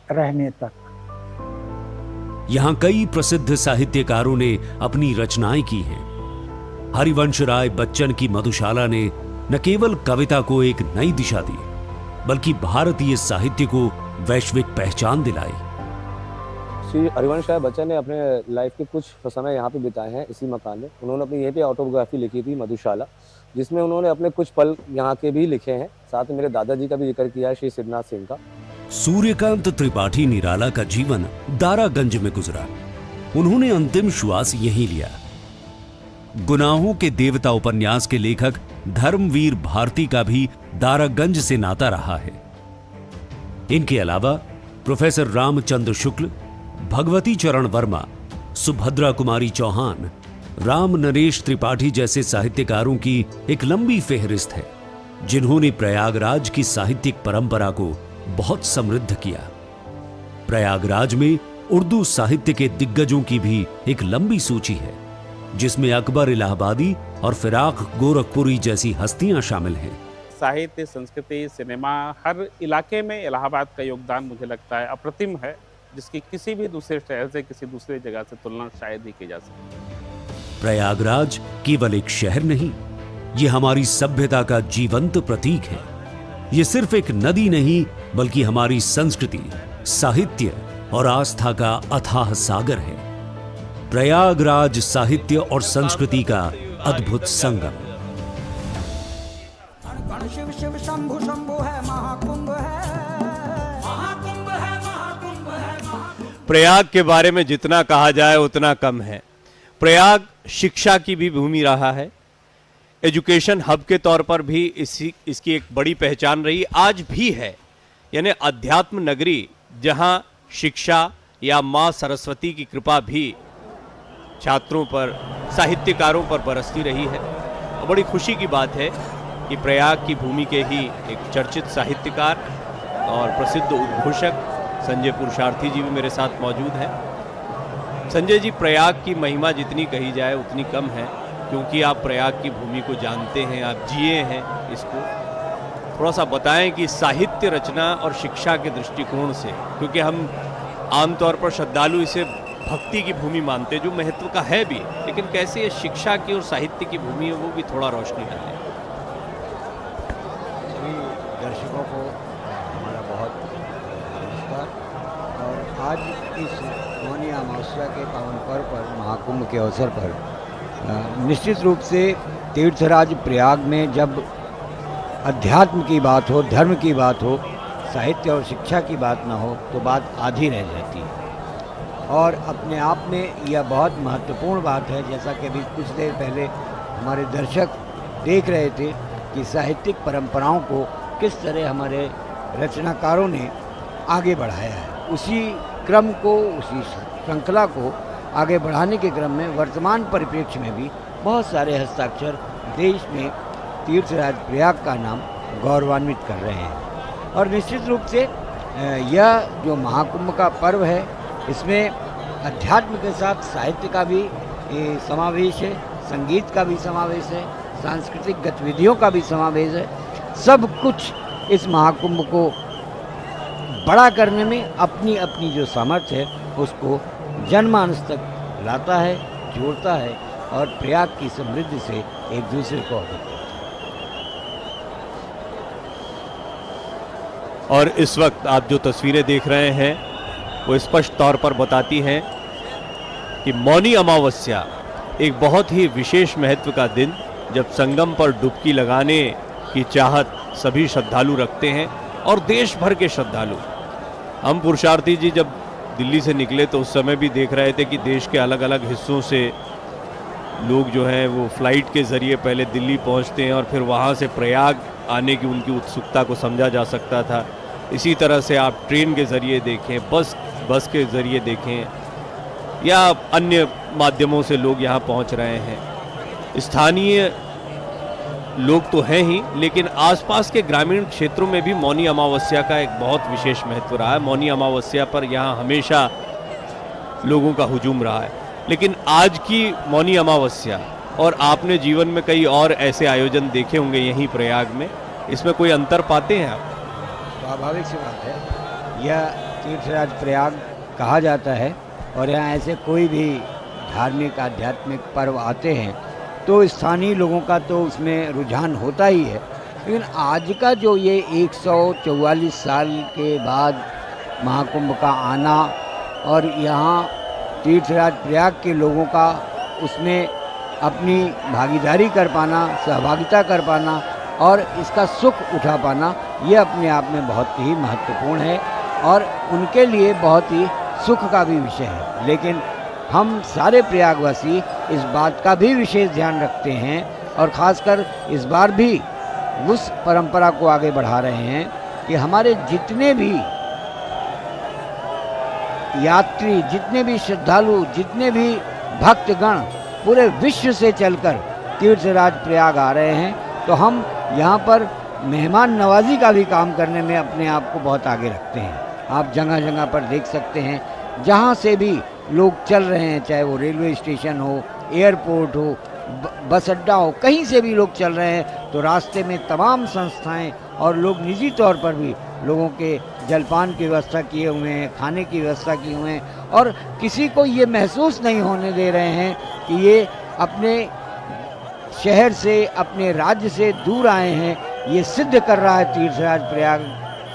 रहने तक। यहां कई प्रसिद्ध साहित्यकारों ने अपनी रचनाएं की हैं। हरिवंश राय बच्चन की मधुशाला ने न केवल कविता को एक नई दिशा दी, बल्कि भारतीय साहित्य को वैश्विक पहचान दिलाई। श्री हरिवंश राय बच्चन ने अपने लाइफ के कुछ समय यहाँ पे बिताए हैं इसी मकान में। उन्होंने अपनी यहीं पे ऑटोबायोग्राफी लिखी थी मधुशाला, जिसमें उन्होंने अपने कुछ पल यहाँ के भी लिखे हैं। साथ में मेरे दादाजी का भी जिक्र किया है, श्री सिद्धनाथ सिंह का। सूर्यकांत त्रिपाठी निराला का जीवन दारागंज में गुजरा। उन्होंने अंतिम श्वास यहीं लिया। गुनाहों के देवता उपन्यास के लेखक धर्मवीर भारती का भी दारागंज से नाता रहा है। इनके अलावा प्रोफेसर रामचंद्र शुक्ल, भगवती चरण वर्मा, सुभद्रा कुमारी चौहान, राम नरेश त्रिपाठी जैसे साहित्यकारों की एक लंबी फेहरिस्त है, जिन्होंने प्रयागराज की साहित्यिक परंपरा को बहुत समृद्ध किया। प्रयागराज में उर्दू साहित्य के दिग्गजों की भी एक लंबी सूची है, जिसमें अकबर इलाहाबादी और फिराक गोरखपुरी जैसी हस्तियां शामिल हैं। साहित्य, संस्कृति, सिनेमा, हर इलाके में इलाहाबाद का योगदान मुझे लगता है अप्रतिम है, जिसकी किसी भी दूसरे शहर से, किसी दूसरे जगह से तुलना शायद ही की जा सकती। प्रयागराज केवल एक शहर नहीं, ये हमारी सभ्यता का जीवंत प्रतीक है। ये सिर्फ एक नदी नहीं, बल्कि हमारी संस्कृति, साहित्य और आस्था का अथाह सागर है। प्रयागराज साहित्य और संस्कृति का अद्भुत संगम। शिव शिव शंभु शंभु है, महाकुंभ है, महाकुंभ है, महाकुंभ है। प्रयाग के बारे में जितना कहा जाए उतना कम है। प्रयाग शिक्षा की भी भूमि रहा है, एजुकेशन हब के तौर पर भी इसकी एक बड़ी पहचान रही, आज भी है। यानी अध्यात्म नगरी, जहां शिक्षा या मां सरस्वती की कृपा भी छात्रों पर, साहित्यकारों पर बरसती रही है। और बड़ी खुशी की बात है कि प्रयाग की भूमि के ही एक चर्चित साहित्यकार और प्रसिद्ध उद्घोषक संजय पुरुषार्थी जी भी मेरे साथ मौजूद हैं। संजय जी, प्रयाग की महिमा जितनी कही जाए उतनी कम है, क्योंकि आप प्रयाग की भूमि को जानते हैं, आप जिए हैं इसको। थोड़ा सा बताएं कि साहित्य रचना और शिक्षा के दृष्टिकोण से, क्योंकि हम आमतौर पर श्रद्धालु इसे भक्ति की भूमि मानते, जो महत्व का है भी, लेकिन कैसे ये शिक्षा की और साहित्य की भूमि है, वो भी थोड़ा रोशनी डालें। सभी दर्शकों को हमारा बहुत नमस्कार। और आज इस मौनी अमावस्या के पावन पर्व पर, महाकुंभ के अवसर पर, निश्चित रूप से तीर्थराज प्रयाग में जब अध्यात्म की बात हो, धर्म की बात हो, साहित्य और शिक्षा की बात ना हो, तो बात आधी रह जाती है। और अपने आप में यह बहुत महत्वपूर्ण बात है, जैसा कि अभी कुछ देर पहले हमारे दर्शक देख रहे थे कि साहित्यिक परंपराओं को किस तरह हमारे रचनाकारों ने आगे बढ़ाया है। उसी क्रम को, उसी श्रृंखला को आगे बढ़ाने के क्रम में वर्तमान परिप्रेक्ष्य में भी बहुत सारे हस्ताक्षर देश में तीर्थराज प्रयाग का नाम गौरवान्वित कर रहे हैं। और निश्चित रूप से यह जो महाकुंभ का पर्व है, इसमें अध्यात्म के साथ साहित्य का भी समावेश है, संगीत का भी समावेश है, सांस्कृतिक गतिविधियों का भी समावेश है। सब कुछ इस महाकुंभ को बड़ा करने में अपनी अपनी जो सामर्थ्य है उसको जनमानस तक लाता है, जोड़ता है और प्रयाग की समृद्धि से एक दूसरे को अवगत करता है। और इस वक्त आप जो तस्वीरें देख रहे हैं वो स्पष्ट तौर पर बताती हैं कि मौनी अमावस्या एक बहुत ही विशेष महत्व का दिन, जब संगम पर डुबकी लगाने की चाहत सभी श्रद्धालु रखते हैं और देश भर के श्रद्धालु। हम पुरुषार्थी जी जब दिल्ली से निकले तो उस समय भी देख रहे थे कि देश के अलग अलग हिस्सों से लोग जो हैं वो फ्लाइट के ज़रिए पहले दिल्ली पहुंचते हैं और फिर वहां से प्रयाग आने की उनकी उत्सुकता को समझा जा सकता था। इसी तरह से आप ट्रेन के ज़रिए देखें, बस के ज़रिए देखें या अन्य माध्यमों से लोग यहाँ पहुँच रहे हैं। स्थानीय लोग तो हैं ही, लेकिन आसपास के ग्रामीण क्षेत्रों में भी मौनी अमावस्या का एक बहुत विशेष महत्व रहा है। मौनी अमावस्या पर यहाँ हमेशा लोगों का हुजूम रहा है। लेकिन आज की मौनी अमावस्या, और आपने जीवन में कई और ऐसे आयोजन देखे होंगे यहीं प्रयाग में, इसमें कोई अंतर पाते हैं आप? स्वाभाविक सी बात है, यह तीर्थराज प्रयाग कहा जाता है और यहाँ ऐसे कोई भी धार्मिक आध्यात्मिक पर्व आते हैं तो स्थानीय लोगों का तो उसमें रुझान होता ही है। लेकिन आज का जो ये 144 साल के बाद महाकुंभ का आना और यहाँ तीर्थराज प्रयाग के लोगों का उसमें अपनी भागीदारी कर पाना, सहभागिता कर पाना और इसका सुख उठा पाना, ये अपने आप में बहुत ही महत्वपूर्ण है और उनके लिए बहुत ही सुख का भी विषय है। लेकिन हम सारे प्रयागवासी इस बात का भी विशेष ध्यान रखते हैं और ख़ासकर इस बार भी उस परंपरा को आगे बढ़ा रहे हैं कि हमारे जितने भी यात्री, जितने भी श्रद्धालु, जितने भी भक्तगण पूरे विश्व से चलकर तीर्थराज प्रयाग आ रहे हैं तो हम यहाँ पर मेहमान नवाजी का भी काम करने में अपने आप को बहुत आगे रखते हैं। आप जगह जगह पर देख सकते हैं, जहाँ से भी लोग चल रहे हैं, चाहे वो रेलवे स्टेशन हो, एयरपोर्ट हो, बस अड्डा हो, कहीं से भी लोग चल रहे हैं तो रास्ते में तमाम संस्थाएं और लोग निजी तौर पर भी लोगों के जलपान की व्यवस्था किए हुए हैं, खाने की व्यवस्था किए हुए हैं और किसी को ये महसूस नहीं होने दे रहे हैं कि ये अपने शहर से, अपने राज्य से दूर आए हैं। ये सिद्ध कर रहा है तीर्थराज प्रयाग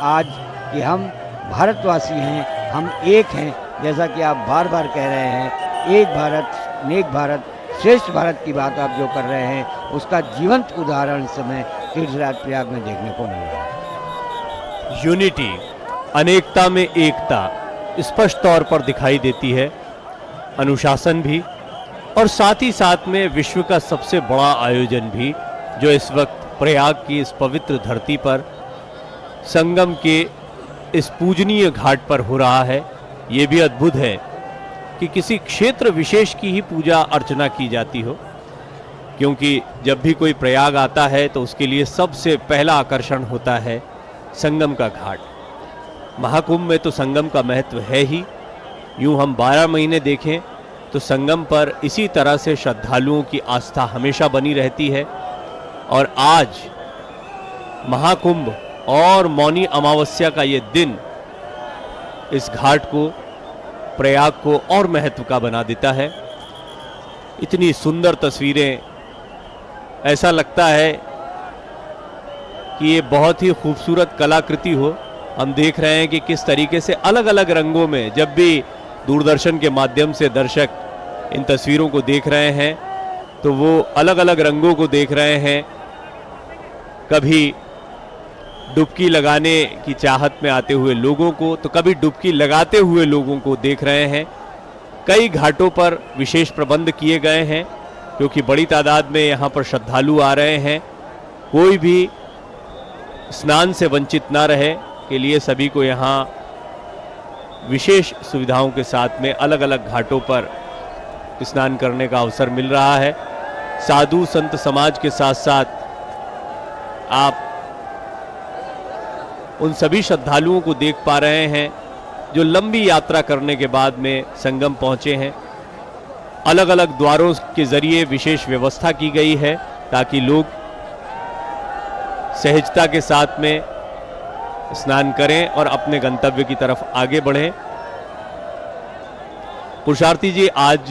आज कि हम भारतवासी हैं, हम एक हैं। जैसा कि आप बार बार कह रहे हैं, एक भारत नेक भारत श्रेष्ठ भारत की बात आप जो कर रहे हैं, उसका जीवंत उदाहरण इस समय तीर्थराज प्रयाग में देखने को मिल रहा है। यूनिटी, अनेकता में एकता स्पष्ट तौर पर दिखाई देती है। अनुशासन भी और साथ ही साथ में विश्व का सबसे बड़ा आयोजन भी जो इस वक्त प्रयाग की इस पवित्र धरती पर संगम के इस पूजनीय घाट पर हो रहा है। ये भी अद्भुत है कि किसी क्षेत्र विशेष की ही पूजा अर्चना की जाती हो, क्योंकि जब भी कोई प्रयाग आता है तो उसके लिए सबसे पहला आकर्षण होता है संगम का घाट। महाकुंभ में तो संगम का महत्व है ही, यूं हम 12 महीने देखें तो संगम पर इसी तरह से श्रद्धालुओं की आस्था हमेशा बनी रहती है। और आज महाकुंभ और मौनी अमावस्या का ये दिन इस घाट को, प्रयाग को और महत्व का बना देता है। इतनी सुंदर तस्वीरें, ऐसा लगता है कि ये बहुत ही खूबसूरत कलाकृति हो। हम देख रहे हैं कि किस तरीके से अलग अलग रंगों में, जब भी दूरदर्शन के माध्यम से दर्शक इन तस्वीरों को देख रहे हैं तो वो अलग अलग रंगों को देख रहे हैं। कभी डुबकी लगाने की चाहत में आते हुए लोगों को, तो कभी डुबकी लगाते हुए लोगों को देख रहे हैं। कई घाटों पर विशेष प्रबंध किए गए हैं क्योंकि बड़ी तादाद में यहाँ पर श्रद्धालु आ रहे हैं। कोई भी स्नान से वंचित ना रहे के लिए सभी को यहाँ विशेष सुविधाओं के साथ में अलग अलग घाटों पर स्नान करने का अवसर मिल रहा है। साधु संत समाज के साथ साथ आप उन सभी श्रद्धालुओं को देख पा रहे हैं जो लंबी यात्रा करने के बाद में संगम पहुंचे हैं। अलग अलग द्वारों के जरिए विशेष व्यवस्था की गई है ताकि लोग सहजता के साथ में स्नान करें और अपने गंतव्य की तरफ आगे बढ़ें। पुरुषार्थी जी, आज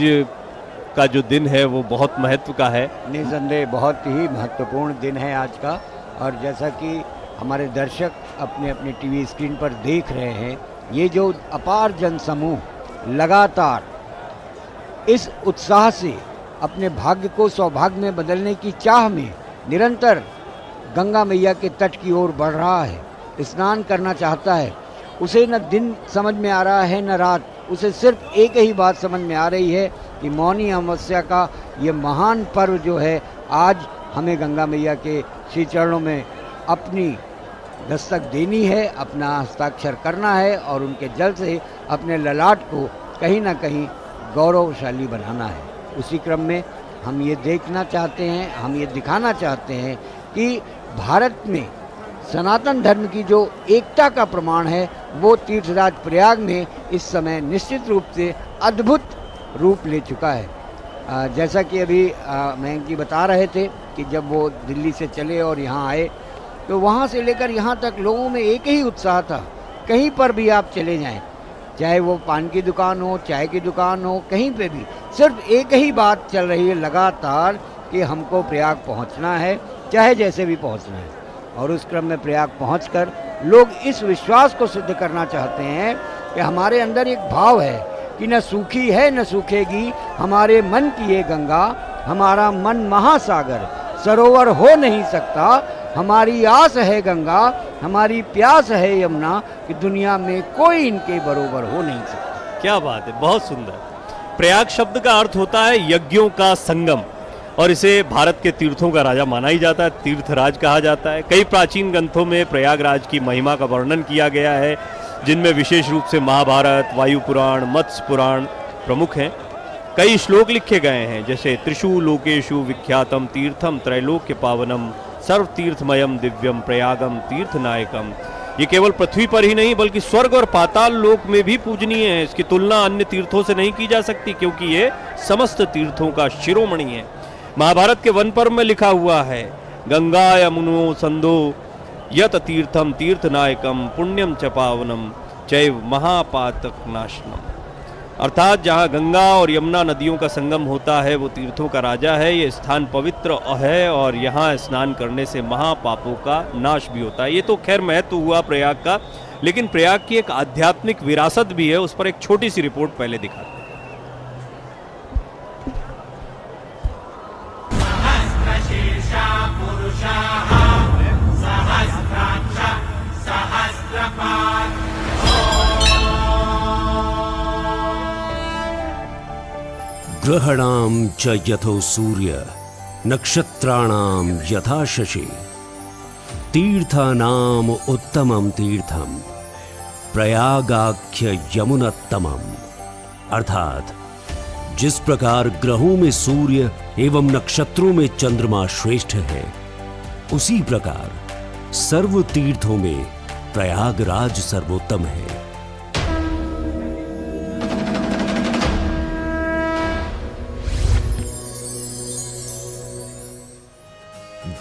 का जो दिन है वो बहुत महत्व का है। निसंदेह बहुत ही महत्वपूर्ण दिन है आज का। और जैसा कि हमारे दर्शक अपने अपने टीवी स्क्रीन पर देख रहे हैं, ये जो अपार जनसमूह लगातार इस उत्साह से अपने भाग्य को सौभाग्य में बदलने की चाह में निरंतर गंगा मैया के तट की ओर बढ़ रहा है, स्नान करना चाहता है। उसे न दिन समझ में आ रहा है न रात, उसे सिर्फ एक ही बात समझ में आ रही है कि मौनी अमावस्या का ये महान पर्व जो है, आज हमें गंगा मैया के श्री चरणों में अपनी दस्तक देनी है, अपना हस्ताक्षर करना है और उनके जल से अपने ललाट को कहीं ना कहीं गौरवशाली बनाना है। उसी क्रम में हम ये देखना चाहते हैं, हम ये दिखाना चाहते हैं कि भारत में सनातन धर्म की जो एकता का प्रमाण है वो तीर्थराज प्रयाग में इस समय निश्चित रूप से अद्भुत रूप ले चुका है। जैसा कि अभी मयंक जी बता रहे थे कि जब वो दिल्ली से चले और यहाँ आए तो वहाँ से लेकर यहाँ तक लोगों में एक ही उत्साह था। कहीं पर भी आप चले जाएं, चाहे वो पान की दुकान हो, चाय की दुकान हो, कहीं पे भी सिर्फ एक ही बात चल रही है लगातार कि हमको प्रयाग पहुंचना है, चाहे जैसे भी पहुंचना है। और उस क्रम में प्रयाग पहुंचकर लोग इस विश्वास को सिद्ध करना चाहते हैं कि हमारे अंदर एक भाव है कि न सूखी है न सूखेगी हमारे मन की ये गंगा, हमारा मन महासागर, सरोवर हो नहीं सकता, हमारी आस है गंगा, हमारी प्यास है यमुना, कि दुनिया में कोई इनके बरोबर हो नहीं सकता। क्या बात है, बहुत सुंदर। प्रयाग शब्द का अर्थ होता है यज्ञों का संगम, और इसे भारत के तीर्थों का राजा माना ही जाता है, तीर्थराज कहा जाता है। कई प्राचीन ग्रंथों में प्रयागराज की महिमा का वर्णन किया गया है, जिनमें विशेष रूप से महाभारत, वायु पुराण, मत्स्य पुराण प्रमुख हैं। कई श्लोक लिखे गए हैं, जैसे त्रिषु लोकेषु विख्यातम तीर्थम त्रैलोक्य पावनम सर्व तीर्थमयम दिव्यम प्रयागम तीर्थनायकम। ये केवल पृथ्वी पर ही नहीं बल्कि स्वर्ग और पाताल लोक में भी पूजनीय है। इसकी तुलना अन्य तीर्थों से नहीं की जा सकती, क्योंकि ये समस्त तीर्थों का शिरोमणि है। महाभारत के वन पर्व में लिखा हुआ है, गंगा यमुनो संदो यत तीर्थम तीर्थनायकम पुण्यम च पावनम चैव महापातक नाशनम। अर्थात जहाँ गंगा और यमुना नदियों का संगम होता है वो तीर्थों का राजा है। ये स्थान पवित्र है और यहाँ स्नान करने से महापापों का नाश भी होता है। ये तो खैर महत्व हुआ प्रयाग का, लेकिन प्रयाग की एक आध्यात्मिक विरासत भी है, उस पर एक छोटी सी रिपोर्ट पहले दिखाते हैं। ग्रहणाम च यथो सूर्य नक्षत्राणाम यथा शशि तीर्थानाम उत्तमम तीर्थम प्रयागाख्य यमुनोत्तमम। अर्थात जिस प्रकार ग्रहों में सूर्य एवं नक्षत्रों में चंद्रमा श्रेष्ठ है, उसी प्रकार सर्व तीर्थों में प्रयागराज सर्वोत्तम है।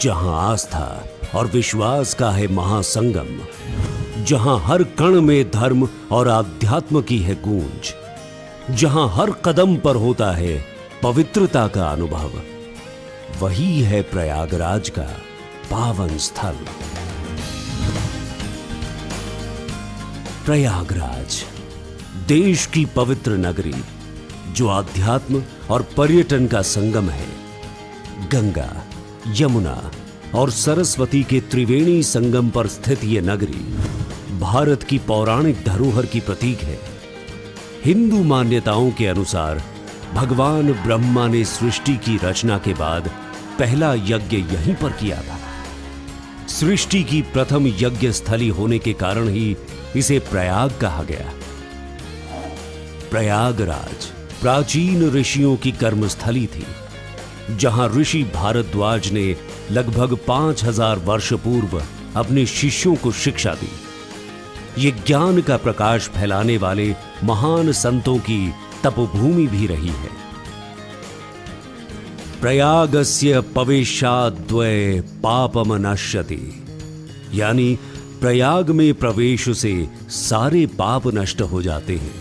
जहां आस्था और विश्वास का है महासंगम, जहां हर कण में धर्म और आध्यात्म की है गूंज, जहां हर कदम पर होता है पवित्रता का अनुभव, वही है प्रयागराज का पावन स्थल। प्रयागराज देश की पवित्र नगरी, जो आध्यात्म और पर्यटन का संगम है। गंगा, यमुना और सरस्वती के त्रिवेणी संगम पर स्थित यह नगरी भारत की पौराणिक धरोहर की प्रतीक है। हिंदू मान्यताओं के अनुसार भगवान ब्रह्मा ने सृष्टि की रचना के बाद पहला यज्ञ यहीं पर किया था। सृष्टि की प्रथम यज्ञ स्थली होने के कारण ही इसे प्रयाग कहा गया। प्रयागराज प्राचीन ऋषियों की कर्मस्थली थी, जहां ऋषि भारद्वाज ने लगभग 5000 वर्ष पूर्व अपने शिष्यों को शिक्षा दी। ये ज्ञान का प्रकाश फैलाने वाले महान संतों की तपोभूमि भी रही है। प्रयागस्य प्रवेशाद्वय पापम नश्यति, यानी प्रयाग में प्रवेश से सारे पाप नष्ट हो जाते हैं।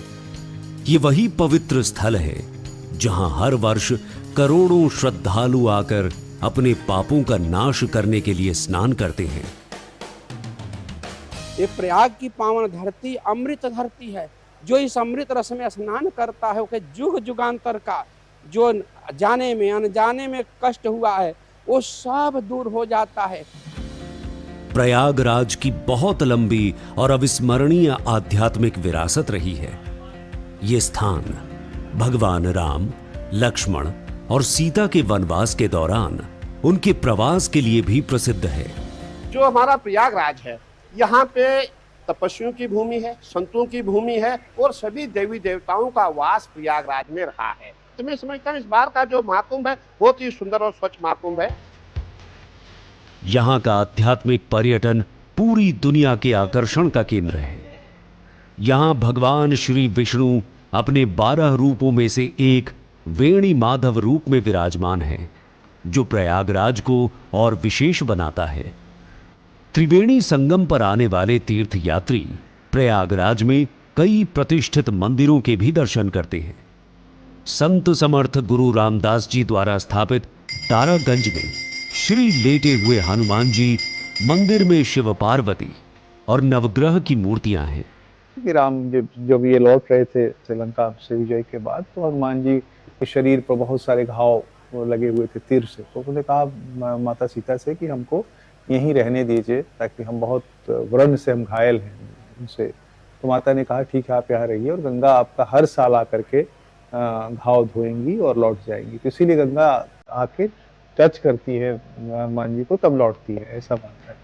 ये वही पवित्र स्थल है जहां हर वर्ष करोड़ों श्रद्धालु आकर अपने पापों का नाश करने के लिए स्नान करते हैं। ये प्रयाग की पावन धरती अमृत धरती है। जो इस अमृत रस में स्नान करता है उसे जुग जुगांतर का जो जाने में अनजाने में कष्ट हुआ है वो सब दूर हो जाता है। प्रयागराज की बहुत लंबी और अविस्मरणीय आध्यात्मिक विरासत रही है। ये स्थान भगवान राम, लक्ष्मण और सीता के वनवास के दौरान उनके प्रवास के लिए भी प्रसिद्ध है। जो हमारा प्रयागराज है, यहाँ पे तपस्वियों की भूमि है, संतों की भूमि है और सभी देवी देवताओं का वास प्रयागराज में रहा है। तो मैं समझता हूँ इस बार का जो महाकुंभ है बहुत ही सुंदर और स्वच्छ महाकुंभ है। यहाँ का आध्यात्मिक पर्यटन पूरी दुनिया के आकर्षण का केंद्र है। यहाँ भगवान श्री विष्णु अपने 12 रूपों में से एक वेणी माधव रूप में विराजमान है, जो प्रयागराज को और विशेष बनाता है। त्रिवेणी संगम पर आने वाले तीर्थ यात्री प्रयागराज में कई प्रतिष्ठित मंदिरों के भी दर्शन करते हैं। संत समर्थ गुरु रामदास जी द्वारा स्थापित तारागंज में श्री लेटे हुए हनुमान जी मंदिर में शिव पार्वती और नवग्रह की मूर्तियां हैं। कि राम जब ये लौट रहे थे श्रीलंका से विजय के बाद, तो हनुमान जी के शरीर पर बहुत सारे घाव लगे हुए थे तीर से। तो उन्होंने कहा माता सीता से कि हमको यहीं रहने दीजिए, ताकि हम बहुत व्रण से हम घायल हैं उनसे। तो माता ने कहा ठीक है, आप यहाँ रहिए और गंगा आपका हर साल आकर के घाव धोएंगी और लौट जाएंगी। तो इसीलिए गंगा आके टच करती है हनुमान जी को, तब लौटती है, ऐसा मानता है।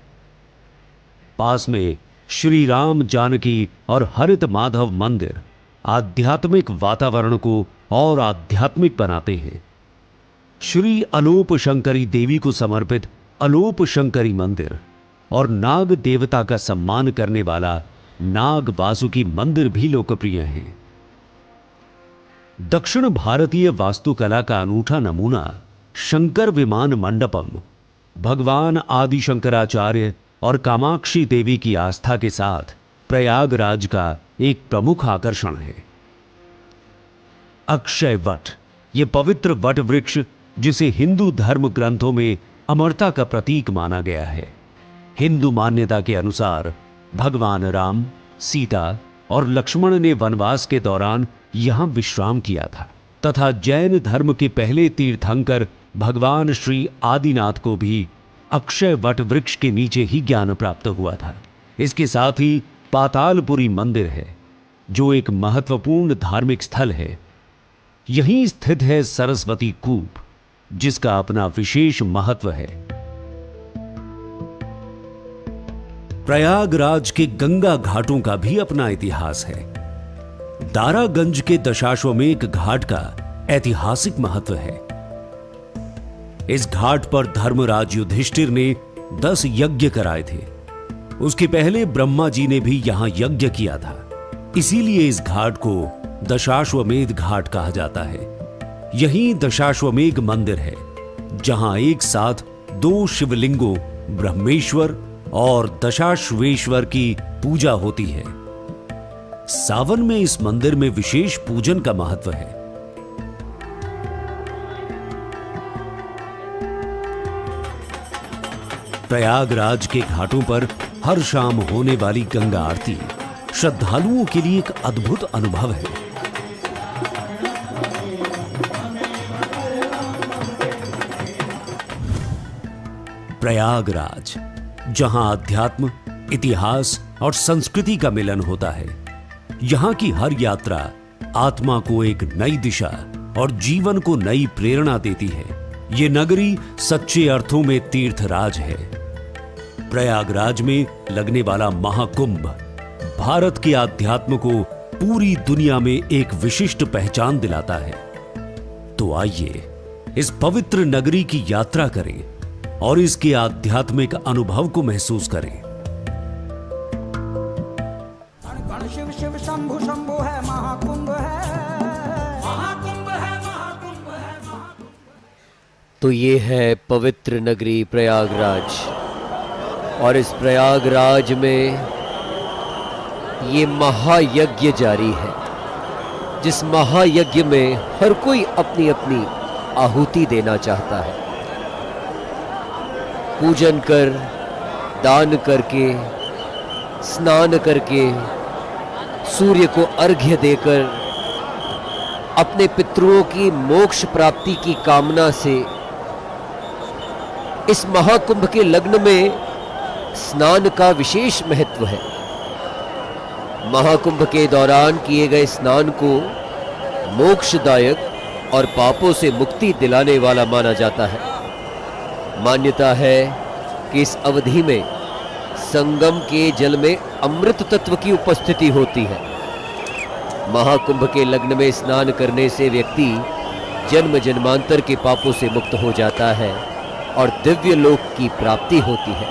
पास में श्री राम जानकी और हरित माधव मंदिर आध्यात्मिक वातावरण को और आध्यात्मिक बनाते हैं। श्री अलोप शंकरी देवी को समर्पित अलोप शंकरी मंदिर और नाग देवता का सम्मान करने वाला नाग वासुकी मंदिर भी लोकप्रिय हैं। दक्षिण भारतीय वास्तुकला का अनूठा नमूना शंकर विमान मंडपम भगवान आदि शंकराचार्य और कामाक्षी देवी की आस्था के साथ प्रयागराज का एक प्रमुख आकर्षण है। अक्षय वट, ये पवित्र वट वृक्ष जिसे हिंदू धर्म ग्रंथों में अमरता का प्रतीक माना गया है। हिंदू मान्यता के अनुसार भगवान राम, सीता और लक्ष्मण ने वनवास के दौरान यहां विश्राम किया था, तथा जैन धर्म के पहले तीर्थंकर भगवान श्री आदिनाथ को भी अक्षय वट वृक्ष के नीचे ही ज्ञान प्राप्त हुआ था। इसके साथ ही पातालपुरी मंदिर है, जो एक महत्वपूर्ण धार्मिक स्थल है। यहीं स्थित है सरस्वती कूप, जिसका अपना विशेष महत्व है। प्रयागराज के गंगा घाटों का भी अपना इतिहास है। दारागंज के दशाश्वमेध घाट का ऐतिहासिक महत्व है। इस घाट पर धर्मराज युधिष्ठिर ने 10 यज्ञ कराए थे। उसके पहले ब्रह्मा जी ने भी यहां यज्ञ किया था, इसीलिए इस घाट को दशाश्वमेध घाट कहा जाता है। यही दशाश्वमेध मंदिर है, जहां एक साथ 2 शिवलिंगों ब्रह्मेश्वर और दशाश्वेश्वर की पूजा होती है। सावन में इस मंदिर में विशेष पूजन का महत्व है। प्रयागराज के घाटों पर हर शाम होने वाली गंगा आरती श्रद्धालुओं के लिए एक अद्भुत अनुभव है। प्रयागराज, जहां अध्यात्म, इतिहास और संस्कृति का मिलन होता है। यहां की हर यात्रा आत्मा को एक नई दिशा और जीवन को नई प्रेरणा देती है। ये नगरी सच्चे अर्थों में तीर्थराज है। प्रयागराज में लगने वाला महाकुंभ भारत के आध्यात्म को पूरी दुनिया में एक विशिष्ट पहचान दिलाता है। तो आइए इस पवित्र नगरी की यात्रा करें और इसके आध्यात्मिक अनुभव को महसूस करें। शिव शिव शंभु शंभु है, महाकुंभ है, महाकुंभ है, महाकुंभ है। तो ये है पवित्र नगरी प्रयागराज, और इस प्रयागराज में ये महायज्ञ जारी है, जिस महायज्ञ में हर कोई अपनी अपनी आहुति देना चाहता है। पूजन कर, दान करके, स्नान करके, सूर्य को अर्घ्य देकर, अपने पितरों की मोक्ष प्राप्ति की कामना से इस महाकुंभ के लग्न में स्नान का विशेष महत्व है। महाकुंभ के दौरान किए गए स्नान को मोक्षदायक और पापों से मुक्ति दिलाने वाला माना जाता है। मान्यता है कि इस अवधि में संगम के जल में अमृत तत्व की उपस्थिति होती है। महाकुंभ के लग्न में स्नान करने से व्यक्ति जन्म जन्मांतर के पापों से मुक्त हो जाता है और दिव्य लोक की प्राप्ति होती है।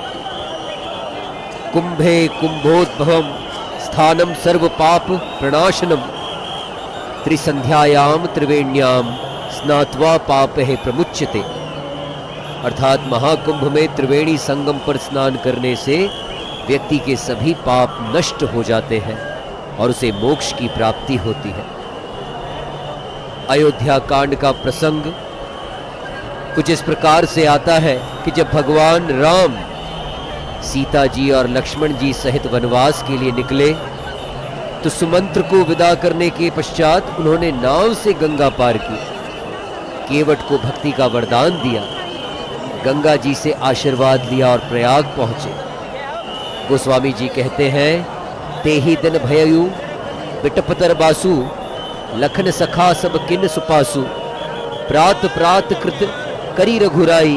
कुंभे कुंभोद्भवम स्थानम सर्व पाप प्रणाशनम त्रिसंध्यायाम त्रिवेण्याम स्नात्वा पापः प्रमुच्यते। अर्थात महाकुंभ में त्रिवेणी संगम पर स्नान करने से व्यक्ति के सभी पाप नष्ट हो जाते हैं और उसे मोक्ष की प्राप्ति होती है। अयोध्या कांड का प्रसंग कुछ इस प्रकार से आता है कि जब भगवान राम सीता जी और लक्ष्मण जी सहित वनवास के लिए निकले तो सुमंत्र को विदा करने के पश्चात उन्होंने नाव से गंगा पार की, केवट को भक्ति का वरदान दिया, गंगा जी से आशीर्वाद लिया और प्रयाग पहुंचे। गोस्वामी जी कहते हैं, ते ही दिन भययु बिटपतर बासु, लखन सखा सब किन सुपासु, प्रात प्रात कृत करी रघुराई,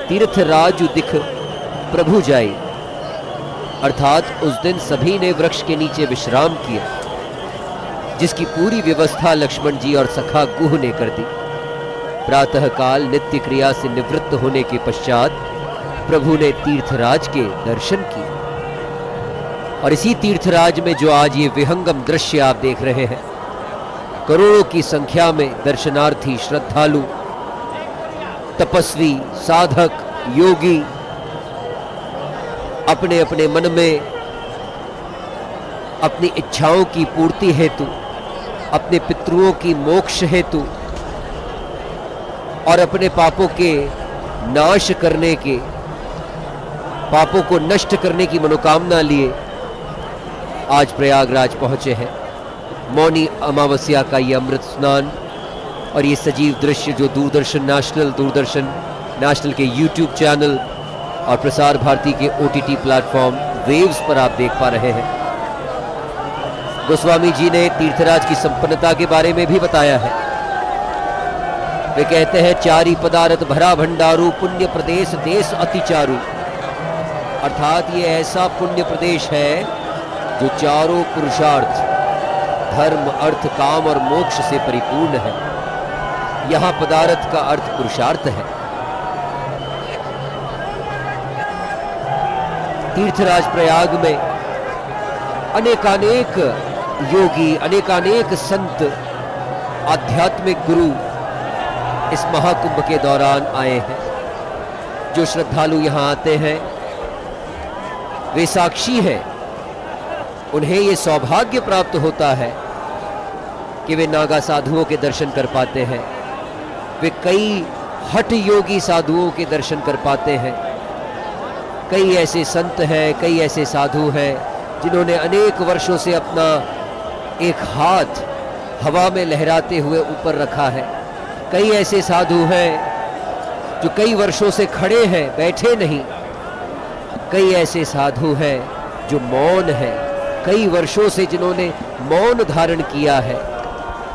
तीर्थ राजु दिख प्रभु जाई। अर्थात उस दिन सभी ने वृक्ष के नीचे विश्राम किया, जिसकी पूरी व्यवस्था लक्ष्मण जी और सखा गुह ने कर दी। प्रातः काल नित्य क्रिया से निवृत्त होने के पश्चात प्रभु ने तीर्थराज के दर्शन किए। और इसी तीर्थराज में जो आज ये विहंगम दृश्य आप देख रहे हैं, करोड़ों की संख्या में दर्शनार्थी, श्रद्धालु, तपस्वी, साधक, योगी अपने अपने मन में अपनी इच्छाओं की पूर्ति हेतु, अपने पितरुओं की मोक्ष हेतु और अपने पापों के नाश करने के, पापों को नष्ट करने की मनोकामना लिए आज प्रयागराज पहुंचे हैं। मौनी अमावस्या का ये अमृत स्नान और ये सजीव दृश्य जो दूरदर्शन नेशनल के YouTube चैनल और प्रसार भारती के OTT प्लेटफॉर्म वेव्स पर आप देख पा रहे हैं। गोस्वामी जी ने तीर्थराज की संपन्नता के बारे में भी बताया है। वे कहते हैं, चारी पदार्थ भरा भंडारू, पुण्य प्रदेश देश अति चारू। अर्थात ये ऐसा पुण्य प्रदेश है जो चारों पुरुषार्थ, धर्म, अर्थ, काम और मोक्ष से परिपूर्ण है। यहाँ पदार्थ का अर्थ पुरुषार्थ है। तीर्थराज प्रयाग में अनेकानेक योगी, अनेकानेक संत, आध्यात्मिक गुरु इस महाकुंभ के दौरान आए हैं। जो श्रद्धालु यहाँ आते हैं वे साक्षी हैं। उन्हें ये सौभाग्य प्राप्त होता है कि वे नागा साधुओं के दर्शन कर पाते हैं, वे कई हठ योगी साधुओं के दर्शन कर पाते हैं। कई ऐसे संत हैं, कई ऐसे साधु हैं जिन्होंने अनेक वर्षों से अपना एक हाथ हवा में लहराते हुए ऊपर रखा है। कई ऐसे साधु हैं जो कई वर्षों से खड़े हैं, बैठे नहीं। कई ऐसे साधु हैं जो मौन हैं, कई वर्षों से जिन्होंने मौन धारण किया है।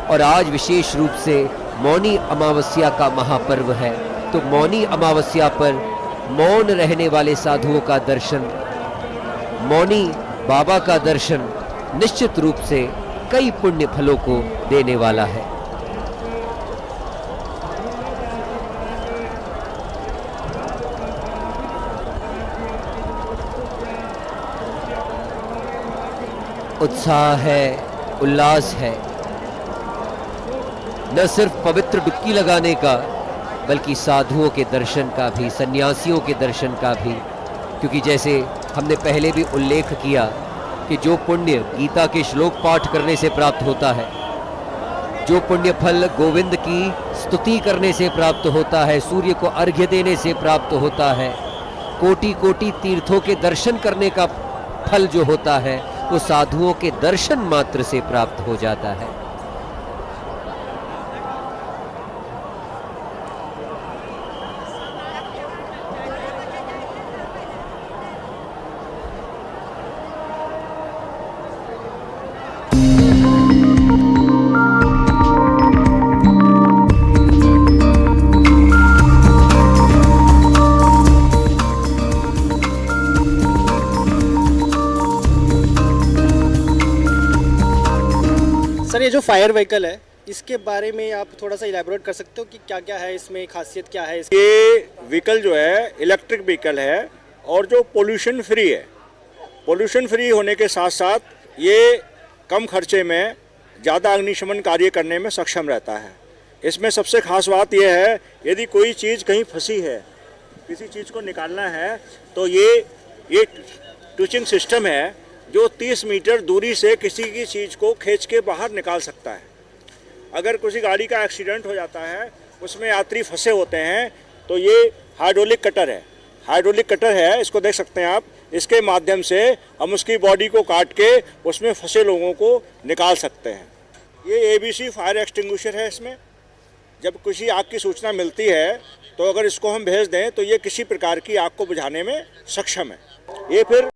और आज विशेष रूप से मौनी अमावस्या का महापर्व है, तो मौनी अमावस्या पर मौन रहने वाले साधुओं का दर्शन, मौनी बाबा का दर्शन निश्चित रूप से कई पुण्य फलों को देने वाला है। उत्साह है, उल्लास है, न सिर्फ पवित्र डुबकी लगाने का बल्कि साधुओं के दर्शन का भी, सन्यासियों के दर्शन का भी। क्योंकि जैसे हमने पहले भी उल्लेख किया कि जो पुण्य गीता के श्लोक पाठ करने से प्राप्त होता है, जो पुण्य फल गोविंद की स्तुति करने से प्राप्त होता है, सूर्य को अर्घ्य देने से प्राप्त होता है, कोटि कोटि तीर्थों के दर्शन करने का फल जो होता है वो साधुओं के दर्शन मात्र से प्राप्त हो जाता है। सर, ये जो फायर व्हीकल है इसके बारे में आप थोड़ा सा इलैबोरेट कर सकते हो कि क्या क्या है इसमें, खासियत क्या है? ये व्हीकल जो है इलेक्ट्रिक व्हीकल है और जो पोल्यूशन फ्री है। पोल्यूशन फ्री होने के साथ साथ ये कम खर्चे में ज़्यादा अग्निशमन कार्य करने में सक्षम रहता है। इसमें सबसे खास बात यह है, यदि कोई चीज़ कहीं फंसी है, किसी चीज़ को निकालना है, तो ये ट्विचिंग सिस्टम है जो 30 मीटर दूरी से किसी की चीज़ को खींच के बाहर निकाल सकता है। अगर किसी गाड़ी का एक्सीडेंट हो जाता है, उसमें यात्री फंसे होते हैं, तो ये हाइड्रोलिक कटर है। हाइड्रोलिक कटर है, इसको देख सकते हैं आप। इसके माध्यम से हम उसकी बॉडी को काट के उसमें फंसे लोगों को निकाल सकते हैं। ये ABC फायर एक्सटिंग्विशर है। इसमें जब किसी आग की सूचना मिलती है तो अगर इसको हम भेज दें तो ये किसी प्रकार की आग को बुझाने में सक्षम है। ये फिर